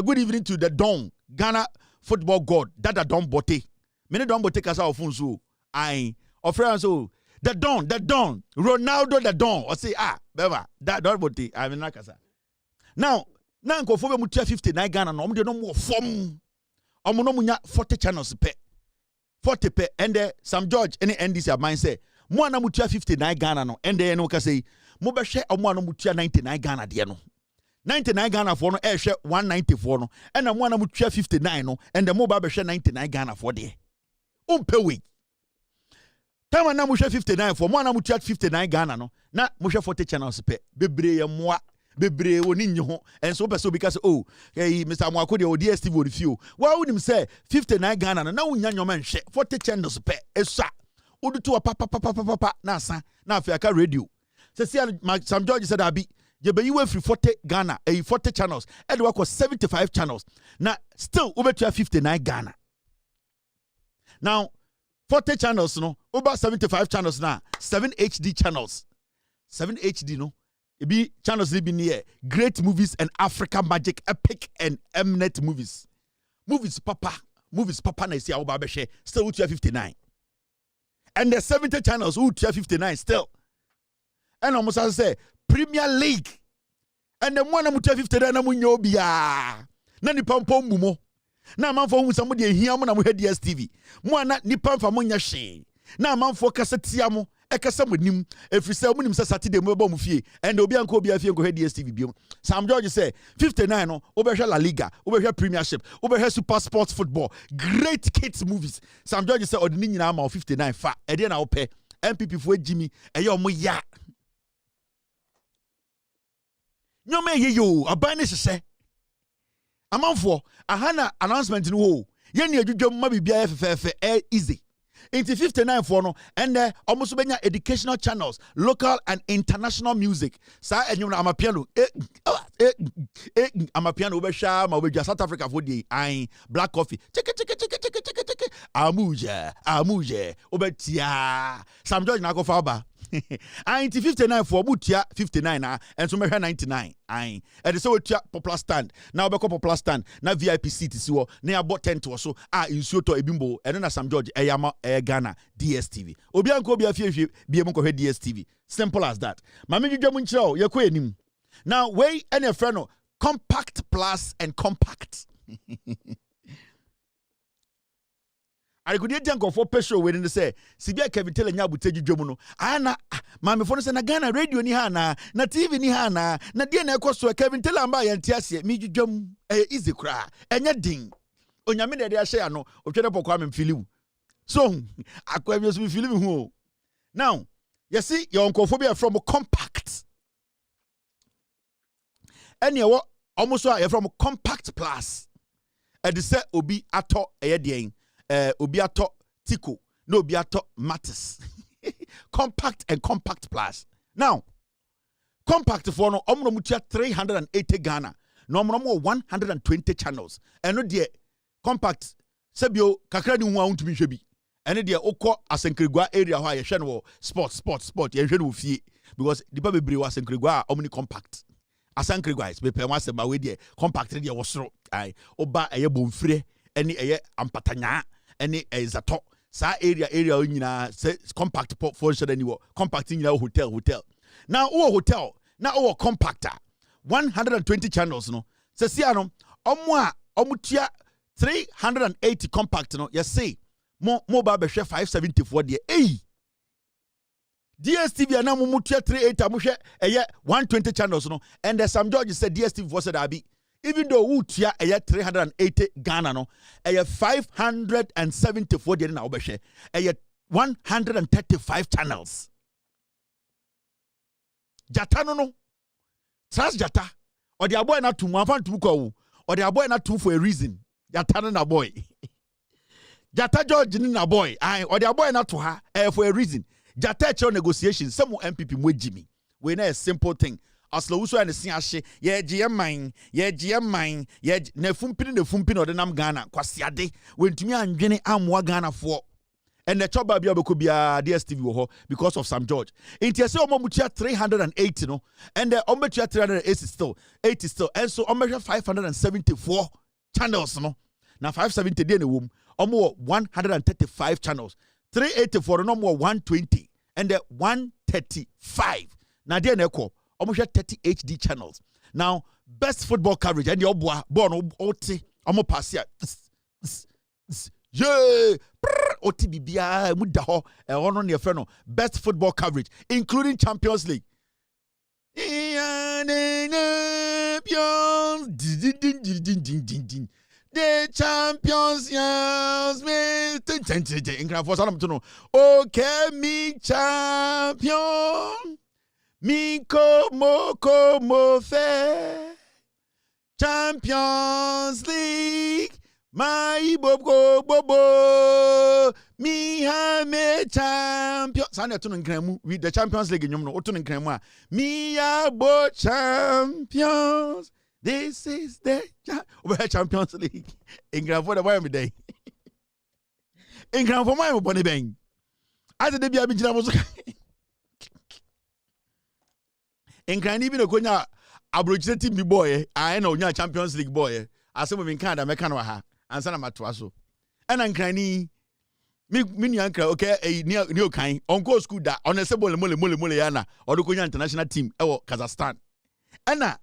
good evening to the Don Ghana football god Dada Don Bote me ne Don Bote kasa ofun so ai ofran so the Don Ronaldo the Don or say beva that Don Bote I mean nakasa now nkofo be mutua 59 Ghana no de no more form omo no munya 40 channels pe 40 pe and Sam George any NDC aban say mo na mutua 59 Ghana no and no ka say mo be hwe omo no mutua 99 Ghana de no 99 Ghana for no e hwe 194 no and mo na mutua 59 no and mo ba be hwe 99 Ghana for de umpe we time na mo hwe 59 for mo na mutua 59 Ghana no na mo hwe 40 channels pe bebre ye moa bebre woni nyi ho enso person bi ka say Mr. Mwako de DSTV on fio wa wonim say 59 Ghana na wonya nyoma nhwe 40 channels pe esa odutu papa na asa na afia radio say Sam George said abi je be you free 40 Ghana 40 channels e de wa 75 channels na still obetua 59 Ghana now 40 channels no over 75 channels na 7 HD channels 7 HD no it be channels be near great movies and Africa magic epic and eminent movies papa na see about be still with 59 and the 70 channels who 59 still and almost as say Premier League and the one na 59 na munyo bia na ni pampom mumo na manfo hu samu de hia mo na mo DSTV mo na ni pamfa mo nya hwe na manfo kasa tia mo ekasa mo nim efrise mo nim sa Saturday mo ba mo fie and obi anko obi afie nko DSTV biom Sam George say 59 no obehwe La Liga obehwe Premiership obehwe Super Sports Football great kids movies Sam George say odini nyina ma 59 fa e de na wo pe MPP fo agimi eye omo ya nyoma ye yo aban ne hye amanfo ahana announcement no ho ye ne adwudwam ma bibia fefefe easy into 59 for no and almost benya educational channels local and international music sa enyum na amapiano amapiano obesha ma obedwa South Africa for the black coffee amuje obetia Sam George na go fa into 59 for butia 59 and so me 99 and so popular stand now be popular stand na VIP seat si wo na about 10 to so insuo to ebimbo and na Sam George eyama Ghana DSTV obi anko obi afie bi em ko DSTV simple as that ma me dwedwam nkyerɛ ye ko enim now we any friend no compact plus and compact I could get uncle for petrol waiting to say, Sibia Kevin telling you about Jomuno. Ana, Mammy Phone and Ghana radio ni hana, na TV ni hana, na dear Necosto, Kevin Telamba and Tiasia, me jum, easy cry, and yet ding. On your minute, I say, no, of Chenapo Kwame Filu. So, I quite just be feeling who. Now, you see, your uncle phobia from a compact. And you what almost from a compact plus. And say Obi ato eyedien. Obi ato Tico, no Obi ato Matters. Compact and compact plus. Now, compact for no mucha 380 Ghana. No more 120 channels. And no dear compact sebio kakra ni hu ntumi hwe bi. Ene dear okọ Asenkrigwa area ho a yehwe no sport yehwe no fie because the baby bebre wa Asenkrigwa omni compact. Asenkrigwa is be pe wa sema we dear compact dear wosoro. Ai oba eye bomfire ene eye ampatanya ene ezato sa area nyina say compact function anywhere compact nyina hotel now hotel now compactor 120 channels no say sia no omutua 380 compact no yes say mo ba be hwe 574 de DSTV na mo mutua 380 mo hwe 120 channels no and Sam George said DSTV for said abi even though utia 380 Ghana no 574 de na obehwe 135 channels jata no trans jata or the boy na to mo afan to ko or the boy na to for a reason jata no na boy jata George ni na boy or the boy na to her for a reason jata cho negotiation some MPP mo jimi we na a simple thing aslo wuso ane si ahye ye GM ye na fumpini ode nam Ghana kwasiade wentumi anwene amwa Ghana fo and the choba bia beko bia DSTV wo ho because of Sam George inti say omomutia 380 no and the omomutia 380 still and so omomutia 574 channels no na 570 dey na wom omo 135 channels 384 no more 120 and the 135 na dey na ekọ almost 30 HD channels. Now, best football coverage and your boy born oti almost pass here. Yeah, oti bibia mudaho on your friend. Best football coverage, including Champions League. The champions, yes, me. Okay, me champion. Miko moko mofe Champions League my bobo mi ha me champion sane to nkremu with the Champions League nyum no to nkremu a mi abo champions this is the Champions League nkremu for the boy me dey nkremu for my boni ben ade de bia bi gina mo so Enkrani bi no konya abrochire team bi boy I na onya Champions League boy asem we Canada meka no ha ansa na matoa so ena nkrani mi nua nkra okay ni okan onko school da on se mole ya na odo konya international team ewo Kazakhstan ena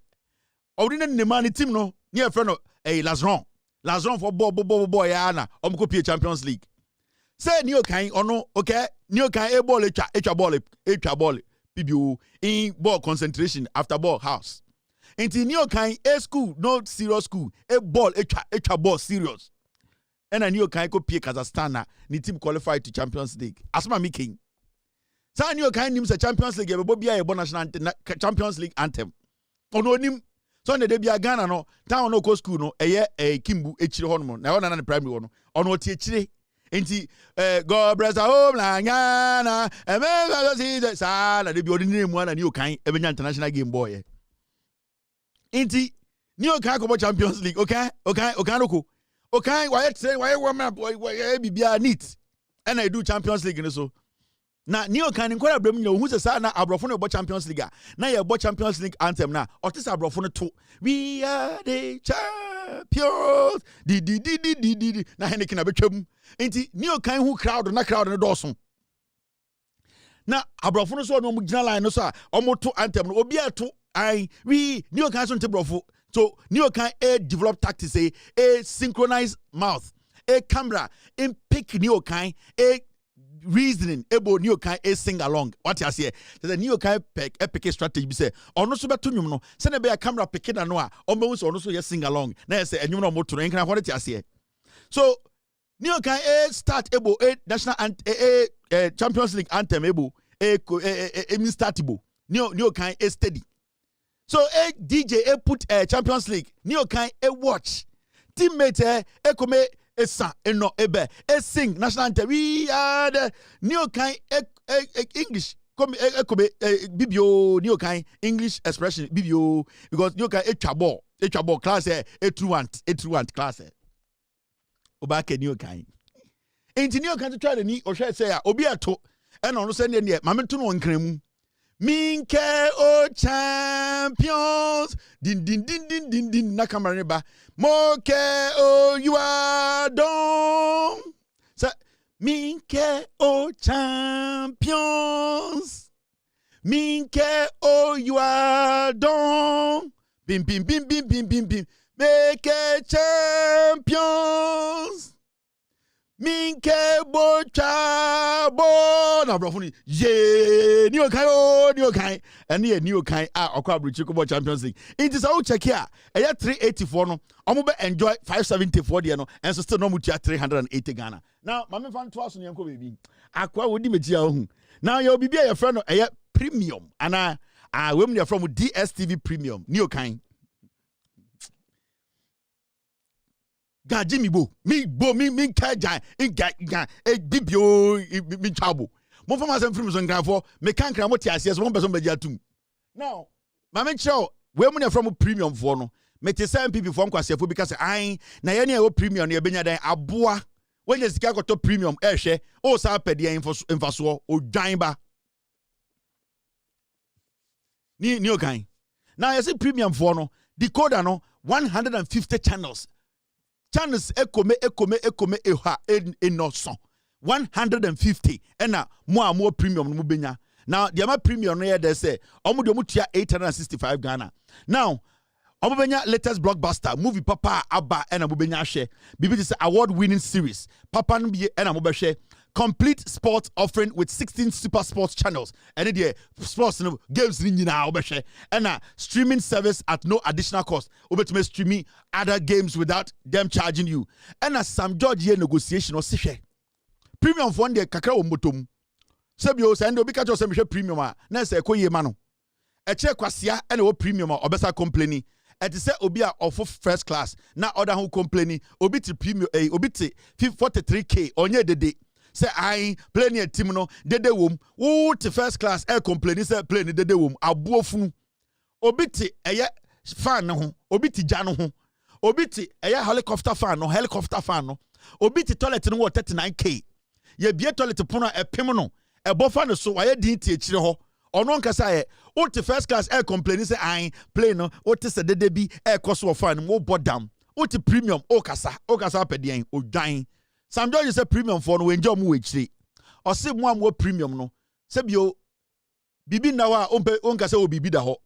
odi na ne team no ni e friend no Lazron for boy ya na omko pie Champions League say ni okan ono okay ni okan e ball etwa ball PBO in ball concentration after ball house. Inti new kind a school, no serious school, a ball, a ball serious. And a new kind go pay Kazakhstan, ni team qualified to Champions League. Asma making. So new kind names a Champions League, a Bobby a national Champions League anthem. Ono nim. So ne debia Ghana no, town no go school no, a Kimbu, a chile hormone, now on primary one, on what chile. Inti God bless our home Ghana and me see the sala the ordinary one and you kind even international game boy. Inti new kind of Champions League okay why say why boy bibia neat and I do Champions League so na new kind kwara brem no hu se sa na abrofo no Champions League na ye bo Champions League anthem na otis abrofo no to we are the champions di na heneki na betwam enti new kind who crowd no doso na abrofo no so no mu gina line no so omo to anthem no obi ato I we new kind so ntebrofo so new kind a develop tactics a synchronized mouth a camera in pick new kind a reasoning able new kind a sing along. What you say? The new kind epic strategy be say ono so beto nwum no se na be a camera pick na no a omo so ono so ye sing along. Na say enwum no moto no nkan what you say. So new kind a start able a national a Champions League anthem able a startable. New kind a steady. So a DJ a put a Champions League new kind a watch. Teammate a come a son no ebe a sing national anthem. We are the new kind English come bibio new kind English expression bibio because new kind a chabo class a truant class obake new kind engineer kan try the ni o hwe say obi ato e no no say ne mame to no nkremu minke o champions din na camera ne ba moke o you are done say minke o champions minke o you are done bim make champions minke bochabo na brofuni ye new kind and ye new kind akwa abruchi ko Champions League it is how check here e 384 no omo be enjoy 574 there no and so still no mutia 380 Ghana now mama fan to aso nyanko baby akwa wodi megia ohu now your bibi your friend no e premium ana we me from DSTV premium new kind ga Jimmy bo mi kaja ga bibio mi chabo mo fama sem film so nkrafo me kankra mo ti ase so mo person beji atum now mama chow we mu from premium for no me te say MPP for nkwasefo bi ka say ai na ye na e premium na e benya dan aboa when you sika ko to premium e hwe o sa pede enfaso o dwan ba ni okan now you see premium for no decoder no 150 channels ekome eha enoso 150 ena mo premium no benya now the ama premium no there say omo de tia 865 Ghana now omo benya latest blockbuster movie papa aba ena mo benya hwe bibi say award winning series papa no be ena mo be hwe complete sports offering with 16 super sports channels and the sports games nyina obehwe and streaming service at no additional cost obetume streaming other games without them charging you and Sam George here negotiation or sehwe premium for the kakra wo motom sebio say ndo bi ka cho se mehwe premium a na say ekoye ma no e che kwasia and wo premium a obesa complaining et say obi a of first class na other who complaining obi ti premium obi ti 43k onye dede say I play near team no dede wom wo to first class air complaining say play ni dede wom abuofunu obi ti eye fan ho obi ti ja no ho obi ti eye helicopter fan no obi ti toilet no 39k ye bie toilet pono epem no e bofa no so waye din ti ekire ho ono nkasa ye wo to first class air complaining say I play no wo ti se dede bi air cost of fan wo bodam wo ti premium o kasa pedien o dwan Sam George say premium for no enjoy mu wechire. O se mu am premium no. Se bio bibi na wa onka se o bibi da ho.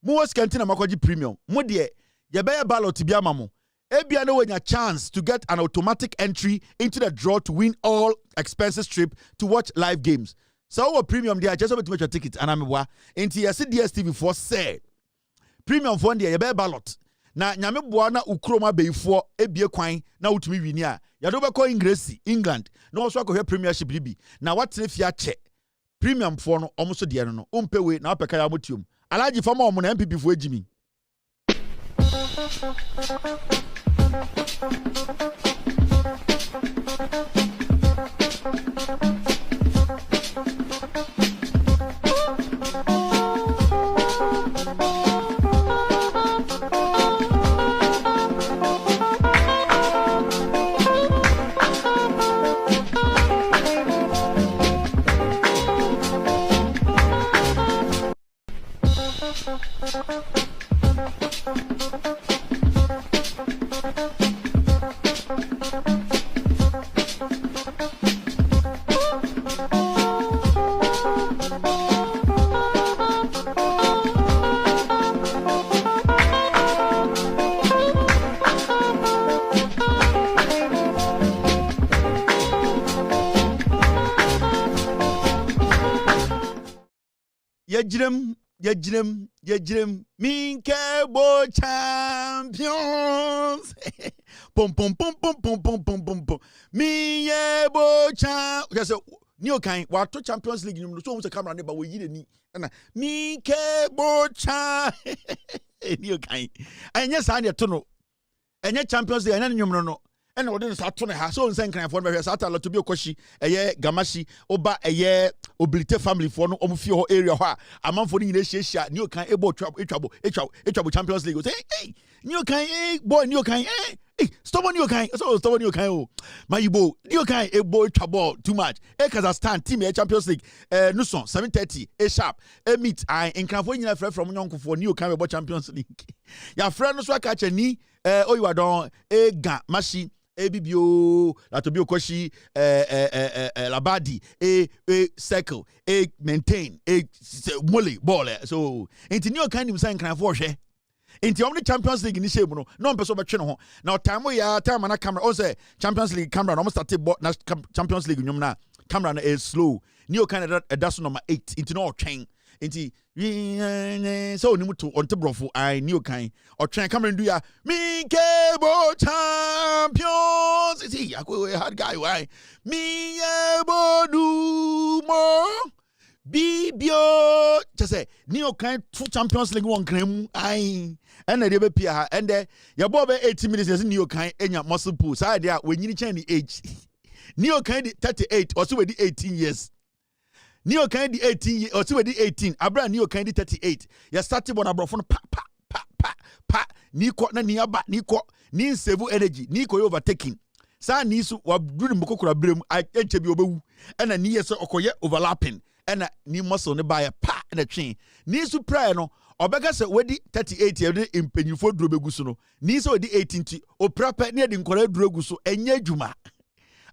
Mu was kanti na makoji premium. Mu de ye be ballot bi amamo. Ebia no wenya chance to get an automatic entry into the draw to win all expenses trip to watch live games. So our premium there just about to make your ticket and amwa. Enti yes DSTV for say premium for there ye be ballot. Na nyame boa na ukroma beifo ebie kwan na utumi wini a yado be ko England na also akɔhwɛ premiership libi na watene fia che premium for no omuso de no umpewe na apeka ya motium alaji fama omo na MPP fo ejimi Yajrim, Minke Bo champions. Pum pum pum pum pum pum pum pum pum. Me Bo champ. Just New kind. What to Champions League? You so much camera never we did ni. Minke Bo champ. New kind. And yes, I need to know. And yet Champions League. And no. And all this at ha so nsen kan for be sata lot to be okoshi eye gamashi oba eye oblite family for no omfie ho area ho a amanfo ni nyina hia new kan ebo etwabo Champions League say hey new kan boy new kan hey stop on new kan so stop on new kan oh mayibo new kan ebo etwabo too much Kazakhstan team Champions League no son 7:30 sharp meet I nkanfo nyina frɛ from nyonko for new kan ebo Champions League ya frɛ no so aka chani oyiwadon gamashi Ebibio, Latobio Koshi, Labadi, circle, maintain, molly, ball. So, into new kind of sign can afford share. Into only Champions League in the shape, no person but channel. Now, time we are time and a camera, also Champions League camera, almost started Champions League, camera is slow. New kind of that's number 8 into no chain. Inti so ni mutu on brofo I new kind or try come and do ya me cable champions see I hard guy why me able do more bibio just say new kind 2 Champions League one crem I and they be pia and there your boy 80 minutes is new kind enya muscle pull side there when you change the age new kind 38 or so with 18 years Neo kind 18 or 18 abra Neo kind 38 ya started on abrofo pa Niko na niaba Niko ni save energy Niko overtaking sa ni su wa duru mokokora brem enche bi obewu na ni yeso okoye overlapping na ni muscle ne ba pa na twen ni su prayer no obega se wedi 38 ye de impenyufo duro begusu no ni se wedi 18 ti o prepare ne de nkora duro gusu enye adwuma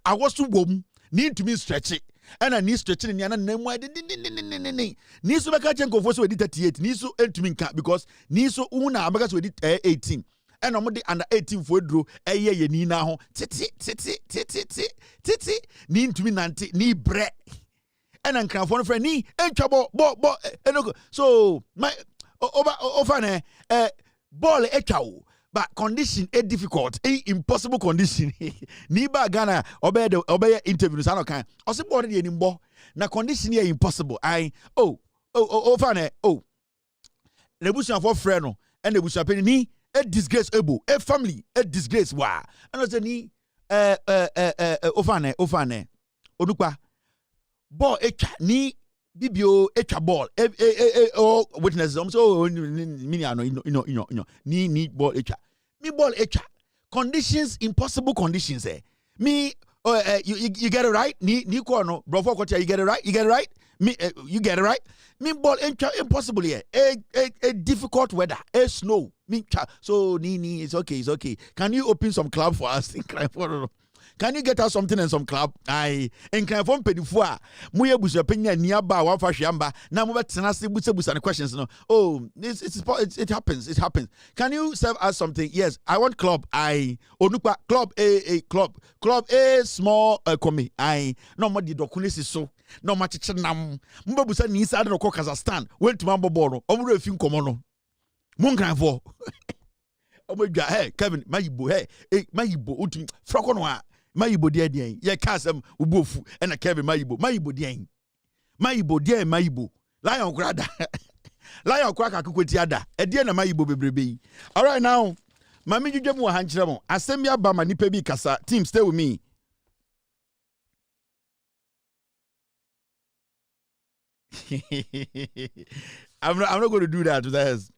awosu bom ni ntumi stretch and I need stretching in name why Nisu Bakachen for so 38 Nisu entminka because Nisu una because we did 18 and I'm under 18 for draw a year ni now titi need to be 90 ni bre and I'm crown for friend ni and trouble so my over ball a cow. But condition is difficult, impossible condition. Ni ba Ghana obey interviews ano kan. Osi board ni nimbo. Na condition is impossible. Fane Nebusia for friend no and Nebusia penny ni a disgrace able a family a disgrace wa. And say ni ofane Odupa ball echa ni bibio echa ball witness so mini ano ni ball echa me ball echa conditions impossible conditions me you get it right ni ko no bro for you get it right me you get it right me ball echa impossible here a difficult weather a snow me so ni it's okay can you open some club for us Can you get us something in some club? I in kind of pedifua. Muya busa penya niaba one fashiamba. Now move tenacity busa questions. No, it happens. It happens. Can you serve us something? Yes, I want club. Onupa club club a small komi. No more the dokunis so. No much nam. Mumba busa ni sa no Kazakhstan. Went to Mambo Boro. Omuro fin komono. Mungan for. Hey Kevin, mayibo hey mayibo uti frokono Mayibo dia ye kasem ubofu na Kevin mayibo dia mayibo lion krada lion kraka kokoti ada e dia na mayibo bebrebe. All right now mami dwedwe mu ha nkyere mo asem ya ba ma nipa bi kasa team stay with me. I'm not going to do that to that.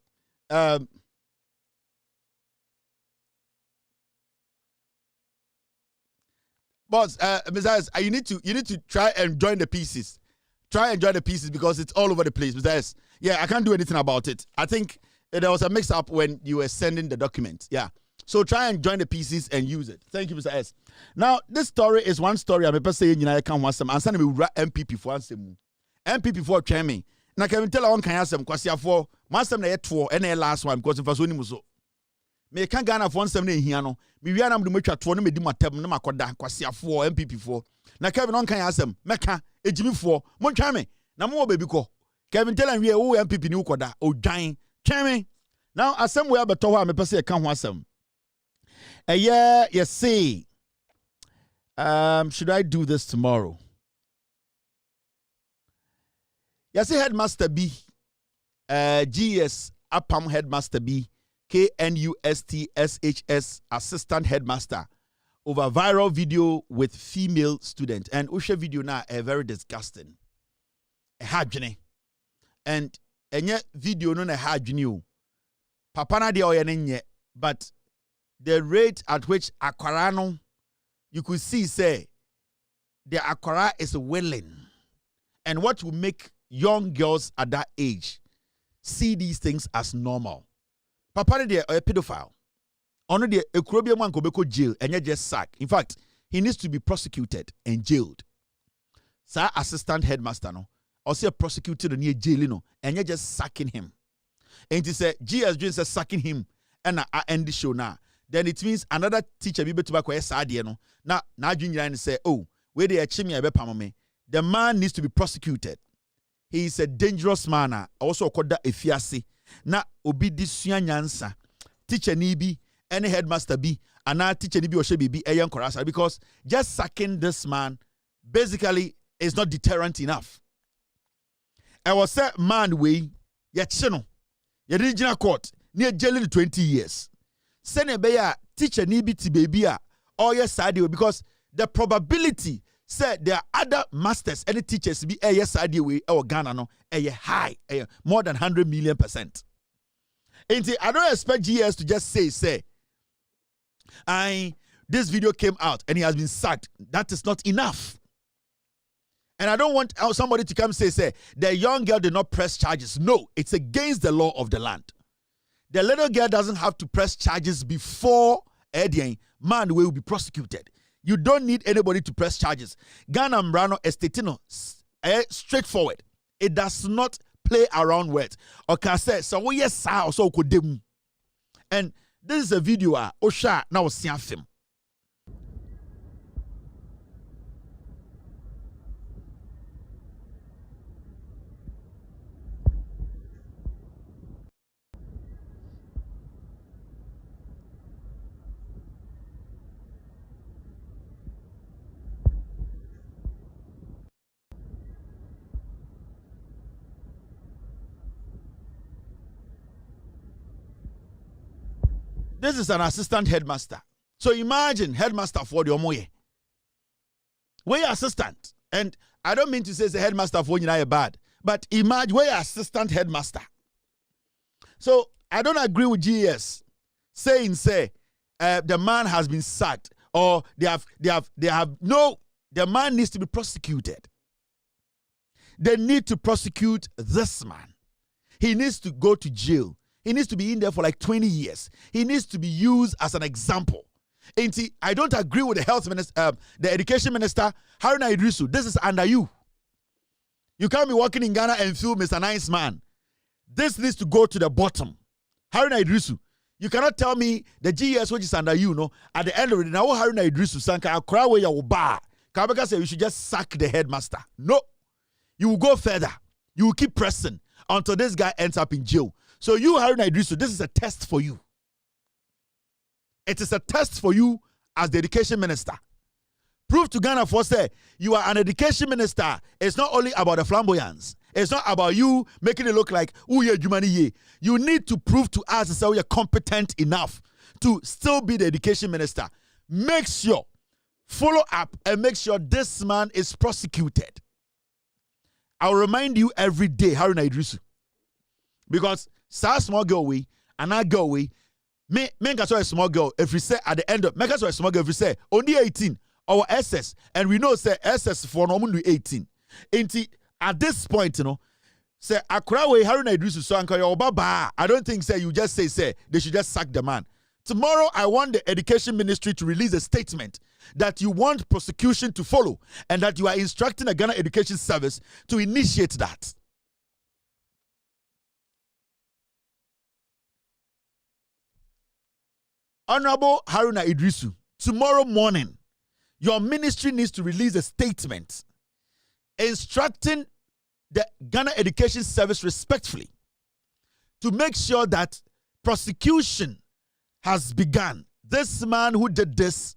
Boss, besides, you need to try and join the pieces. Try and join the pieces because it's all over the place. Besides, yeah, I can't do anything about it. I think there was a mix-up when you were sending the document. Yeah. So try and join the pieces and use it. Thank you, Mr. S. Now, this story is one story. I'm saying you know I can't want some. I'm sending me MPP for ansem. MPP for chairman. Now, can you tell on can ansem? Because you for master na yet for any last one because if I saw him so. Me can Ghana for 170 here no. Me we am do me twa to no me di matem no makoda kwase afo MPP for. Na Kevin on kan asem meka ejimi for. Mo twa me na mo baby ko. Kevin tell him we MPP ni ukoda odwan tweme now asem we abeto ho a me pese e ka ho asem you say should I do this tomorrow? You say headmaster B GS Apam headmaster B KNUSTSHS assistant headmaster over viral video with female student. And Usha video now very disgusting. A hard and yet video no a hard Papa na de oyenye, but the rate at which Aquarano you could see say the Aquara is willing. And what will make young girls at that age see these things as normal. Papa de a pedophile. Ono de ekurobia man ko beko jail and just sack. In fact, he needs to be prosecuted and jailed. Sir assistant headmaster no also prosecuted near jail no and just sacking him. And he said GS Jones is sacking him and I end the show now. Then it means another teacher be better back where sadie no. Now junior say, oh, where they chimney me. The man needs to be prosecuted. He is a dangerous man. Also called that efiasi. Na obi disua nyansa. Teacher ni bi, any headmaster bi, and now teacher ni bi or be a young corasa because just sacking this man basically is not deterrent enough. I was said man way yet chino. Your regional court near jailing 20 years. Send a bear teacher ni bi ti baby or yes idea because the probability said there are other masters and teachers be a yes idea way or Ghana no a high more than 100 million%. And I don't expect GS to just say this video came out and he has been sacked. That is not enough. And I don't want somebody to come say the young girl did not press charges. No, it's against the law of the land. The little girl doesn't have to press charges before man will be prosecuted. You don't need anybody to press charges. Ghana Mbrano Estetino, straightforward. It does not play around words. Okay, so we yes so could dem. And this is a video Osha now see film. This is an assistant headmaster. So imagine headmaster for the Omoye. Where assistant? And I don't mean to say the headmaster for you bad, but imagine where assistant headmaster. So I don't agree with GS saying the man has been sacked or the man needs to be prosecuted. They need to prosecute this man. He needs to go to jail. He needs to be in there for like 20 years. He needs to be used as an example. And see, I don't agree with the health minister, the education minister, Haruna Idrisu. This is under you. You can't be working in Ghana and feel Mr. Nice Man. This needs to go to the bottom. Haruna Idrisu. You cannot tell me the GS which is under you, no. At the end of it, now Haruna Idrisu sanka akra we ya uba. Kabaka say you should just sack the headmaster. No. You will go further. You will keep pressing until this guy ends up in jail. So you, Haruna Idrisu, this is a test for you. It is a test for you as the education minister. Prove to Ghana for say you are an education minister. It's not only about the flamboyance. It's not about you making it look like you need to prove to us that you're competent enough to still be the education minister. Make sure, follow up, and make sure this man is prosecuted. I'll remind you every day, Haruna Idrisu, because small girl we and I go we me can a small girl if we say at the end of make us a small girl if we say only 18 our SS and we know say SS for no 18 at this point say akra we Haruna Idrisu so anka your baba I don't think say you just say they should just sack the man. Tomorrow I want the education ministry to release a statement that you want prosecution to follow and that you are instructing the Ghana Education Service to initiate that. Honorable Haruna Idrisu, tomorrow morning, your ministry needs to release a statement instructing the Ghana Education Service respectfully to make sure that prosecution has begun. This man who did this,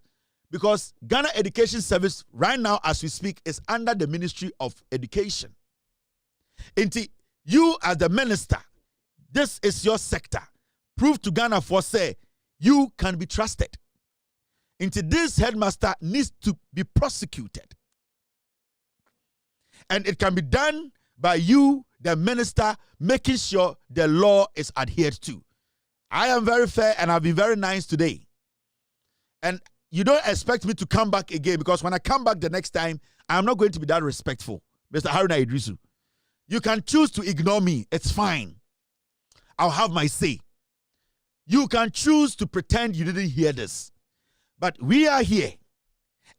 because Ghana Education Service right now as we speak is under the Ministry of Education. Inti, you as the minister, this is your sector. Prove to Ghana for say you can be trusted. Inti, this headmaster needs to be prosecuted. And it can be done by you, the minister, making sure the law is adhered to. I am very fair and I've been very nice today. And you don't expect me to come back again, because when I come back the next time, I'm not going to be that respectful. Mr. Haruna Idrisu, you can choose to ignore me. It's fine. I'll have my say. You can choose to pretend you didn't hear this. But we are here.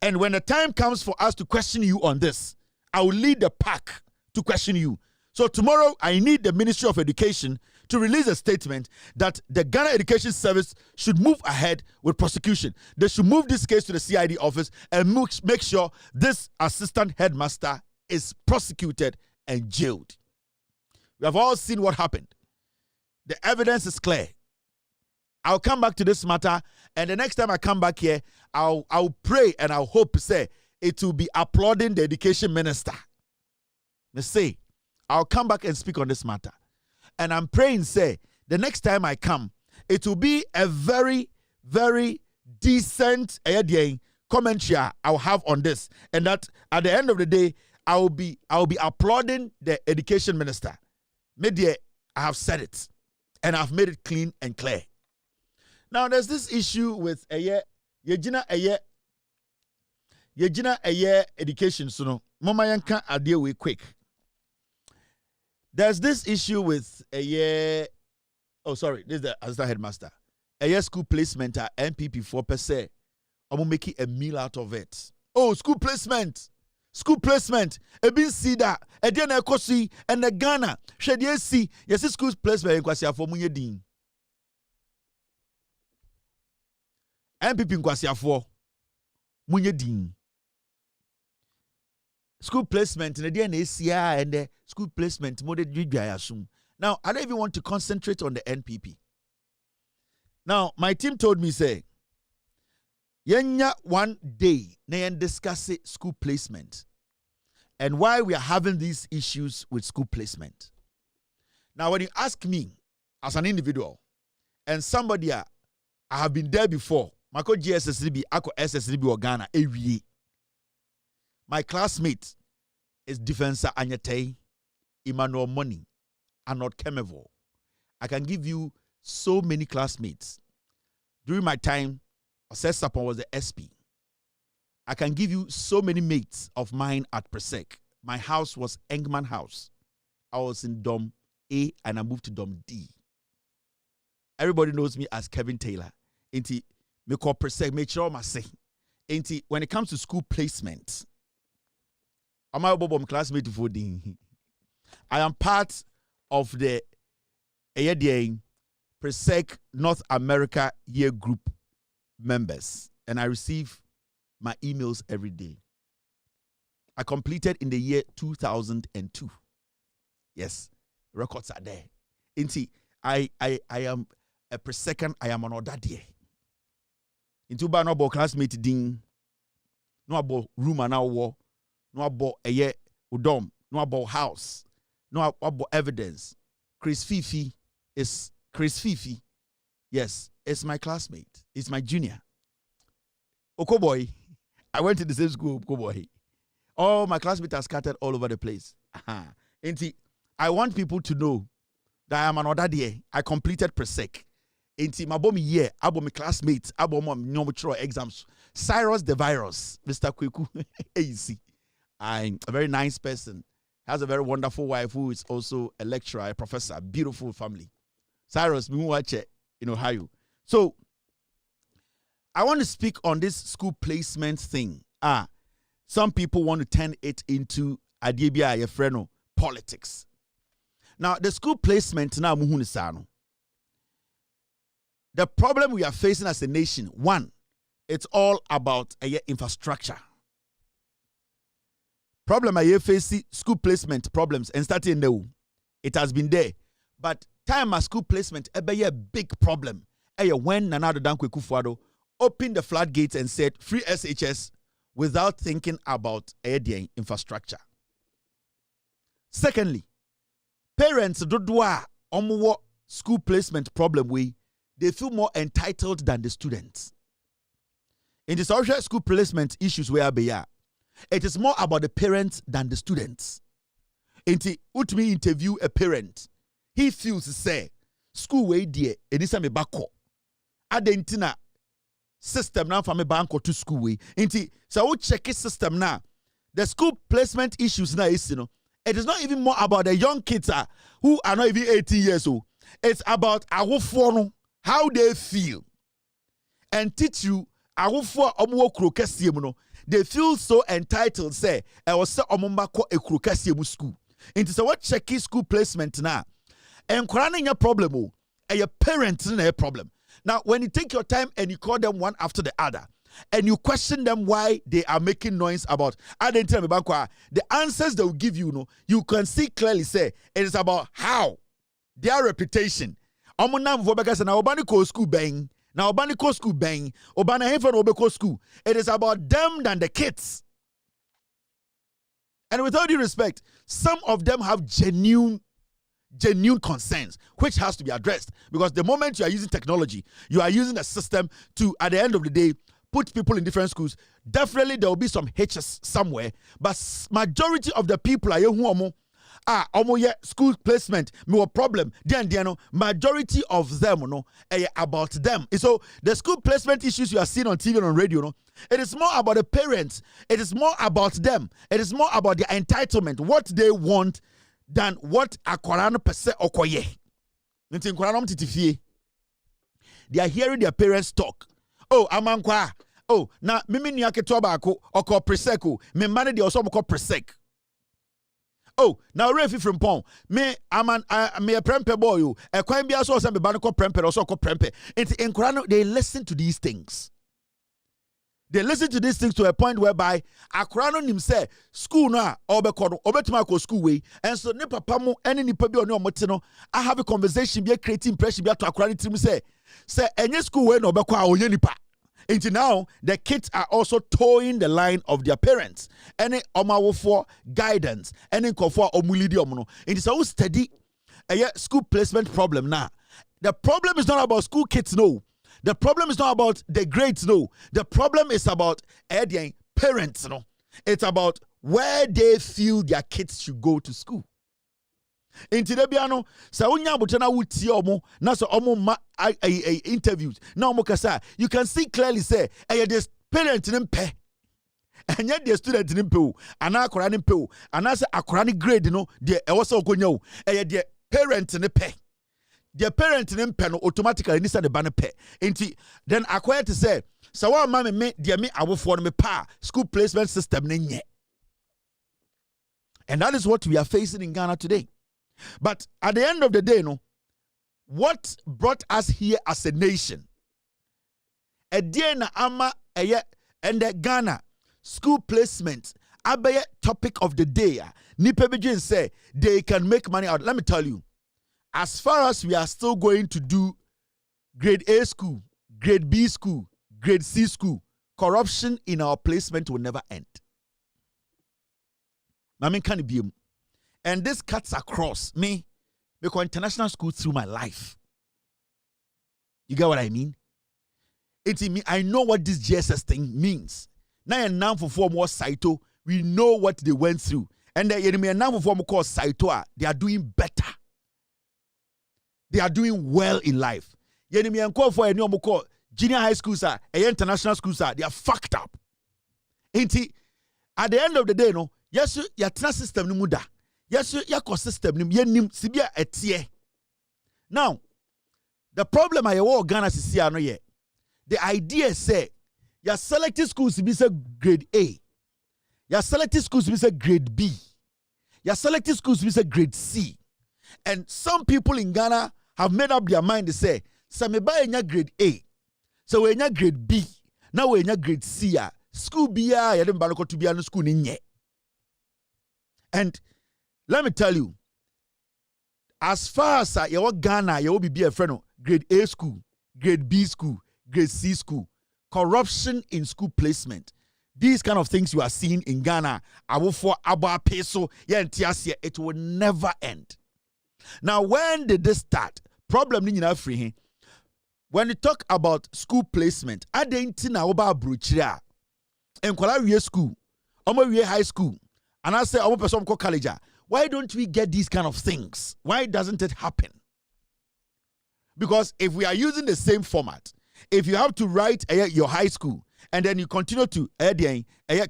And when the time comes for us to question you on this, I will lead the pack to question you. So tomorrow, I need the Ministry of Education to release a statement that the Ghana Education Service should move ahead with prosecution. They should move this case to the CID office and make sure this assistant headmaster is prosecuted and jailed. We have all seen what happened. The evidence is clear. I'll come back to this matter, and the next time I come back here, I'll pray and I'll hope, say, it will be applauding the education minister. Let's say, I'll come back and speak on this matter. And I'm praying, say, the next time I come, it will be a very, very decent commentary I'll have on this. And that at the end of the day, I'll be applauding the education minister. Maybe I have said it. And I've made it clean and clear. Now, there's this issue with yejina education. So no, mama yanka adie we quick. There's this issue with oh sorry, this is the assistant headmaster. School placement at NPP 4%. I'm making a meal out of it. Oh, school placement. School placement. Ebin see that. Edian ekosi and the Ghana. Shedi see. Yes, school placement in kwasia for munye din. NPP in kwasia for munye din. School placement in the DNACA and the school placement I assume. Now, I don't even want to concentrate on the NPP. Now, my team told me, say, yenya one day, na discuss school placement and why we are having these issues with school placement. Now, when you ask me as an individual and somebody I have been there before, Mako GSSDB, Ako SSDB or Ghana, AVA. My classmate is Defensor Anyatei, Emmanuel Money, Arnold Kemevo. I can give you so many classmates. During my time, Osesapon was the SP. I can give you so many mates of mine at Presec. My house was Engman House. I was in Dom A and I moved to Dom D. Everybody knows me as Kevin Taylor. Inti me call Presec, me sure ma say. Inti when it comes to school placement, I'm a Bob classmate for I am part of the Presec North America year group members, and I receive my emails every day. I completed in the year 2002. Yes, records are there. Inti, I am a Presec, I am an order day. Into ba no bo classmate ding, no about room and war, no about a year udom, no about house, no about evidence. Chris Fifi is Chris Fifi. Yes, it's my classmate. It's my junior. Okoboy, I went to the same school, Okoboy. All my classmates are scattered all over the place. Inti, I want people to know that I am an order day. I completed Presec. Inti, my bomb year, abo my classmates, abo my normal exams. Cyrus the virus, Mr. Kweku, easy. I'm a very nice person. Has a very wonderful wife who is also a lecturer, a professor, beautiful family. Cyrus, we watch it in Ohio. So, I want to speak on this school placement thing. Some people want to turn it into Adiebia Yefreno politics. Now, the school placement now muhunisano. The problem we are facing as a nation, one, it's all about infrastructure. problem I face school placement problems and starting now. It has been there. But time at school placement be a big problem. When Nana Addo Dankwa Akufo-Addo opened the floodgates and said free SHS without thinking about the infrastructure. Secondly, parents dodwa omo school placement problem they feel more entitled than the students. In the social school placement issues where it is more about the parents than the students. Utmi interview a parent. He feels say school way dear enisa me bako. Adentina system now from me banko to school way. So we check system now. The school placement issues now is it is not even more about the young kids who are not even 18 years old. It's about our phone, how they feel, and teach you our phone. They feel so entitled. Say I was so omumbako e krokasiemu school. Into so what checking school placement now? And crying your problem, and your parents in a problem. Now, when you take your time and you call them one after the other, and you question them why they are making noise about, I didn't tell me about the answers they will give you, you can see clearly say it is about how their reputation. Omunam vobekas na obani ko school bang. Now obani ko school bang. Obana hefen obeko school. It is about them than the kids. And with all due respect, some of them have genuine concerns, which has to be addressed. Because the moment you are using technology, you are using a system to, at the end of the day, put people in different schools. Definitely there will be some hitches somewhere. But majority of the people are who school placement, no problem. Then majority of them about them. And so the school placement issues you are seeing on TV and on radio, it is more about the parents. It is more about them. It is more about their entitlement, what they want, than what akwarano pese okoye. They are hearing their parents talk. Oh, amankwa. Oh, na mimi ni ake toba oko preseko. Me mane di oso moko presek. Oh, now refi from pon. Me me a prempe boy you. E kwan bia so se me ba ko prempe also ko prempe. In Quran they listen to these things. They listen to these things to a point whereby akrano nim say school na obekodo obetuma ko school way and so ne papa mo ene nipa bi oni omote no I have a conversation be creating impression be to akrano tim say enye school way na obekwa onye nipa. Until now, the kids are also towing the line of their parents. Any omawo for guidance, any for omulidi omuno. It is so steady a school placement problem now. The problem is not about school kids, no. The problem is not about the grades, no. The problem is about their parents, no. It's about where they feel their kids should go to school. Inti debiano sa unya butana wuti omo na so omo ma interviews na omo kasa you can see clearly say this parent nimpe enya the student nimpe ana akora nimpe ana say akora ni grade no de e woso okonya o the parent nimpe the parent nimpe no automatically ni say the ba nimpe inti then akwa to say so wa ma me de me awofo no me pa school placement system ne nye. And that is what we are facing in Ghana today. But at the end of the day, what brought us here as a nation? And the Ghana school placement, abe topic of the day. Nipebejin say they can make money out. Let me tell you, as far as we are still going to do grade A school, grade B school, grade C school, corruption in our placement will never end. I mean, can it be? And this cuts across me because international school through my life. You get what I mean? I know what this GSS thing means. Now for 4 more Saito, we know what they went through. And now for 4 more called Saito, they are doing better. They are doing well in life. For any more junior high schools, international schools, they are fucked up. At the end of the day, yes, your trust system ni muda. Yes, your system nim sibia etie. Now, the problem I want Ghana is here no yet. The idea say your selected schools be say grade A. Your selected schools be say grade B. Your selected schools be say grade C. And some people in Ghana have made up their mind to say, "So me buy nya grade A. So we nya grade B. Now we nya grade C. School B ya dem ba to be an school ni nye." And let me tell you, as far as your Ghana, you will be a friend of grade A school, grade B school, grade C school, corruption in school placement. These kind of things you are seeing in Ghana, it will never end. Now, when did this start? Problem ni free. When you talk about school placement, I didn't know about bruchia. And kwala school, omo high school, and I say omo person ko college. Why don't we get these kind of things? Why doesn't it happen? Because if we are using the same format, if you have to write your high school and then you continue to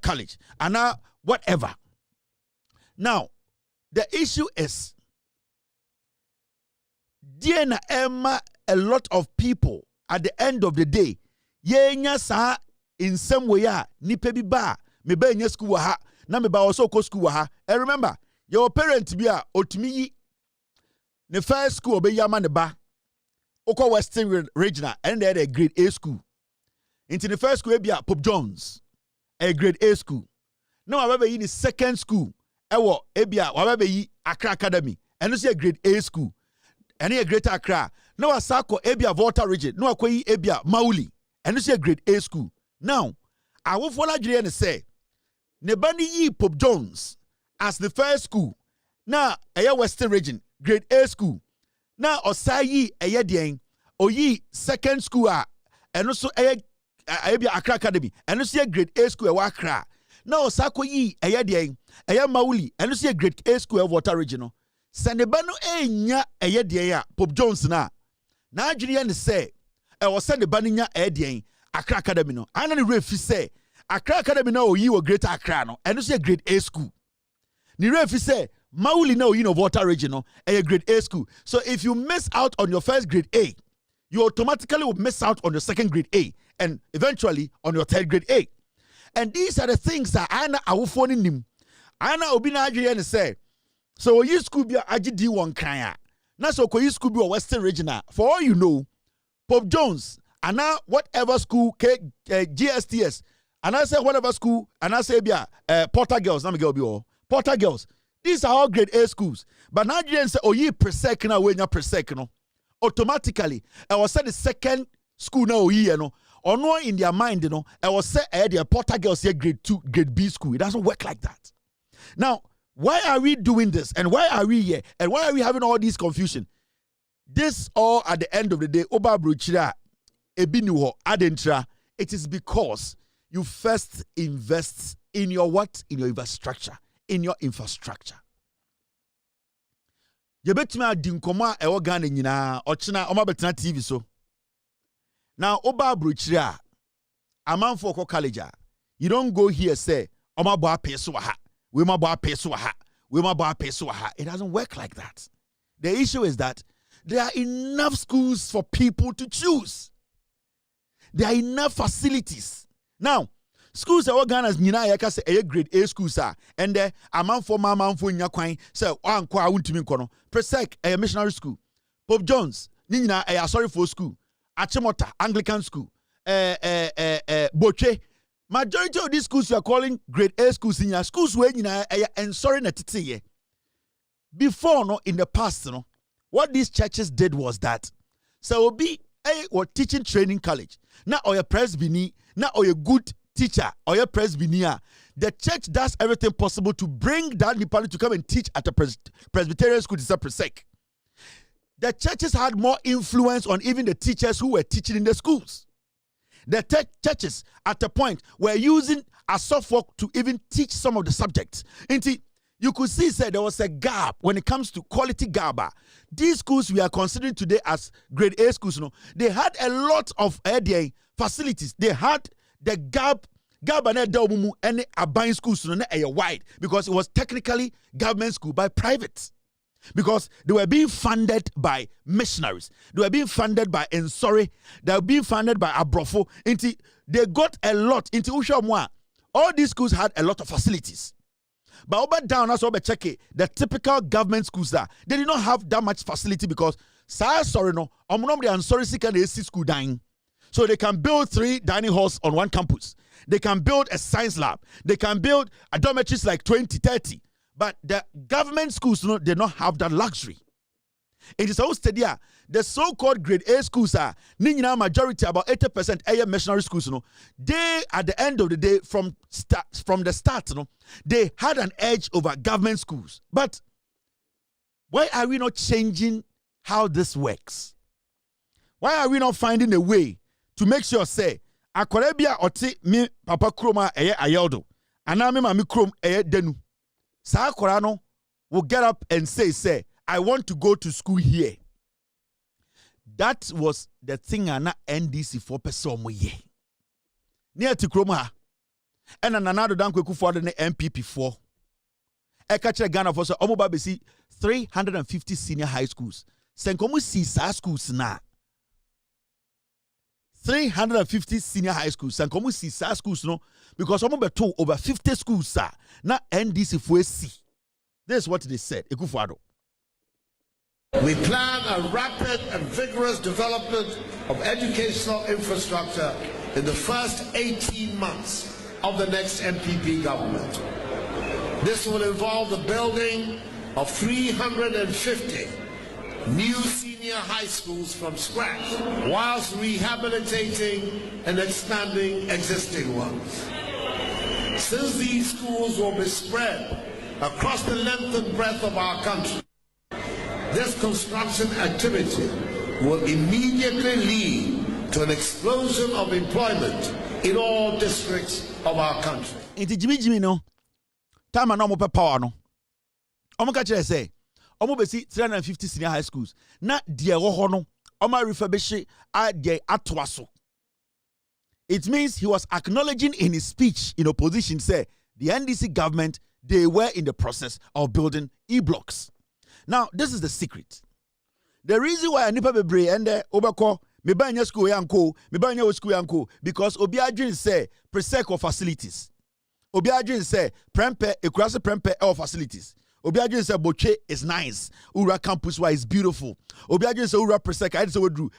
college and now whatever. Now, the issue is Diana Emma, a lot of people at the end of the day, yenya sa in some way nipe bi ba me ba nya school ha na me ba also ko school ha. And remember, your parent bi a otumi yi ne first school be yama ne ba oko Western Regional and they had grade A school. Into the first school be a Pope Jones, a grade A school. Now I be in the second school, ewo ebia wa be yi Accra Academy, and you see a grade A school. And a Greater Accra. Now a Sako ebia Volta Region, no akwa ebia Mauli, and you see a grade A school. Now, I will follow you and say, Nebani yi Pope Jones as the first school. Now a Western Region, grade A school. Now Osayi a yedieng, or ye second school and also a Accra Academy, and you see a grade A school a Accra. Now Sako yi a yedieng, a Mauli, and you see a grade A school of Water Regional. Sanebano enya a yedieng, Pope Jones na. Now Julian say, I was send the banning a Accra Academy no. I don't know say Accra Academy no you were Greater Accra no, and you see a grade A school. Ni refi say Mauli no you know Water Regional a grade A school. So if you miss out on your first grade A, you automatically will miss out on your second grade A and eventually on your third grade A. And these are the things that I will phone in him. Ana obina and say, so you school be a D1 kaya. Now so you school be a Western Regional. For all you know, Pope Jones, and now whatever school, GSTS, and I say whatever school, and I say Porter Girls, let me go be all. Porter Girls, these are all grade A schools. But Nigerians say, oh, ye per second, when you're per second, automatically, I was said the second school now, you know, or no in their mind, you know, I was said, the Porter Girls here grade 2, grade B school. It doesn't work like that. Now, why are we doing this? And why are we here? And why are we having all this confusion? This all at the end of the day, Oba Bruchira, Ebinuho, Adentra, it is because you first invest in your what? In your infrastructure. In your infrastructure. You bet me dinkoma e organ nyina ochina oma betena TV so. Now Oba Bruchira, a man for college. You don't go here say oma bo apeso ha. We ma bo apeso ha. We ma bo apeso ha. It doesn't work like that. The issue is that there are enough schools for people to choose. There are enough facilities. Now, schools are organized say a grade A schools are and a man for nyakwan say anko awuntimi nkono Presec a missionary school. Pope Jones nyina a sorry for school. Achimota Anglican school. Boche. Majority of these schools you are calling grade A schools in your schools where nyina and sorry na titi. Before no in the past no what these churches did was that so be or teaching training college. Now or your presbyni, now or your good teacher or your presbynia. The church does everything possible to bring that Nepali to come and teach at a Presbyterian school. Presec. The churches had more influence on even the teachers who were teaching in the schools. The churches at a point were using a software to even teach some of the subjects. You could see said there was a gap when it comes to quality gaba. These schools we are considering today as grade A schools, you know, they had a lot of facilities. They had the gap and a buying schools, you know, wide because it was technically government school by private. Because they were being funded by missionaries. They were being funded by Ensori. They were being funded by Abrofo. They got a lot. All these schools had a lot of facilities. But over down, that's what check it. The typical government schools there, they did not have that much facility because sorry no, I'm sorry can AC school dying. So they can build 3 dining halls on one campus. They can build a science lab. They can build a dormitories like 20, 30. But the government schools, they don't have that luxury. It is also steady. The so-called grade A schools are majority, about 80% missionary schools. They at the end of the day, from the start, they had an edge over government schools. But why are we not changing how this works? Why are we not finding a way to make sure, say, akorebia oti mi papa kroma ayeldo, aname mami krom denu. Sa akorano will get up and say, I want to go to school here. That was the thing ana NDC for person mo ye. Near to kroma. And another dan kweku for the MPP 4. Ekache Ghana for so omoba besi 350 senior high schools. Senkomu si sa schools na. 350 senior high schools. Senkomu si sa schools no because omoba to over 50 schools sa na NDC for see. This is what they said. Ekufuado. We plan a rapid and vigorous development of educational infrastructure in the first 18 months of the next MPP government. This will involve the building of 350 new senior high schools from scratch, whilst rehabilitating and expanding existing ones. Since these schools will be spread across the length and breadth of our country, this construction activity will immediately lead to an explosion of employment in all districts of our country. Jimmy no time no mo power no. Omo ka kire say omo besi 350 senior high schools. Na de wo ho no omo refurbish a de atoaso. It means he was acknowledging in his speech in opposition say the NDC government, they were in the process of building e-blocks. Now, this is the secret. The reason why Nipa Bebre and Obako, me buy your school yanko, me buy your school yanko, because Obiadrin say presec facilities. Obiadrin say prempe, ekurase prempe or facilities. Obiadrin say Boche is nice. Ura campus is beautiful. Obiadrin say Ura presec, I say Wodru,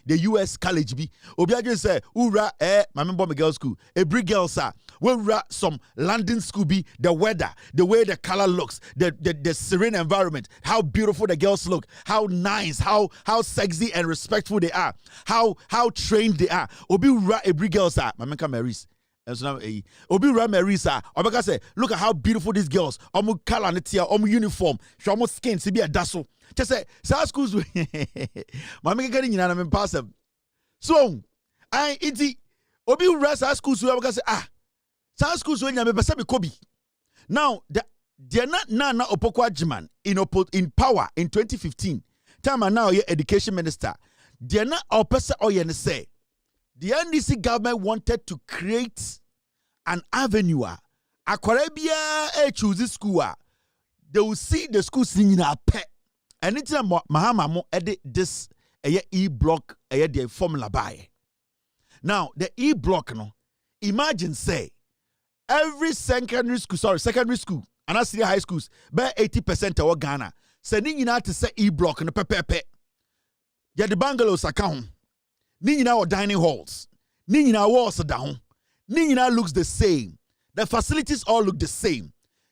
the US college be. Obiadrin say Ura my member girls school. Every girl sir. Ura some London school be the weather, the way the color looks, the serene environment, how beautiful the girls look, how nice, how sexy and respectful they are, how trained they are. Obi Ura every girl sir. My menka Marys. And so now, Obi Ramirisa, Obaka say, look at how beautiful these girls. Omu color netia, omu uniform, show omu skin, to be a dazzle. Just say, sa schools, Mamma getting in and pass them. So, I iti Obi Rasa schools, Obaka say, sa schools when you have Kobe. Now, they're not Nana Opokwa Jiman in power in 2015. Time and now, your education minister. They're not Opesa Oyen say. The NDC government wanted to create an avenue. Akwarebia choose school. They will see the schools in a pet. And it's a Mahamamo edit this e-block the formula by. Now the e-block no. Imagine say every secondary school and that's high schools by 80% of Ghana. Sending you to say e-block no pepe. Yeah, the bungalows account. Nina or dining halls. Nina walls are down. Nina looks the same. The facilities all look the same.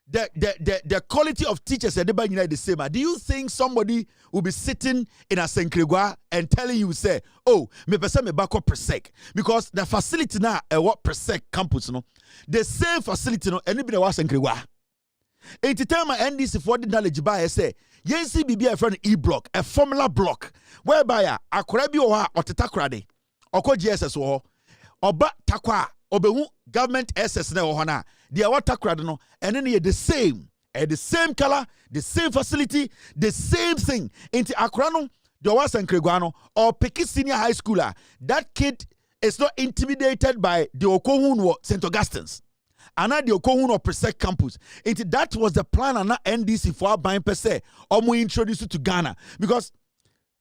The quality of teachers are the same. Do you think somebody will be sitting in a Senkregwa and telling you, say, oh, me pesa me bako presec? Because the facility now what presec campus no, the same facility no, anybody was Senkregwa. In the time NDC for the knowledge by say, yes, BB a friend e-block, a formula block, whereby a korebi or otetakrade, or ko GSS or oba takwa, obehu government SS na ohana, the awatakrade no, and then the same color, the same facility, the same thing. Into Akrano, the was and Kregwano, or Peki Senior High Schooler, that kid is not intimidated by the Okohun St. Augustine's. And the Okohun or Presec campus. That was the plan and NDC for buying per se. Or we introduce you to Ghana. Because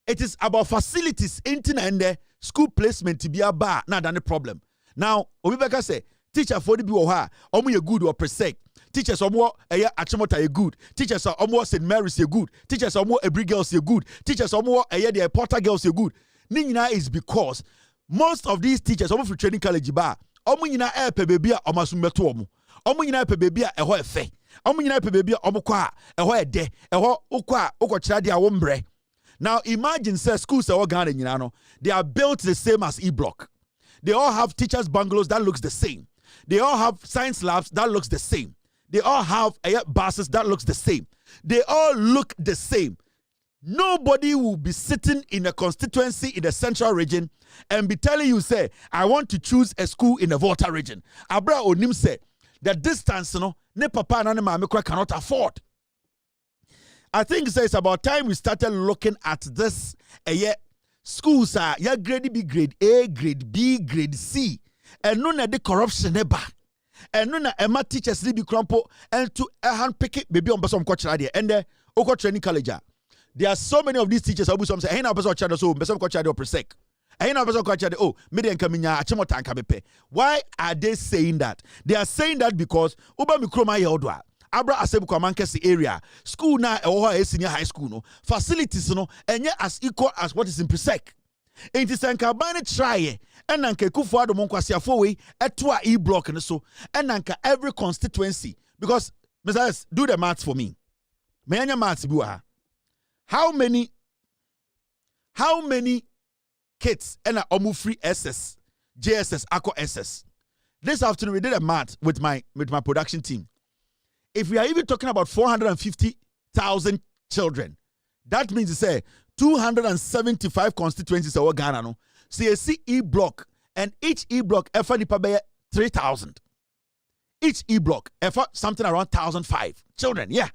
it is about facilities, internet and the school placement to be a bar, not any problem. Now, Obibeka say, teacher for the Biwa, you good or Presec. Teachers are more Achimota are good. Teachers are more St. Mary's are good. Teachers are more Every Girls are good. Teachers are more the Porter Girls are good. Nina is because most of these teachers are for training college bar. Omu nyina pe baby a omasumbeto omu. Omu nyina pe baby a eho efe. Omo nyina pe baby omo kwa eho ede eho ukwa ukochira dia wo mbre. Now imagine say schools are all Ghana nyina no, they are built the same as E Block. They all have teachers bungalows that looks the same. They all have science labs that looks the same. They all have buses that looks the same. They all look the same. Nobody will be sitting in a constituency in the central region and be telling you, say, I want to choose a school in the Volta region. Abra Onim say, the distance, ne papa and mama cannot afford. I think it's about time we started looking at this. Schools are grade B, grade A, grade B, grade C. And none of the corruption eba. And none of Emma teachers be crumple and to a hand pick it baby on some coach idea. And the Oko training college. There are so many of these teachers who say, hey, now person child so person coach idea presec. Hey, now person coach idea oh, median kaminya achimota nkabepe. Why are they saying that? They are saying that because Uba Mikroma Yodwa. Abra Asebu Kwamankesi area. School na a senior high school no. Facilities no and yet as equal as what is in presec. It is an carbine try and nanka kufuado monkwasi afowe etwa E Block and so and nanka every constituency because Mr. do the maths for me. Mayanya maths bua. How many kids and a omu free SS, JSS, Ako SS? This afternoon we did a math with my production team. If we are even talking about 450,000 children, that means to say 275 constituencies are Ghana no. See E Block and each E Block effort nipa 3,000. Each E Block effort something around 1,005 children. Yeah.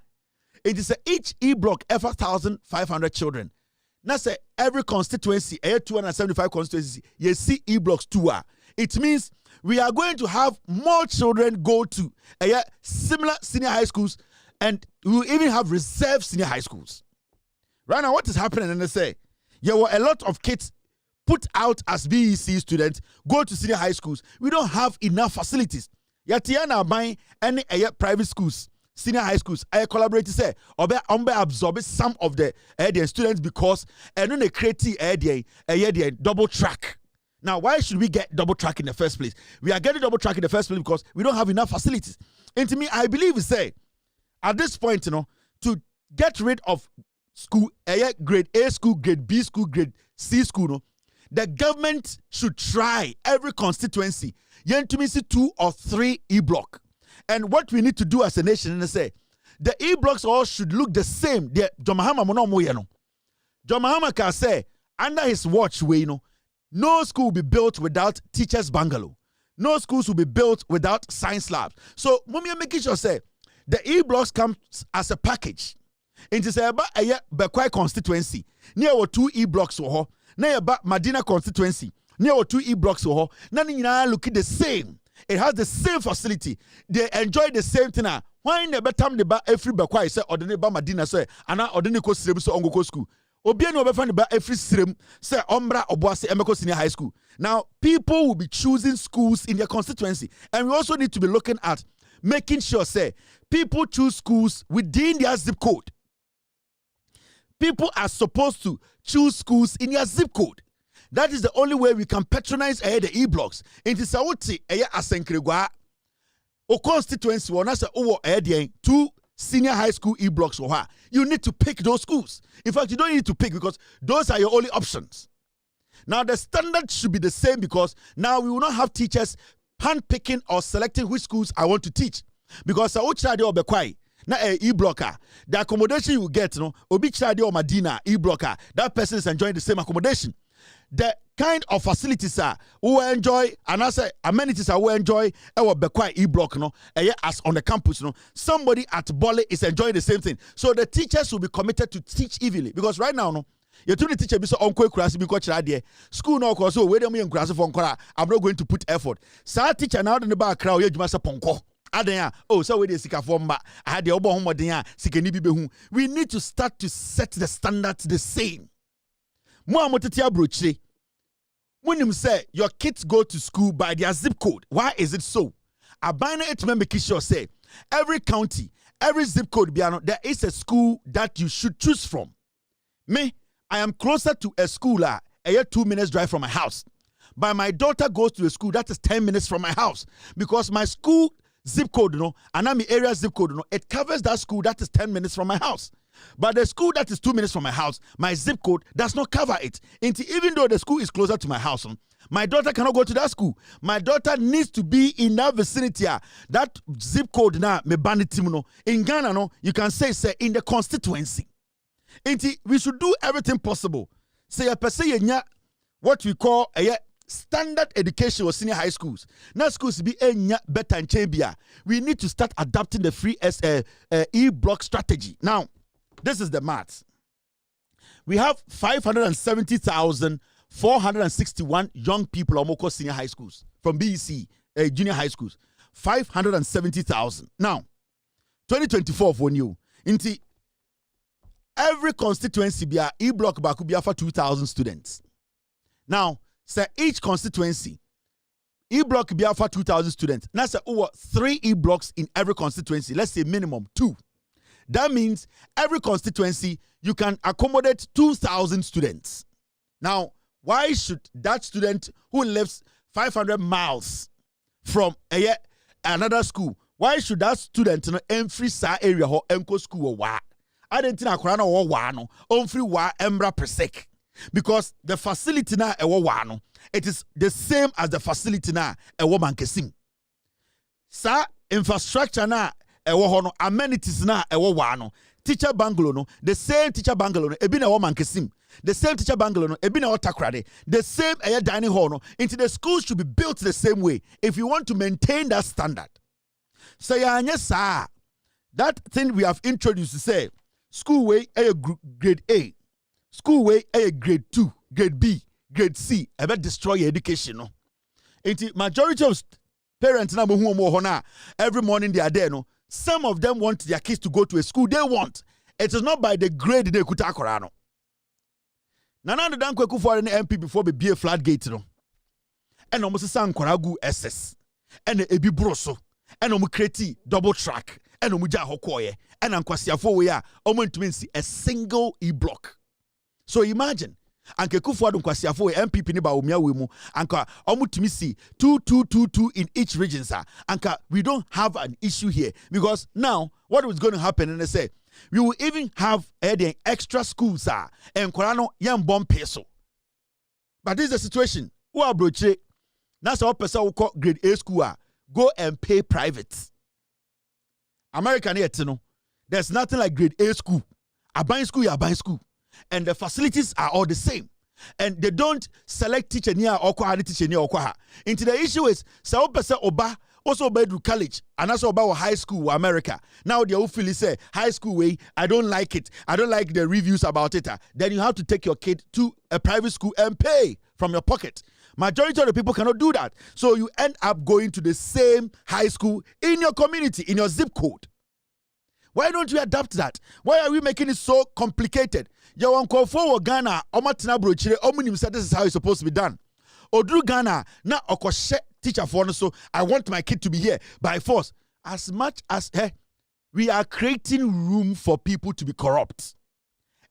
It is each E Block effort 1,500 children. Now say every constituency, 275 constituencies, you see E Blocks 2 are. It means we are going to have more children go to similar senior high schools and we will even have reserve senior high schools. Right now, what is happening? And they say, there were a lot of kids put out as BEC students, go to senior high schools. We don't have enough facilities. Buying any private schools, senior high schools. I collaborate say, absorb some of the students because and then they create a double track. Now, why should we get double track in the first place? We are getting double track in the first place because we don't have enough facilities. And to me, I believe say, at this point, to get rid of school, grade A school, grade B school, grade C school, the government should try every constituency, to see 2 or 3 E Block. And what we need to do as a nation, and say, the E Blocks all should look the same. The John Mahama can say, under his watch, no school will be built without teachers' bungalow. No schools will be built without science labs. So, Mumia making sure say the E Blocks comes as a package. Into say about a Bekwai constituency. Near 2 E Blocks or ho. Near about Madina constituency. Near 2 E Blocks or ho. None looking the same. It has the same facility. They enjoy the same thing. Why in the better the ba every Bekwai say or the neighbor Madina say and or the Nico Srebuso Ongo school. Obiano Befan ba every stream say Ombra Oboase Emeko Senior High School. Now, people will be choosing schools in their constituency. And we also need to be looking at making sure, say, people choose schools within their zip code. People are supposed to choose schools in their zip code. That is the only way we can patronize the E Blocks. In this Saudi, Asenkregwa, o constituency, one as a 2 senior high school E Blocks or her. You need to pick those schools. In fact, you don't need to pick because those are your only options. Now, the standard should be the same because now we will not have teachers hand-picking or selecting which schools I want to teach. Because na E Blocker, the accommodation you get, Obi Chadi or Madina E Blocker, that person is enjoying the same accommodation. The kind of facilities are who enjoy and I say amenities are who enjoy our Bekwai E Block as on the campus somebody at Bole is enjoying the same thing. So the teachers will be committed to teach evenly because right now you to the teacher be so unquote class because school no cause so where them in class for I'm not going to put effort. Sa teacher now in the back crowd you must ponko. Oh, so we sika forma. I had the obo homodia sikeni bibehu. We need to start to set the standards the same. When you say your kids go to school by their zip code, why is it so? Abina it make sure say every county, every zip code, there is a school that you should choose from. Me, I am closer to a school a 2 minutes drive from my house. But my daughter goes to a school that is 10 minutes from my house because my school zip code, and I'm area zip code, it covers that school that is 10 minutes from my house. But the school that is 2 minutes from my house, my zip code does not cover it. Even though the school is closer to my house, my daughter cannot go to that school. My daughter needs to be in that vicinity. That zip code now, me banitimuno. In Ghana, no, you can say in the constituency. We should do everything possible. Say a person what we call a standard education or senior high schools. Now schools be better and chambia. We need to start adapting the free e-block strategy. Now, this is the maths. We have 570,461 young young people senior high schools from BEC, junior high schools. 570,000. Now, 2024 for new. Into every constituency be a e-block back could be for 2,000 students. Now, say each constituency e-block be for 2,000 students. Now say 3 e-blocks in every constituency. Let's say minimum 2. That means every constituency you can accommodate 2,000 students. Now, why should that student who lives 500 miles from another school, why should that student free sa area or enko school or wa? I didn't think I or wano on free wa embra per sec. Because the facility na wano, it is the same as the facility na woman kesim. Sa infrastructure na amenities na wano. Teacher bungalow no, the same teacher bungalow no, ebi na woman kesim. The same teacher bungalow no, ebi na takrade. The same dining hall no. Into the schools should be built the same way if you want to maintain that standard. So yes, that thing we have introduced to say school way grade A, school way grade 2, grade B, grade C, about destroy your education no. Into majority of parents na who every morning they are there no. Some of them want their kids to go to a school they want. It is not by the grade they could akorano. Nana the dankweku for an MP before be a flat gate no. And almost san kwaragu SS. And ebi broso. And create double track. And omuja hokoye. And ankwasiafo we are to a single e-block. So imagine. Anke kufuadu nkwasiafo MPP ni ba umia wemu. Anka omutimisi 2222 in each region sir. Anka we don't have an issue here because now what is going to happen and they say we will even have extra schools sir. And korano yam bomb peso. But this is the situation. Who are broche? That's how person will call grade A school go and pay private. American yet no. There's nothing like grade A school. A buying school, you are buying school. And the facilities are all the same. And they don't select teacher near or teacher near or into the issue is so person oba also by do college and also about high school America. Now they all feel say high school way, I don't like it. I don't like the reviews about it. Then you have to take your kid to a private school and pay from your pocket. Majority of the people cannot do that. So you end up going to the same high school in your community, in your zip code. Why don't you adapt that? Why are we making it so complicated? You want to for Ghana, omatina brochire, omunim said this is how it's supposed to be done. Odru Ghana, na okoshe teacher for so I want my kid to be here by force. As much as we are creating room for people to be corrupt.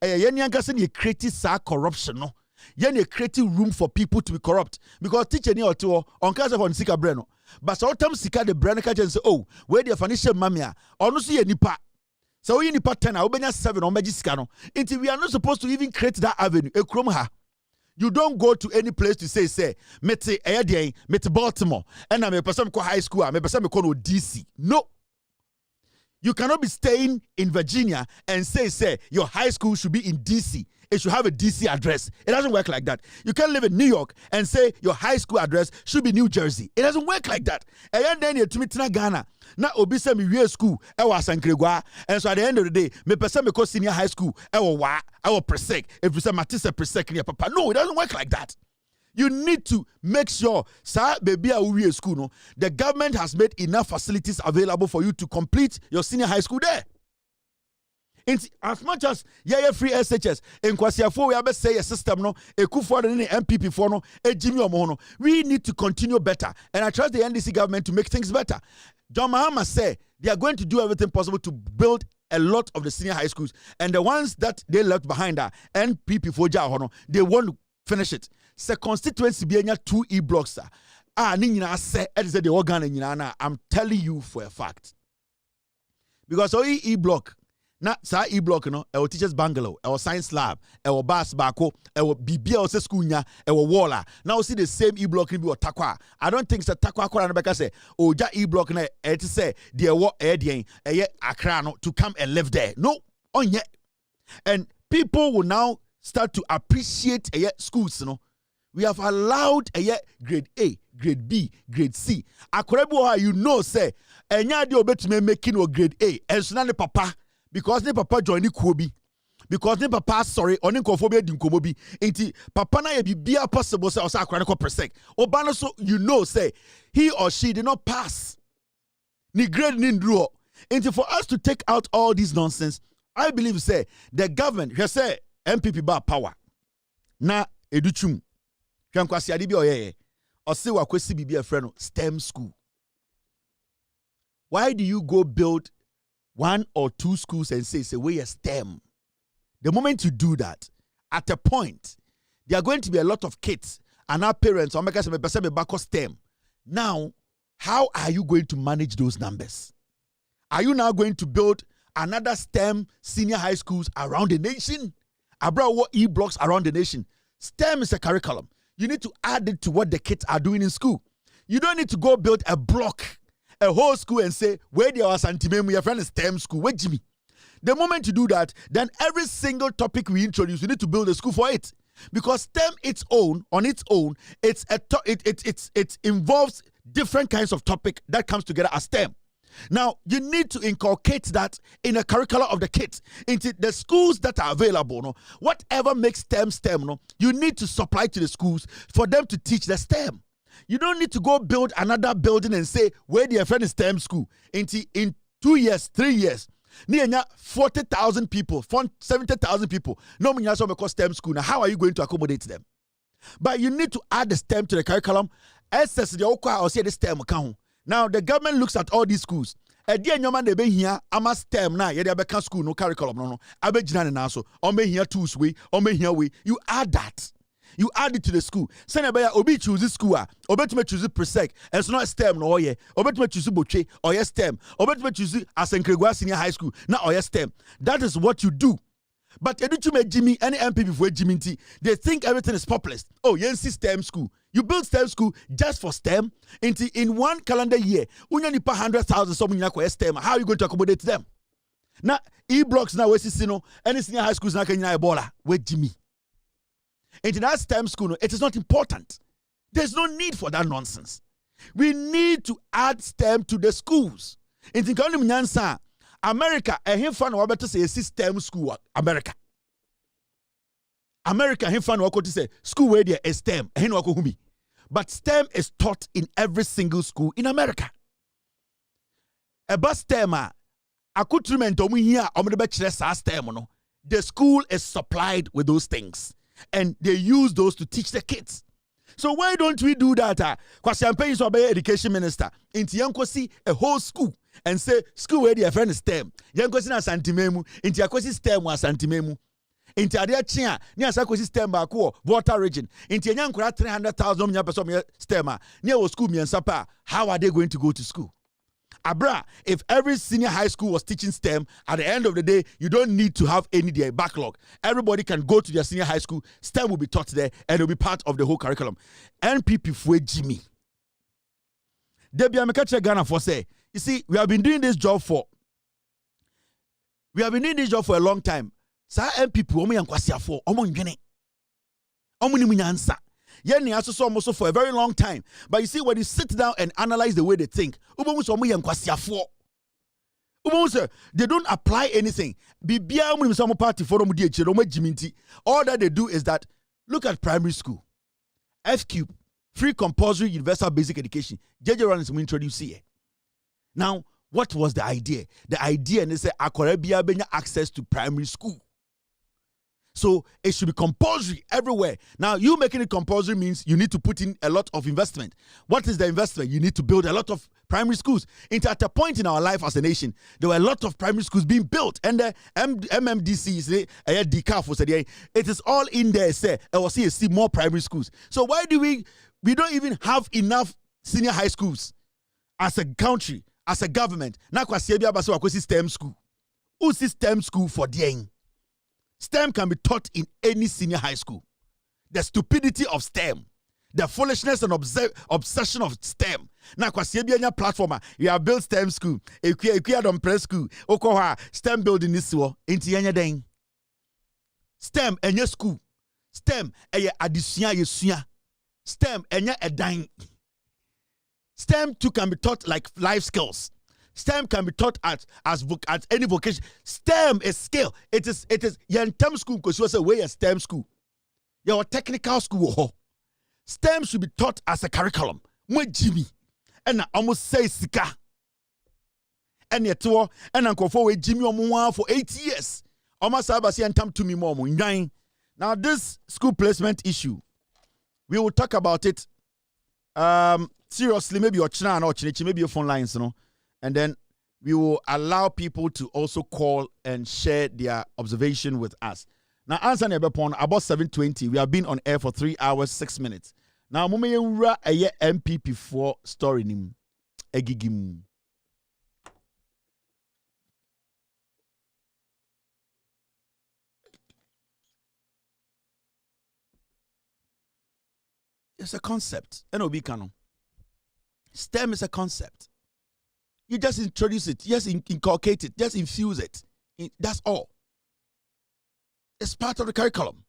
You creating corruption no. You're creating room for people to be corrupt because teacher ni oto on case of sika breno. But sometimes sika the brand can say, oh, where the financial mamia or no see nipa. So we nipa 10 obenya 7 on sika no. Until we are not supposed to even create that avenue. You don't go to any place to say mete mete Baltimore and I'm a person ko high school, I'm a person ko DC. No. You cannot be staying in Virginia and say your high school should be in DC. It should have a DC address. It doesn't work like that. You can't live in New York and say your high school address should be New Jersey. It doesn't work like that. And then you to Ghana. Now obisa mi real school and so at the end of the day me person me senior high school I will presec if you say matisa presec near papa. No, it doesn't work like that. You need to make sure baby a school no the government has made enough facilities available for you to complete your senior high school there. As much as free SHS in Kwasiafo we have say a system no ekufo the MPP for no ejimi omo we need to continue better and I trust the NDC government to make things better. John Mahama say they are going to do everything possible to build a lot of the senior high schools and the ones that they left behind are NPP for they want to finish it. Se constituency be 2 e-blocks ni nyina se e say the organ nyina na I'm telling you for a fact. Because e-block na sa e-block no e teachers bungalow, e science lab, e bus bako, e bibia o se school nya, e walla. Now see the same e-block ni bi takwa. I don't think say takwa kwara na beka say oja e-block na e te say the wo e den e Accra no to come and live there. No, onye. And people will now start to appreciate schools, you know. We have allowed grade A, grade B, grade C. Akorebu you know say enya de obetume making o grade A. Enso na ne papa because ne papa join ni kuobi. Because ne papa sorry oni nkofobia di nkomobi. Enti papa na ye bibia possible say osa akora ne ko persec. Oba no so you know say he or she did not pass. Ni grade ni ndruo. Enti for us to take out all this nonsense, I believe say the government he say MPP ba power. Na educhum. Hwankwasi ade bi oyeye. Ose wakwesi bibi friend STEM school. Why do you go build 1 or 2 schools and say we are STEM? The moment you do that, at a point, there are going to be a lot of kids and our parents or make us back STEM. Now, how are you going to manage those numbers? Are you now going to build another STEM senior high schools around the nation? Abra what e-blocks around the nation. STEM is a curriculum. You need to add it to what the kids are doing in school. You don't need to go build a block, a whole school and say, where there was antimemu, your friend is STEM school. Wait, Jimmy. The moment you do that, then every single topic we introduce, you need to build a school for it. Because STEM on its own, it involves different kinds of topic that comes together as STEM. Now, you need to inculcate that in a curriculum of the kids. Into the schools that are available, no? Whatever makes STEM, no? You need to supply to the schools for them to teach the STEM. You don't need to go build another building and say, where the friend is STEM school. In 2 years, 3 years, near 40,000 people, 70,000 people, no one has call STEM school. Now, how are you going to accommodate them? But you need to add the STEM to the curriculum. SS the Okwa or say the STEM account. Now the government looks at all these schools. Dear Nyoman de be here, ama STEM na ye de be school no curriculum no. Abe jina na so. O me here tools way, o me here way. You add that. You add it to the school. Send be obi choose school ah. Obi to choose presec. It's not STEM no ye. Obi to choose boche or ye STEM. Obi to choose Asenkregwa Senior High School. Na or ye STEM. That is what you do. But educhume Jimmy, any MP before Jimmy T, they think everything is populist. Oh, yensi STEM school. You build STEM school just for STEM. In 1 calendar year, unya nipa 100,000 someone yako STEM. How are you going to accommodate them? Now, e-blocks now we see no any senior high schools na kenya ebola with Jimmy. Into that STEM school, it is not important. There's no need for that nonsense. We need to add STEM to the schools. Into kanu mnyansa. America, a fan wa better say STEM school. America, a fan wa to say school where there is STEM. But STEM is taught in every single school in America. About STEM, accoutrement here, STEM. No, the school is supplied with those things, and they use those to teach the kids. So why don't we do that? Because I'm paying so education minister into Yankosi a whole school. And say school where their friend is STEM. Yankosi na santimemu. Into Yakosi STEM wa santimemu. Into Adia Chia, near Sakosi STEM bako, water region. Into Yankura 300,000 person STEM. Near school me and sapa. How are they going to go to school? Abra, if every senior high school was teaching STEM, at the end of the day, you don't need to have any backlog. Everybody can go to their senior high school. STEM will be taught there and it will be part of the whole curriculum. NPP fue Jimmy. Debbie Amekache Ghana for say, you see, we have been doing this job for a long time. Sa MPP omo yankwasi afo, omo ndwene. Omo ni munyansa. Yeni aso almost for a very long time. But you see, when you sit down and analyze the way they think, they don't apply anything. All that they do is that, look at primary school. FQ, free compulsory universal basic education. JJ Run is introduced here. Now, what was the idea? The idea, and they say, Akorebia benya access to primary school. So it should be compulsory everywhere. Now, you making it compulsory means you need to put in a lot of investment. What is the investment? You need to build a lot of primary schools. At a point in our life as a nation, there were a lot of primary schools being built. And the MMDC, it is all in there, say, see more primary schools. So why do we don't even have enough senior high schools as a country, as a government. Na kwasi bia ba se wakosi STEM school. Who see STEM school for the STEM can be taught in any senior high school. The stupidity of STEM, the foolishness and obsession of STEM. Na kwasi bia nya platform you have built STEM school, equia don press school, okoha STEM building this wo enti yenya den. STEM enye school. STEM eye adesua yesua. STEM enye edan. STEM too can be taught like life skills. STEM can be taught at any vocation. STEM is skill. It is STEM school because you say where a STEM school. Your technical school. STEM should be taught as a curriculum. Mo Jimmy. And I almost say sika. And yet and uncle for Jimmy Omo for 8 years. Almost abasi and tam to me more. Now this school placement issue, we will talk about it. Seriously, maybe your channel or maybe your phone lines, and then we will allow people to also call and share their observation with us. Now, answer upon about 7:20. We have been on air for 3 hours 6 minutes. Now, Mumiyura a MPP4 story nim egigim. It's a concept. NOB canon. STEM is a concept. You just introduce it, just inculcate it, just infuse it. That's all. It's part of the curriculum.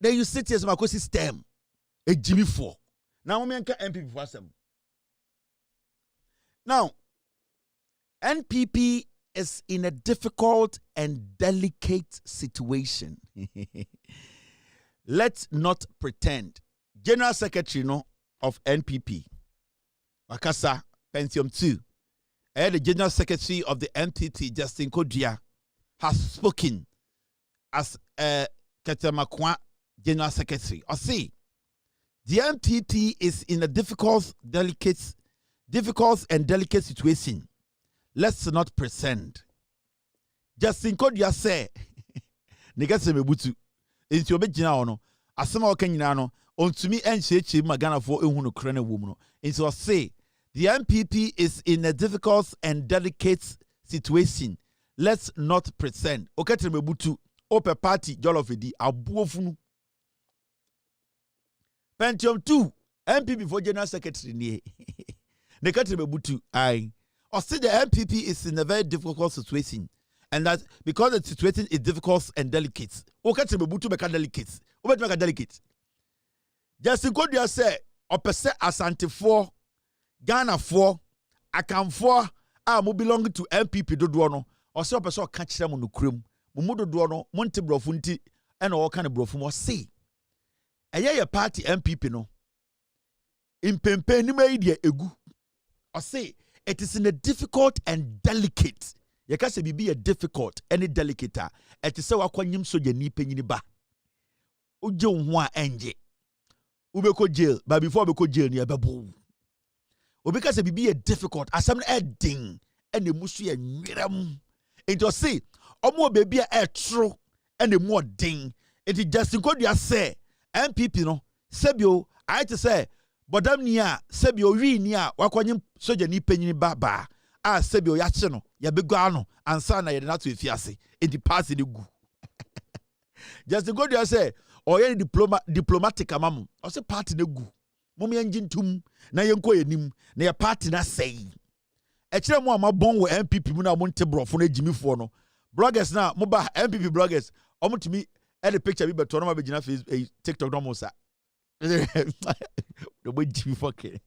Then you sit here as my STEM. A Jimmy 4. Now, NPP for them. Now, NPP is in a difficult and delicate situation. Let's not pretend. General Secretary of NPP, Wakasa Pentium 2, the General Secretary of the NPP, Justin Kodia, has spoken as Ketamakwa General Secretary. I see, the NPP is in a difficult and delicate situation. Let's not pretend. Justin Kodia say, Negase mebutu, into obejina ono, asema okanyina no. On to me and Magana for Ehunu woman. And so I say the MPP is in a difficult and delicate situation. Let's not pretend. Okay, Tremebutu, Ope Party, Jolofedi, Abuofunu. Pentium 2, MPP for General Secretary. Nekatremebutu, I. Or say the MPP is in a very difficult situation. And that because the situation is difficult and delicate. Okay, Tremebutu make delicate. Ope make delicate. Justin Kodia say, opese Asante 4, Ghana 4, Akam 4, mo belong to MPP dodo no. Or say opese o ka kire mo no krem. Mo dodo no, monte brofu nti and all kind of brofu mo say. Eye party MPP no. Impempe ni me dia egu. Or say it is in a difficult and delicate. Ye ka say bibi a difficult any delicate. It is say wakwanyim so je ni panyini ba. Oje ho a enje. Ubeko jail, but before we go jail near Babu. Because it be a difficult, as some ding, and the mushi and miram. It was say, Omo baby a true, and the more ding. It is just in Kodia say, MPP no, Sebio, I to say, but damn near, Sebio re near, Wakanyim soja ni penny baba. Ah, Sebio yacheno, ya begano, and sana not to fiasi, in the past in the goo. Just in Kodia say, or any diplomatic amam, or say party no gu. Mummy engine tum, na yenko enim, na your party na say. Echira mo ama bon we MPP mu na monte brofo na Jimmy for no. Bloggers na mo ba MPP bloggers, omo to me the picture bi beto no ma be gina Facebook TikTok no mo sa. The boy Jimmy for ke.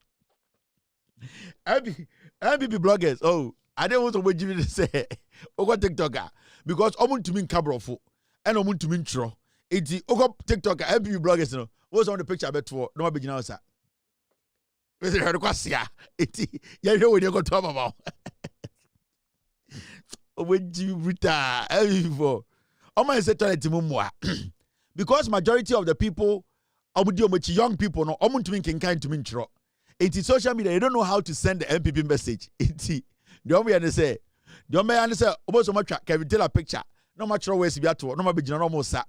MPP bloggers, oh, I don't want to wait Jimmy to say, ogo TikToker, because omo to me nka brofo, and omo to me ntro. Iti oko TikTok MPP bloggers no what's on the picture beto no be gina osa we say heard kwasia iti ya hwe we dey go talk about oweji bruta before omo say toilet mumwa because majority of the people young people no omo ntumi nkenkan ntumi ntro iti social media they don't know how to send the MPP message iti the omo ya say obo so matwa Kevin Taylor picture no matro we si biato no ma be gina no mo sa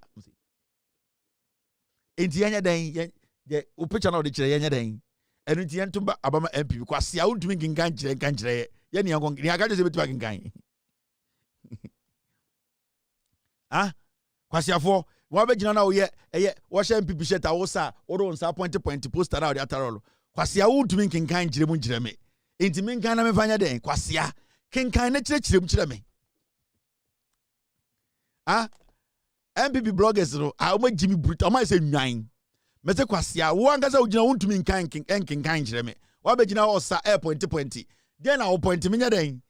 enti yanya den ye o picture na o de kire yanya den enu ti yentumba abama MPP kwase a untumi nkan kyerɛ ye ne yankon ne aka je betu akenkan ah kwase afo wa be gina na wo ye wo hye MPP sheta wo sa wo do nsa point poster na wo atarolo kwase a untumi nkan kyerɛ mu kyerɛ me intimi nkan na me fanya den kwase a kenkan na kyerɛ mu kyerɛ me ah MPP bloggers no a wo Jimmy Bruta o say nwan mete kwase a wo anka sa wo gina untumi nkan kyerɛ me wa be gina wo sa point den na wo point me nya den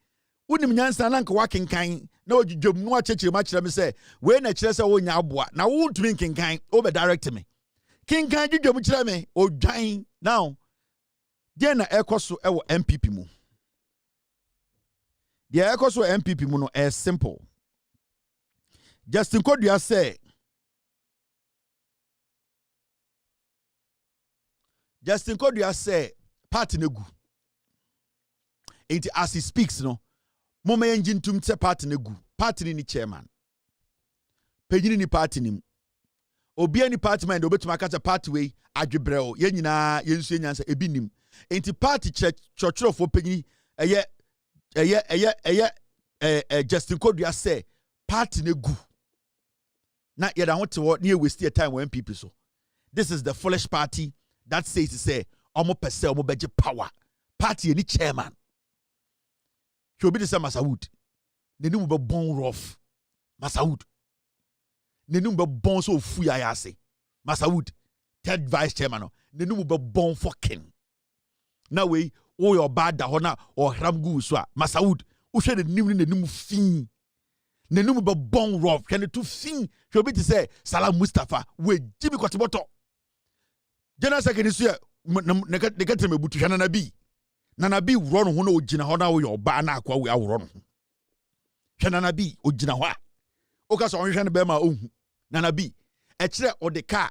unim nyansa na nka wakenkan na odwodwom no akyekire ma kyerɛ me sɛ we na kyerɛ sɛ wo nya aboa na wo ntumi kenkan o be direct me kenkan dwodwom kyerɛ me odwan now den na ekoso e wo MPP mu the ekoso MPP mu no is simple. Justin Kodua say party negu enti as he speaks no moma engine tum te party negu party ni chairman pejini ni party nim obi ani party man obetuma aka party we adwebrɛw ye nyina yensu enyansa ebi nim enti party churchofo pejini Justin Kodua say party negu na yeda hote wo na waste your time when people so this is the foolish party that says to say omo pese omo beje power party ni chairman shobi de say Masawood nenum be bon rough Masawood nenum be bon so fu ya ase Masawood third vice chairman no nenum be bon fucking na we o your bad da ho na o hram gu so a Masawood wo hwe nenum fin nenum be bon rough can to fin shobi to say Salam Mustafa we Jimmy Kotiboto General Secretary so ne ka teme butu hwana na bi wuro no ho na ogina ho na wo yo ba na akwa we awuro no hwana na bi ogina ho a o ka so onhwe ne be ma ohu na bi e kire o de car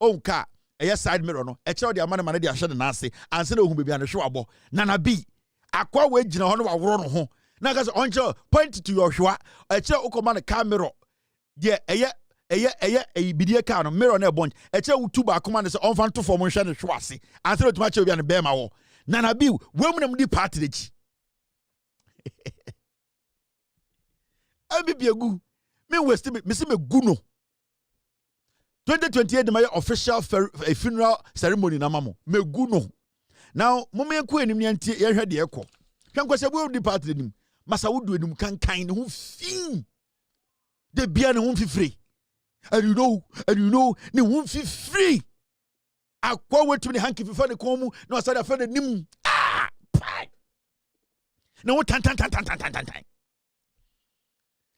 on car e side mirror no e kire o de amane mane de ahye ne nase anse na ohu bebi ane hwe abo na bi akwa we gina ho na wawuro no ho na ka so onche point to your hwa e kire o koma ne car mirror de bidie car no mirror na ebonch e kire wutu ba akoma ne se onfa to form nhwe ne hwase anse na tuma kire obi ane be ma wo Nana bi wemnam di party dechi MPP egu me west me se me gu no 2028 my official funeral ceremony na mamo me gu no now mo me ku enim nti ye hwe de ekọ hwe se we di party denim Masawood enim kankan ne ho fin de bia ne ho fifiri and you know ne ho fifiri akwa wetu ni hanki fifa ne komu na wasada fa de nim na wo tan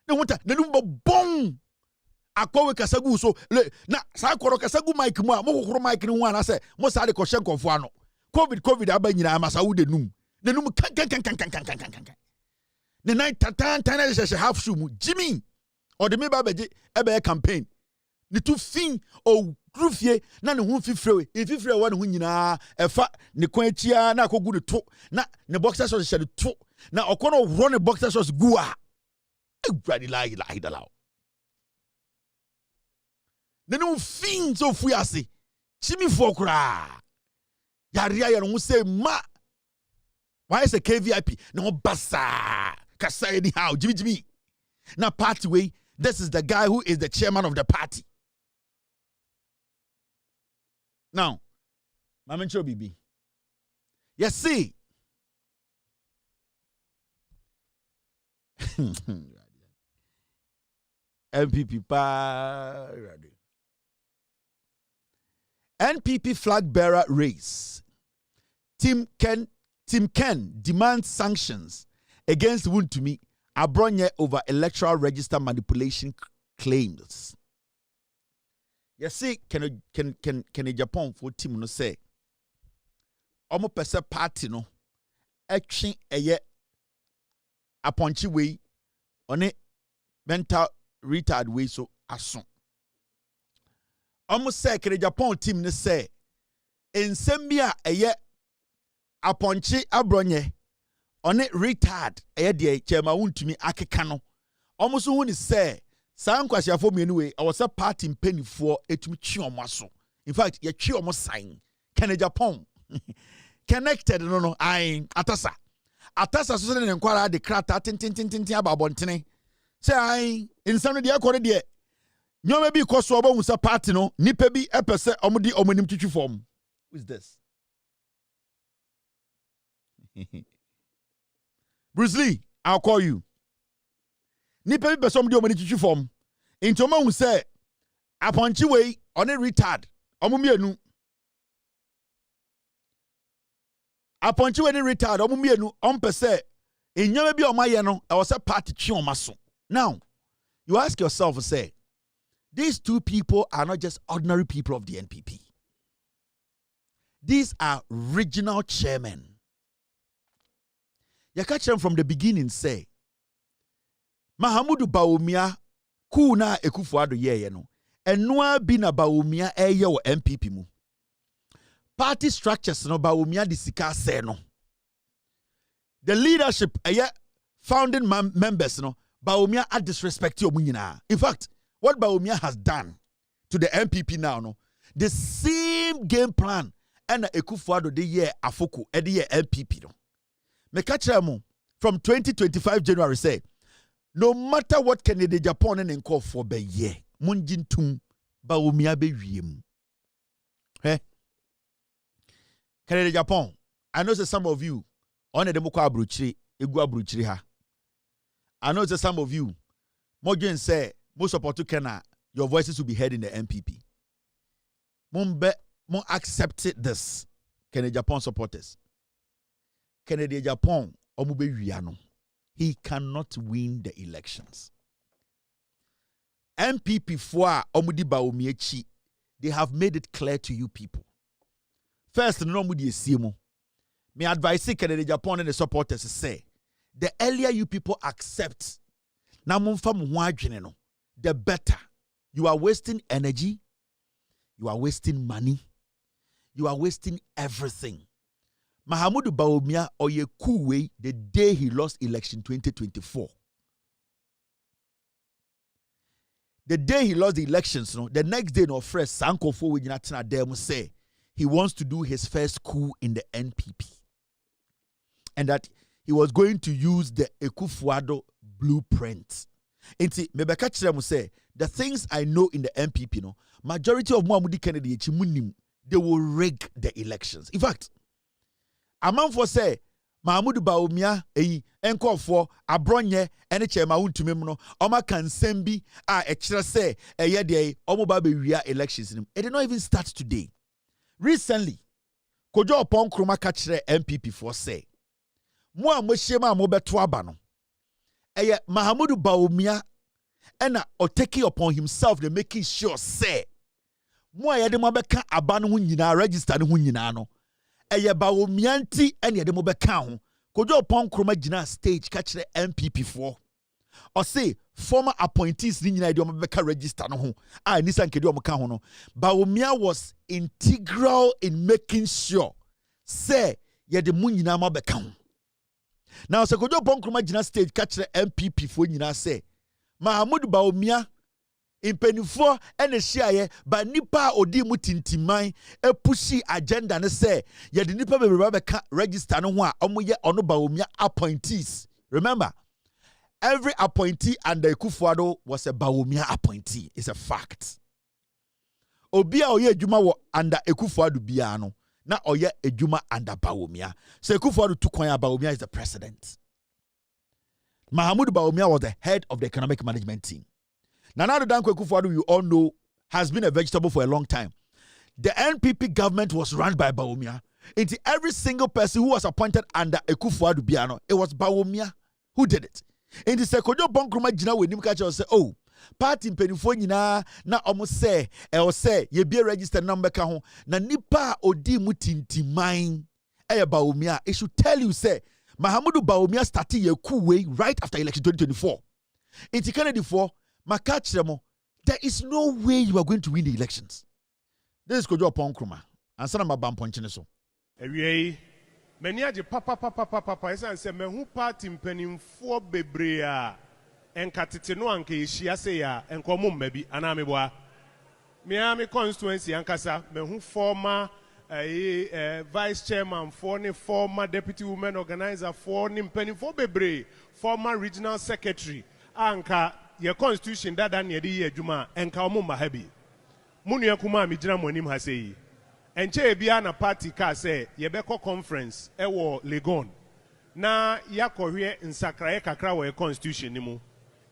na wo ta na num bon akwa we kasagu so na sa koro kasagu mic mu a mo kokoro mic ni ho ana se mo sa de ko hye nkofo ano covid aba nyina Masawood num na num kan ne night tan na hye half shoe mu Jimmy or the me ba beje ebe campaign ni tu fin o grufie na ne ho fifrewe wa ne ho nyina efa ne kwan achia na akogu ne to na ne boxer shorts hye ne to na okono ro ne boxer shorts gu a egwadi la ilaha ne no fin so fu ase chimi fo kra yaria ya no ho say ma why is a KVIP no basa kasa anyhow Jimmy na party way this is the guy who is the chairman of the party. Now, Mama Bibi. Yes, see. MPP pa NPP flag bearer race. Tim Ken demands sanctions against Wuntumi Abronye over electoral register manipulation claims. You see, can Japan for team no say? Omo pese party no action eye aponchi way on it mental retard way so aso. Omo say can Japan team no say ensembia eye aponchi abronye on it retard eye de chema wuntumi akeka no. Omo so hu ni say San kwasiafo me anyway, I was a party penny for etumi twi omo aso. In fact, ye twi omo sign. Can Japan Connected no I atasa so say ne nkwara de krata tintintintin aba bontene say I insam de akore de nyoma bi koso oba husa party no nipa bi epese omudi omonim twitwi form. Who is this? Bruce Lee, I'll call you. Nipa bi pese omudi omoni twitwi form. Into ma hu say aponchi we on a retard omumienu aponchi we ni retard omumienu ompese enyama bi omaye no e was a party twi omaso. Now you ask yourself, say, these two people are not just ordinary people of the NPP. These are regional chairmen. You catch them from the beginning, say, Mahamudu Bawumia kuna Ekufuado ye no. Enwa bina Bawumia eye wo MPP mu. Party structures no Bawumia disika se no. The leadership founding members no Bawumia are disrespecting omunyina. In fact, what Bawumia has done to the MPP now, no, the same game plan and Ekufuado de year Afoko e de year MPP no. Me catch them from 2025 January say, no matter what Canada Japan and call for be ye, munjin tum Bawumia be wiem. Hey, Canada Japan. I know that some of you on the demoko abruchiri, egu abruchiri ha. I know that some of you, Mogen say, most support to Kena, your voices will be heard in the MPP. Mumbe, mo accept this. Canada Japan supporters. Canada Japan, omube wiano. He cannot win the elections. MPP for omudi Bawumia, they have made it clear to you people. First, no mudi esiemo. Me advise Canada Japan and the supporters say, the earlier you people accept, na mumfa muadwene no, the better. You are wasting energy, you are wasting money, you are wasting everything. Mahamudu Bawumia oye kuwe the day he lost election 2024. The day he lost the elections, no, the next day no fresh Sanko for we natina dem say he wants to do his first coup in the NPP. And that he was going to use the Ekufuado blueprint. Inti mebeka chiremu say the things I know in the MPP no majority of Muhammadu Kennedy they will rig the elections. In fact, a man for say Mahamudu Bawumia enko for abronye ene chema untumi no oma kansembi a ekira say eye de omoba be wia elections. It did not even start today. Recently, Kojo Opon Kroma ka kire MPP for say mo amohyema mo beto aba no eye Mahamudu Bawumia ena o taking upon himself the making sure say mo ayede mo beka aba no ho nyina register no ho nyina no eye Bawumia nti ene yede mo beka ho Kojo Opon Kroma gina stage ka kire MPP for or say former appointees ni nyina yede mo beka register no ho a ni sankede o mo ka ho no Bawumia was integral in making sure say yede mo nyina mo beka ho. Now, so Kojo Opon Kroma gina stage catch the MPP for nyina say Mahamudu Bawumia impenifo ene hia ba nipa odi mu tintiman epushi agenda ne say ye de nipa bebreba beka register no ho a omoye ono Bawumia appointees. Remember, every appointee under Ekufuado was a Bawumia appointee. It's a fact. Obi a oye adwuma wo under Ekufuado bia no na oye ejuma under Bawumia. So Ekufuado Tukwanya Bawumia is the president. Mahamudu Bawumia was the head of the economic management team. Nana Danko Ekufuado, you all know, has been a vegetable for a long time. The NPP government was run by Bawumia. Into every single person who was appointed under Ekufuado Biano, it was Bawumia who did it. Into Sekojo Bonkroma Jina we Nimkacha say, oh, party penifo nyina na omo say e say ye be register number ka ho na nipa odi mu tintiman e Bawumia. It should tell you say Mahamudu Bawumia started ye coup way right after election 2024. Inti Kennedy for makachiremo, there is no way you are going to win the elections. This is Kojo Opon Kroma. Answer my bam ponchine so. Ewie many aje papa esa say me hu party mpanimfo bebre a enkatete no anka ehia se ya enkomo mma bi ana me boa me constituency ankasa me hu former vice chairman for ni former deputy women organizer for ni penny for bebre former regional secretary anka your constitution dada na yedi ye adwuma enka omo mahabi munu yakuma mi gina monim ha sei enche bia na party ka say ye beko conference ewo Legon na yakohwe nsakraye kakra wo constitution ni mu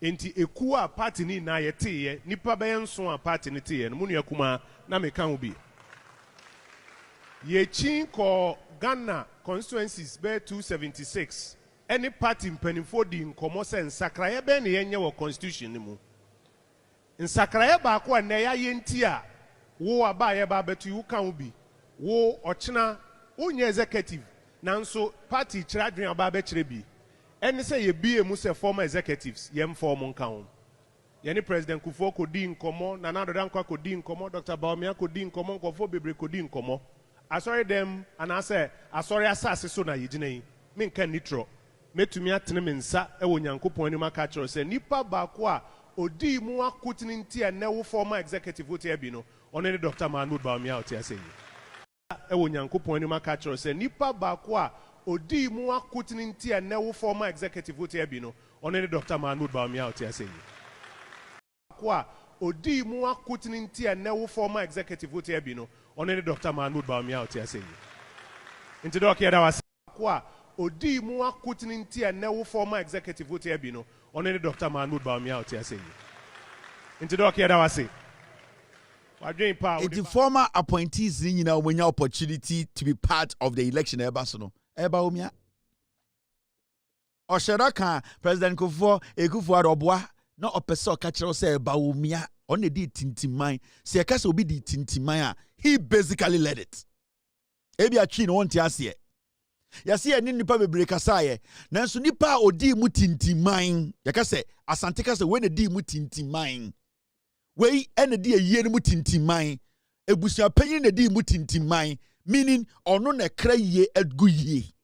enti eku a party ni na yete ye nipa be nso a party ni te ye no munu yakuma na meka ho bi ye chin ko Ghana constituencies be 276 any party mpanimfo di nkomo se nsakraye be ne yenye wo constitution ni mu nsakraye ba ko na ya yenti a wo aba ye ba betu yu kan bi wo ochina onye executive nanso party chiradwen aba be chire bi eni se ye bie mu se former executives ye mform nkan ye ni president Kufuor ko di nkomo na nadoda nkwa ko di nkomo Dr. Bawumia ko di nkomo nkofo bebre ko di nkomo asori dem anase asori asase so na yigina yi me nkan nitro metumi atene me nsa ewo Nyankopon ni maka chiro se nipa ba ko a odi mu akutini nti na wo former executive vote e bi no ono ni Dr. Mahmoud Bawumia oti ase yi ewo Nyankopon ni maka chiro se nipa ba ko a odi mu akutini nti na wo former executive vote e bi no ono ni Dr. Mahmoud Bawumia oti ase yi ko a odi mu akutini nti na wo former executive vote e bi no ono ni Dr. Mahmoud Bawumia oti ase yi nti do ke da was ko a odi mu akutini nti na wo former executive vote e bi no ono ni Dr. Mahmoud Bawumia oti ase yi nti do ke da was the former appointees in when your opportunity to be part of the election Ebasono Bawumia Oshadaka President Kufuor Adobwa no opeso catcher say Bawumia on the di tintimai se akasa obi di tintimai he basically led it ebi a chi no won't asie yasi eni nipa bebre kasaye nanso nipa odi mu tintimai yakase asante kase we na di mu tintimai we ene di aye no mu tintimai ebusia panyin na di mu tintimai meaning ono na kra ye agu ye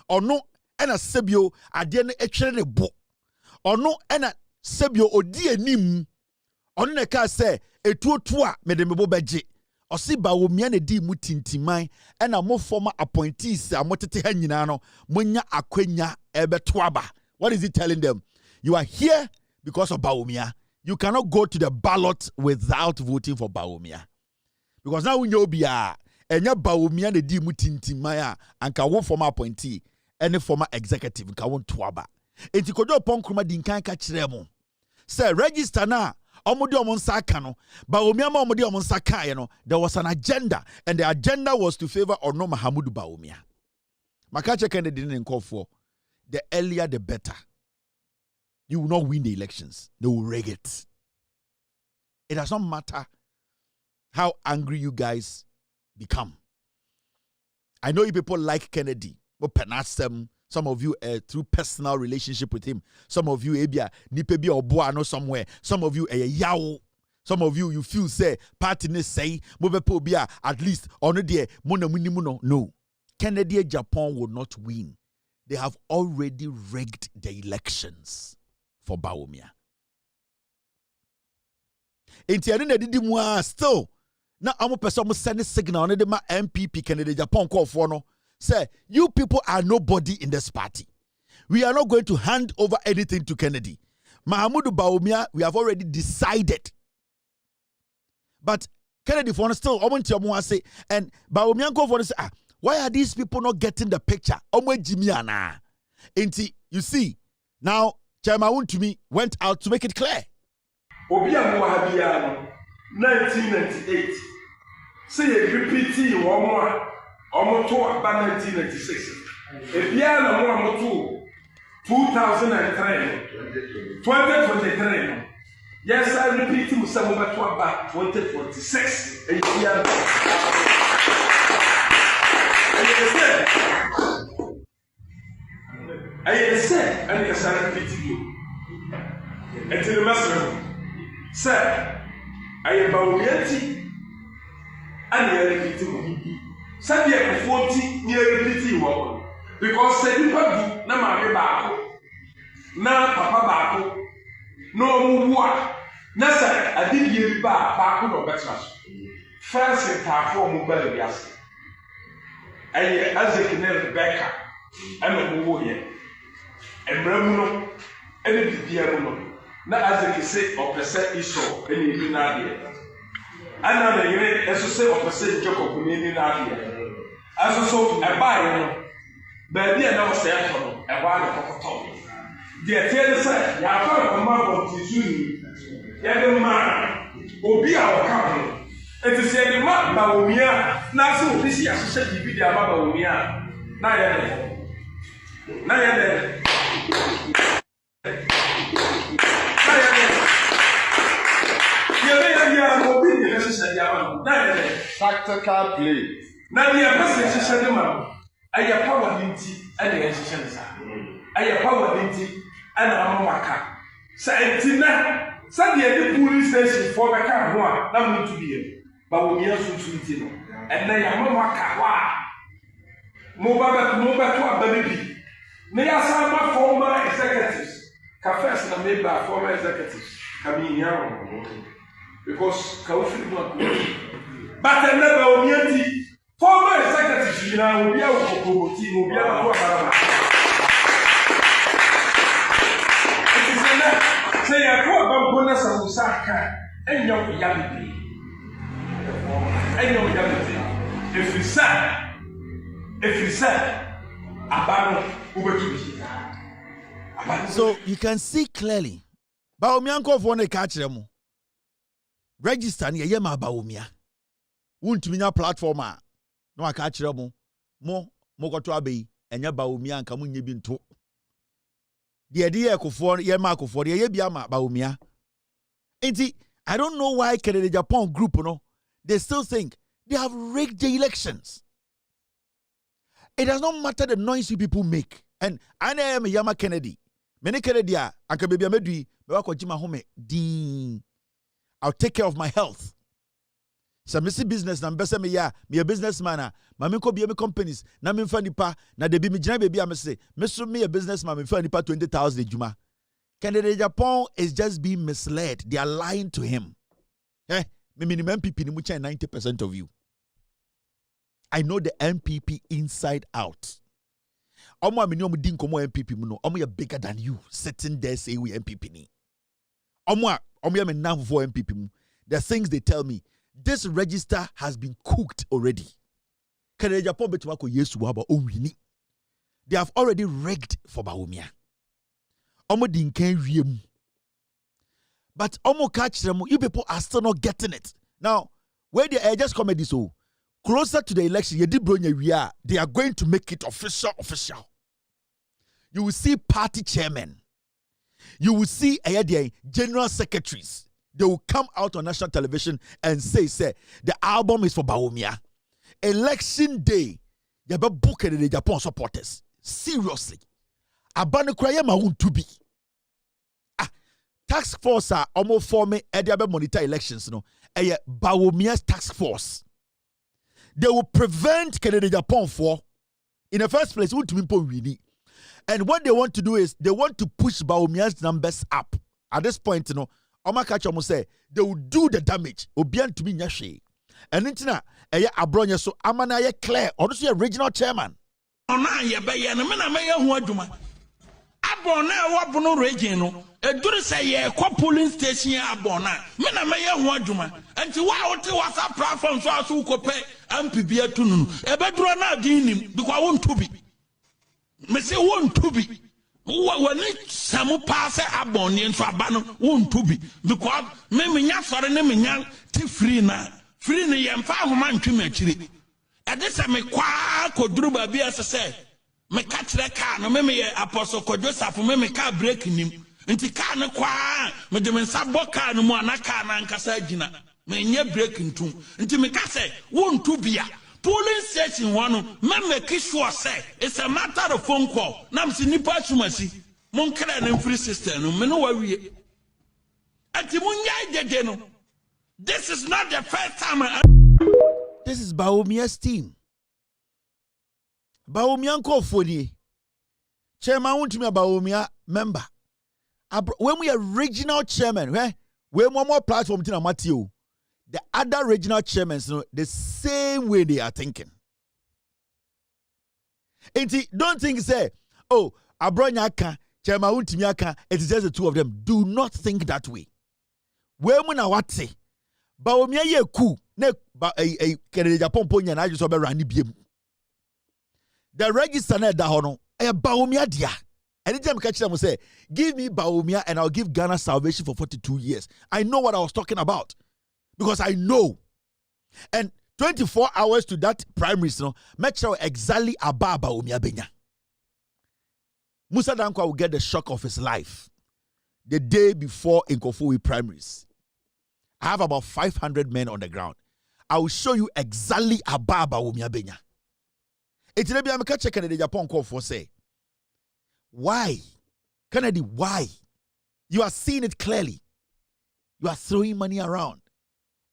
ono ena sebio ade na etwere ne bo ono ena sebio odi anim ono na ka se etuotu a mede mebo beje osi Bawumia na di mu tintimai ena mo former appointees amotete ha nyina no monya akwanya ebeto aba. What is he telling them? You are here because of Bawumia. You cannot go to the ballot without voting for Bawumia. Because now we know bia enya Bawumia na di mu tintimai a anka wo former appointee any former executive nka won to aba. Enti kodo ponkroma di nkan ka kire mo. Say register na omudi omonsa aka no Bawumia ma omudi omonsa ka no there was an agenda and the agenda was to favor Ono Mahmoud Bawumia. Makache Kennedy didn't call for the earlier the better. You will not win the elections. They will rig it. It does not matter how angry you guys become. I know you people like Kennedy, but penasem. Some of you through personal relationship with him. Some of you ebia nipebi oboa no somewhere. Some of you yawo. Some of you feel say party ne say mobepo bia at least ono de mona munimuno. No. Kennedy Japan will not win. They have already rigged the elections for Bawumia. Enti na didi mu still na amo person mo send signal on the ma MPP Kennedy Japan call for no. Say, you people are nobody in this party. We are not going to hand over anything to Kennedy. Mahmoud Bawumia, we have already decided. But Kennedy for still, say, and Bawumia go for say, why are these people not getting the picture? You see, now Chairman Wontumi went out to make it clear. 1998. Say repeat one more. Almost 1996. If you are almost 2003, 2023. Yes, I repeat to some about 2046. And I said, and yes, I repeat to you. And to the master, sir, I am Bawumia, and I repeat to you. Sadia 40 near repeating one because say you do na mama baako na papa baako no muwa na say adibie baako no betra first ta for mo bel biase ɛyɛ Isaac ne Rebecca ɛna ɔmo yɛ mmerɛ mu no ɛne bibia mu no na Isaac sɛ ɔpɛ sɛ Esau ɛna ebi n'adeɛ ɛna ne yere ɛso sɛ ɔpɛ sɛ Jacob ne ebi n'adeɛ ɛso so ɛbaayɛ no baabi a na ɔsɛ ɛtɔ no ɛhɔ a na kɔkɔtɔ deɛ tie ne sɛ yɛafa ɔma abɔnten so ni yɛde ma obi a ɔka ho eti sɛ yɛde ma Bawumia na sɛ obi si ahyehyɛ biribi de ama Bawumia na yɛde obi de hyehyɛ de ama na yɛde tactical play na deɛ pɛsɛ hyehyɛ de ma ɛyɛ power ne nti ɛna yɛhyehyɛ ne saa ɛyɛ power ne nti ɛna ama waka sɛ nti na sɛdeɛ de police station for bɛka ho a na mo ntu bie Bawumia sunsun nti no ɛnna yɛ ama waka hɔ a mo bɛto aba ne bi na yɛasa ma former executives ka first na meba former executives ka mi nya wɔn because ka ofiri mu akɔ but ɛnna Bawumia nti former executives nyinaa obi a wɔ kɔkɔbɔti na obi a wɔ abaraba sɛ yɛkɔ abampo na sɛ wo sa ka ɛnyɛ wo ya bebree ɛfiri sɛ aba no wobɛtu bi. So you can see clearly Bawumia nkɔfoɔ no ka kyerɛ mo register no yɛyɛ ma Bawumia wontumi nya platform a na waka kyerɛ mo mokɔto abɛyi ɛnyɛ Bawumia nka mo nyɛ bi nto deɛ de yɛ kofoɔ yɛ ma kofoɔ deɛ yɛ bi ama Bawumia nti I don't know why Kennedy Japan group no they still think they have rigged the elections. It does not matter the noise you people make. And I am Yama Kennedy. Many Kennedy are anka baby amedui me wa kojima home din. I'll take care of my health. So me see business na mbese me ya me a businessman ma me ko bi me companies na me mfa nipa na de bi me gina baby am say me so me a businessman me mfa nipa 20,000 ejuma. Kennedy Japan is just being misled. They are lying to him. Me minimum MPP ni mucha 90% of you. I know the MPP inside out. Omo amini omo din komo MPP mu no. Omo ye bigger than you sitting there say we MPP ni. Omo ye me now for MPP mu. The things they tell me, this register has been cooked already. Kennedy Japan betima ko Yesu wa ba onwini. They have already rigged for Bawumia. Omo din kan wiem. But Omo catch them, you people are still not getting it. Now, where they just comedy so closer to the election, they are going to make it official. You will see party chairmen. You will see general secretaries. They will come out on national television and say, the album is for Bawumia. Election day, you better book it in the Japan supporters. Seriously. Abane kraya ma to be. Task force are almost forming Ediabe monitor elections. Bawumia's task force. They will prevent Kennedy Japan for, in the first place, and what they want to do is they want to push Bawumia's numbers up. At this point, Omakacha must say they will do the damage. Obian to be nyashe. And intina abronya so amana clear. Honestly, regional chairman. Abona wabono region no eduru say ye kwa polling station abona me na me ye ho adwuma anti wa wote whatsapp platform so aso kope MPB atunu ebeduru na adin because won to be me say won to be wani samu pass abona nso aba no won to be because me nya sore ne me nya ti free na ye mfa homa ntwe machire ade se me kwa koduru ba bia se me catch the car no me apostle ko Joseph me car break nim nti car no kwa me de me sabo car no mu anaka na nkasa agina me nye break ntum nti me ka say wontu bia polling station one me make sure say it's a matter of phone call na msi nipa sumasi mon kra na free system no me no wawie ati munya dede no. This is not the first time this is Bawumia's team. Bawumia nkofoni. Chairman want to me Bawumia member. When we are regional chairman, we more platform to Matthew. The other regional chairmen, the same way they are thinking. Don't think say, oh, Abronyaka, Chema Untimiaka, it is just the two of them. Do not think that way. Where muna wate? Baomia ye ku ne ba Kennedy Japan ponya na just obe rani biem. The register na da hono e Baomia dia. Anytime catch them say, give me Baomia and I'll give Ghana salvation for 42 years. I know what I was talking about because I know. And 24 hours to that primary, make sure exactly about Baomia Benya. Musa Dankwa will get the shock of his life the day before in Kofowi primaries. I have about 500 men on the ground. I will show you exactly about Baomia Benya. It's maybe I'm catching the Japan call for say. Why? Kennedy, why? You are seeing it clearly. You are throwing money around.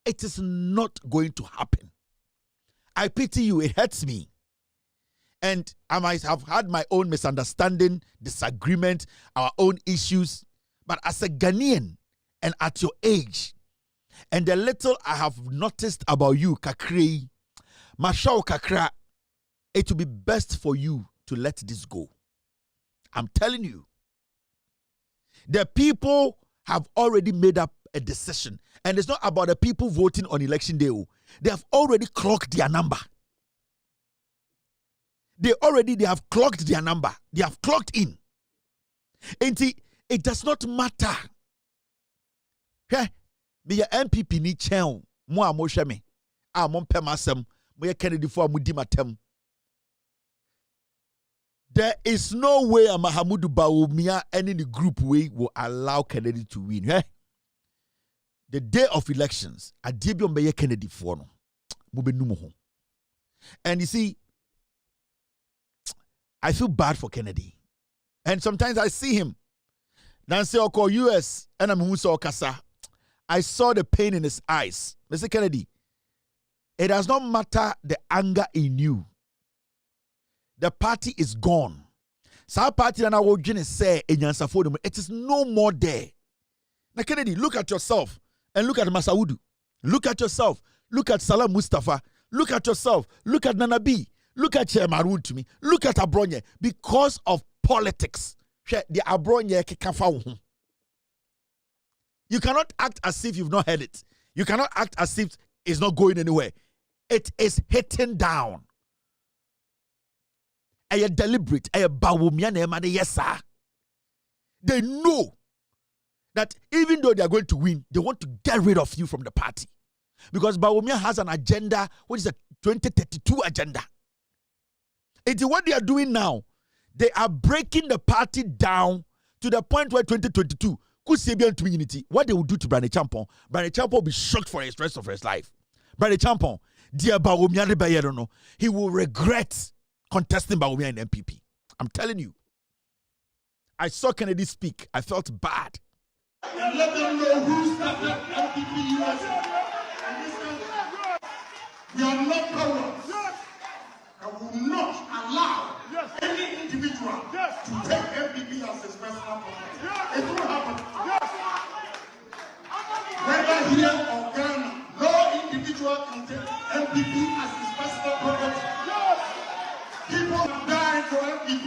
It is not going to happen. I pity you. It hurts me. And I might have had my own misunderstanding, disagreement, our own issues. But as a Ghanaian and at your age, and the little I have noticed about you, Kakri, Mashao Kakra, it will be best for you to let this go. I'm telling you. The people have already made up a decision. And it's not about the people voting on election day. They have already clocked their number. They have clocked their number. They have clocked in. And it does not matter. Hey, me ya MPP ni chen mo amoshe me. A mo pem asem, mo ye Kennedy for amudi matem. There is no way a Mahamudu Bawumia and in the group way will allow Kennedy to win. Eh? The day of elections, a Dibio Meye Kennedy for no. And you see, I feel bad for Kennedy. And sometimes I see him. Nancy Oko US and I'm Musa Okasa. I saw the pain in his eyes. Mr. Kennedy, it does not matter the anger in you. The party is gone. Sa party na wo dwene say enyansafo dem. It is no more there. Now Kennedy, look at yourself and look at Masaudu. Look at yourself. Look at Salam Mustafa. Look at yourself. Look at Nanabi. Look at Chairman to me. Look at Abronye. Because of politics, the Abronye kekafa. You cannot act as if you've not heard it. You cannot act as if it's not going anywhere. It is hitting down. They deliberate. They know that even though they are going to win, they want to get rid of you from the party. Because Bawumia has an agenda, which is a 2032 agenda. It's what they are doing now. They are breaking the party down to the point where 2022 could see unity. What they will do to Brane Champon will be shocked for the rest of his life. Brane Champon, dear Bawumia, he will regret contesting Bawumia in MPP. I'm telling you. I saw Kennedy speak. I felt bad. And let them know who started MPP USA. We are not cowards. And will not allow any individual to take MPP as his personal property. It will happen. Whether here or Ghana, no individual can take MPP as his personal property. People died for MPP.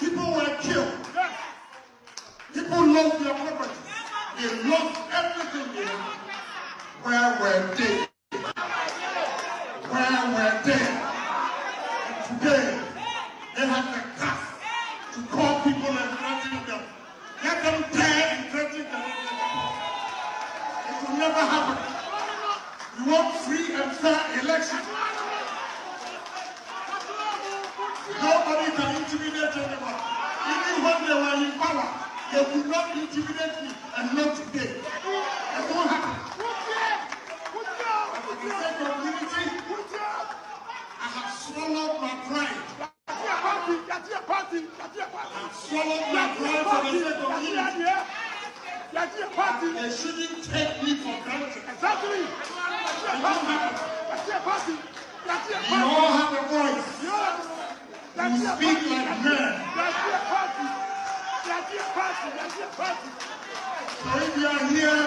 People were killed. People lost their property. They lost everything they had. Where were they? Where were they? And today, they have the guts to call people and threaten them. Let them dare and threaten them. It will never happen. We want free and fair elections. Nobody can intimidate anyone. Even when they were in power, they would not intimidate me, and not today. It won't happen. For the sake of unity, I have swallowed my pride. I have swallowed my pride for the sake of unity. They shouldn't take me for granted. Exactly. It won't happen. You all have a voice. You speak like men. So if you are here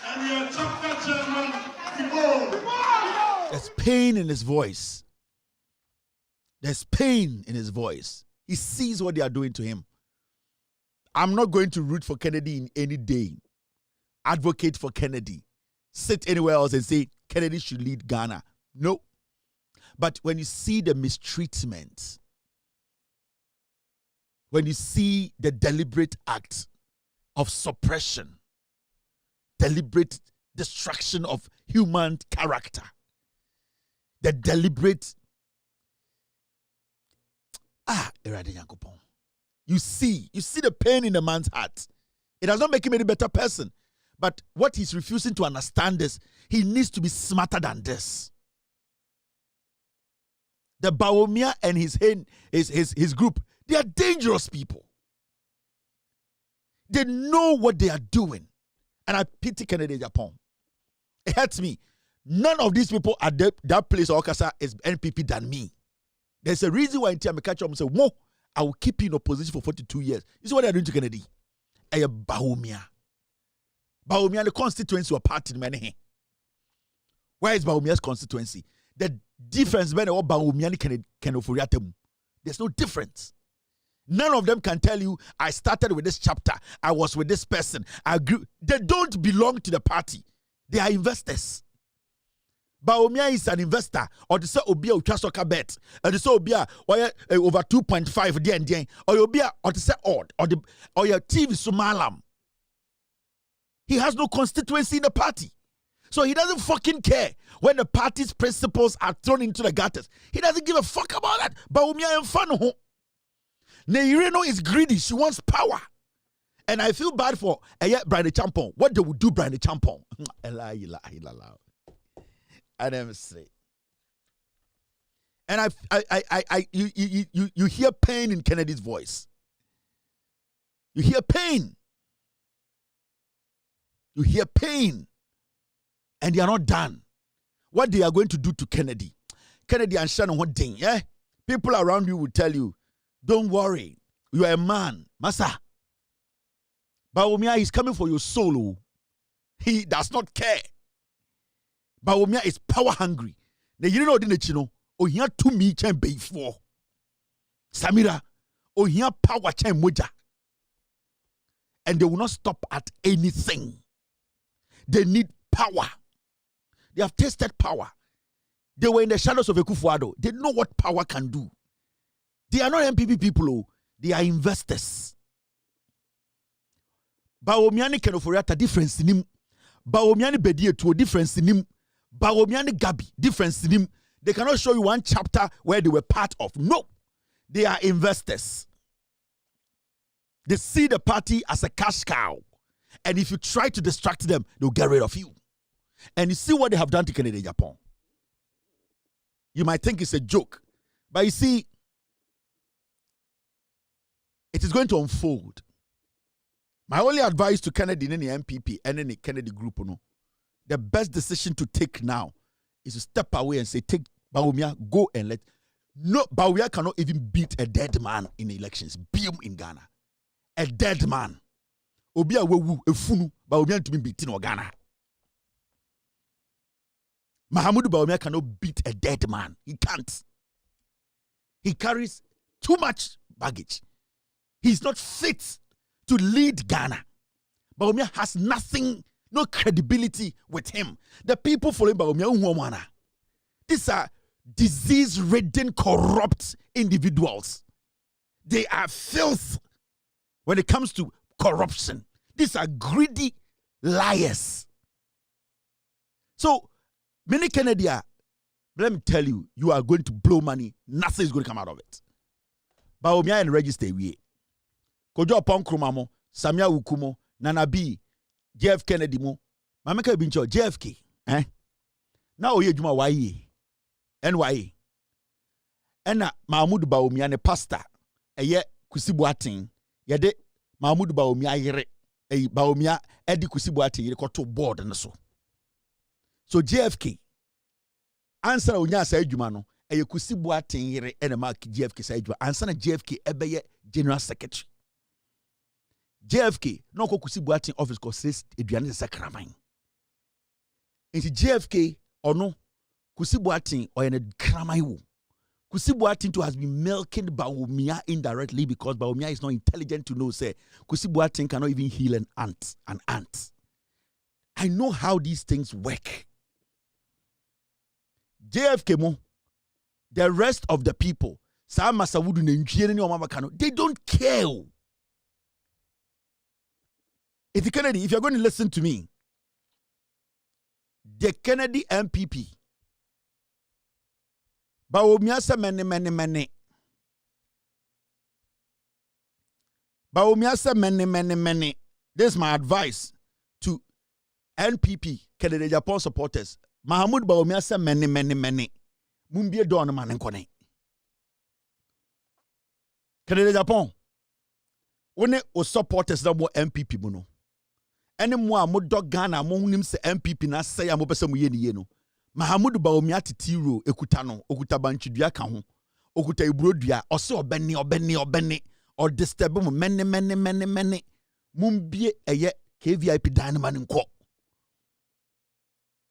and you are chapter chairman, behold. There's pain in his voice. There's pain in his voice. He sees what they are doing to him. I'm not going to root for Kennedy in any day. Advocate for Kennedy. Sit anywhere else and say Kennedy should lead Ghana. No. But when you see the mistreatment, when you see the deliberate act of suppression, deliberate destruction of human character, the deliberate you see the pain in the man's heart. It does not make him any better person. But what he's refusing to understand is he needs to be smarter than this. The Bawumia and his group, they are dangerous people. They know what they are doing. And I pity Kennedy Japan. It hurts me. None of these people at that place or Okasa is NPP than me. There's a reason why in Tia Mekacha say, whoa, I will keep you in opposition for 42 years. You see what they're doing to Kennedy? A Bawumia. Bawumia, the constituency or party, man. Where is Bawumia's constituency? The difference between what Bawumia and Kenofuriatem. There's no difference. None of them can tell you, I started with this chapter, I was with this person, I grew. They don't belong to the party. They are investors. Bawumia is an investor, or the say Obia Uchasoka bet, or the say Obia over 2.5 DN, or Obia or the say odd, or your TV Sumalam. He has no constituency in the party. So he doesn't fucking care when the party's principles are thrown into the gutters. He doesn't give a fuck about that. Bawumia and fun. Neireno is greedy. She wants power. And I feel bad for Brian Champon. What they would do, Brian Champon? I never say. And you hear pain in Kennedy's voice. You hear pain. You hear pain. And they are not done. What they are going to do to Kennedy. Kennedy and Shannon, what thing? Yeah? People around you will tell you, don't worry. You are a man. Masa. Bawumia is coming for your soul. He does not care. Bawumia is power hungry. You know the chino. Oh, here to me chen be for. Samira. Oh, here power chen moja. And they will not stop at anything. They need power. They have tasted power. They were in the shadows of Ekufuado. They know what power can do. They are not MPP people. They are investors. Bawumiani Kenoforiata difference in him. Bawumiani Bedie to a difference in him. Bawumiani Gabi difference in him. They cannot show you one chapter where they were part of. No. They are investors. They see the party as a cash cow. And if you try to distract them, they'll get rid of you. And you see what they have done to Kennedy Japan. You might think it's a joke. But you see, it is going to unfold. My only advice to Kennedy in any MPP and any Kennedy group, the best decision to take now is to step away and say, take Bawumia, go and let. No, Bawumia cannot even beat a dead man in elections. Beam in Ghana. A dead man. Obia wewu efunu Bawumia to be beaten in Ghana. Mahamudu Bawumia cannot beat a dead man. He can't. He carries too much baggage. He's not fit to lead Ghana. Bawumia has nothing, no credibility with him. The people following Bawumia, these are disease-ridden, corrupt individuals. They are filth when it comes to corruption. These are greedy liars. So, many Kennedy, let me tell you, you are going to blow money. Nothing is going to come out of it. Bawumia and register we. Kojo Pon Krumamo, Samia Ukumo, Nana B, JF Kennedy mo, Mameka Bincho, JFK. Now ye juma waye. NYA. Ena Mahmoud Bawumia ne pastor. Eye Kusibuatin. Yede Mahmoud Bawumia yere. Bawumia edi Kusibuatin yere koto board na so. So JFK. Answer unya sa ejuma no. Eye Kusibuatin yere ene mark JFK sa ejuma. Answer na JFK ebeye general secretary. JFK no ko Kusibuatin office ko says eduane se kraman. Enti JFK ono Kusibuatin oyene kraman wo. Kwesi Boateng has been milking Bawumia indirectly because Bawumia is not intelligent to know, say, Kwesi Boateng cannot even heal an ant. I know how these things work. JFK mo, the rest of the people, they don't care. If you're going to listen to me, the Kennedy MPP, Bawumia se many. Bawumia se many. This is my advice to NPP, Kennedy Japan supporters. Mahmoud Bawumia se many. Mumbie do on man nkone. Kennedy Japan. One o supporters that mo MPP mo no. Ene mo a mo dog Ghana mo hunim se MPP na say a mo pese mo ye ni ye no. Mahmoud Bawumia titiro ekuta no, okuta banchidua ka ho. Okuta ibrodua, ose obene or disturb mo many. Mumbie eye KVIP dynamite nko.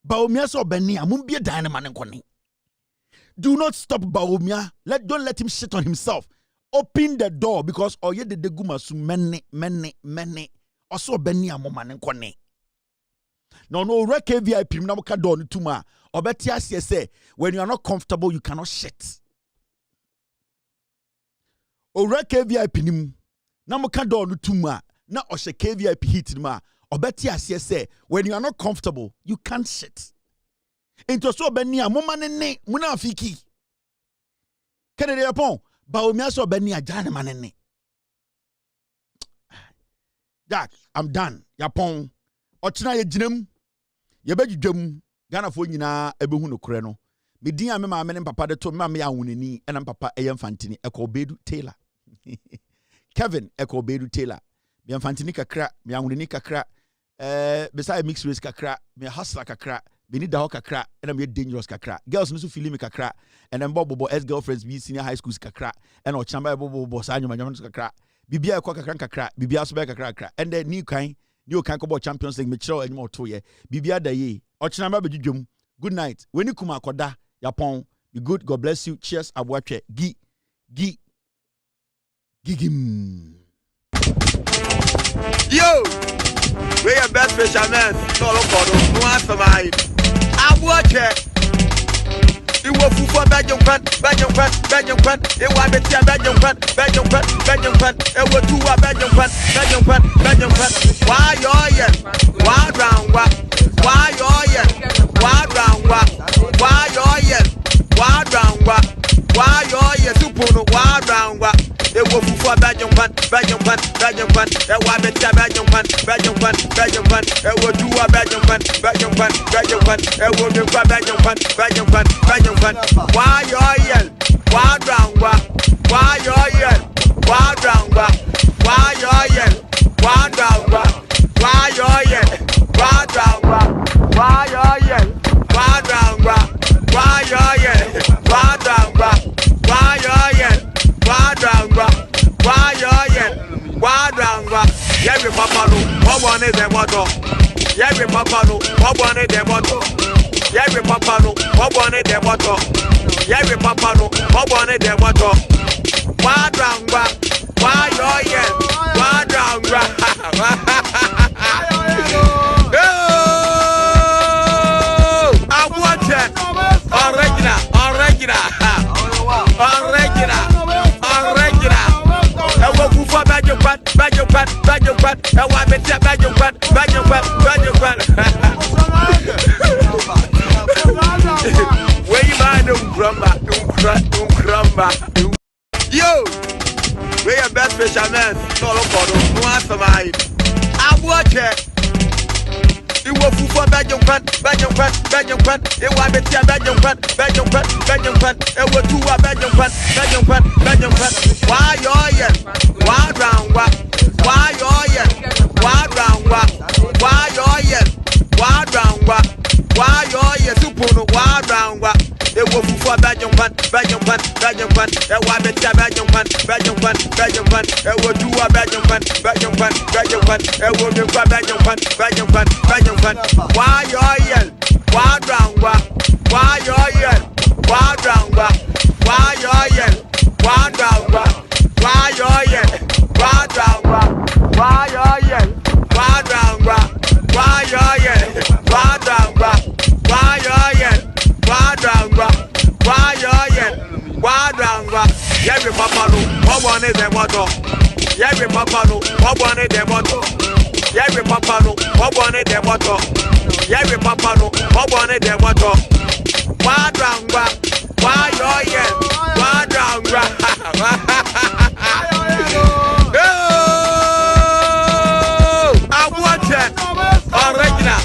Bawumia so obene a mumbie dynamite nkone. Do not stop Bawumia. Don't let him shit on himself. Open the door because oye de guma su many. Also beni amomane nkone. No rek VIP na muka door ni tuma. Obeti asiye say when you are not comfortable you cannot shit. O rek VIP ni na muka door ni tuma na oshe KVIP hit ni ma. Obeti asiye say when you are not comfortable you can't shit. Into so beni amomane ne muna afiki. Kennedy Japan Bawumia so beni ajane manene. Jack, I'm done. Yapon. Ochina ye jinem. Ye be dwam. Ghana fo nyina ebehu no kore no. Me din ame ma me papa de to me ya wunani ena papa eye mfantini Ekobedu Taylor. Kevin Ekobedu Taylor. Me mfantini kakra, me ya wunani kakra. Beside mixed race kakra, me hustler kakra. Beni da ho kakra, ena me dangerous kakra. Girls no so feel me kakra. And then bobo ex girlfriends be senior high schools kakra. And o chamba bobo sa nyoma kakra. Bibia kwa kakra, Bibia so be kakra. And then new kind kobo Champions League me chiro enimo to ye. Bibia da ye. Ochinamba bedwum. Good night. When you kuma akoda, Yapon, be good. God bless you. Cheers. Abwache. Gigim. Yo! We are best fishermen. No lokodo. No answer my. Abwache. You will for Belgium. It was two Belgium. Why it was for Belgium. It was Every papa no, what one is the motto? Every papa no, what one is the motto? Every papa no, what one is the motto? Every papa no, what one is the motto? Wadranga, why oh yeah, wadranga. I want it. Original. Where you buy no grumba? Yo, we are best fishermen. No answer my. I watch it. You will for Belgium. It was two Belgium. Why it was for Belgium. Why moto. Yeah, we papa no, what one de moto. Yeah, we papa no, what one de moto. Yeah, we papa no, what one de moto. Why dranga? Why yo yeah? Why dranga? I want it. Original.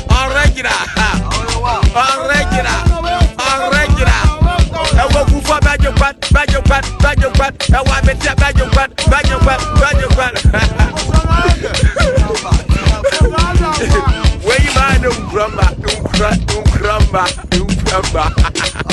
I walk for bad. I want me to bad. Where you mind, don't crumba.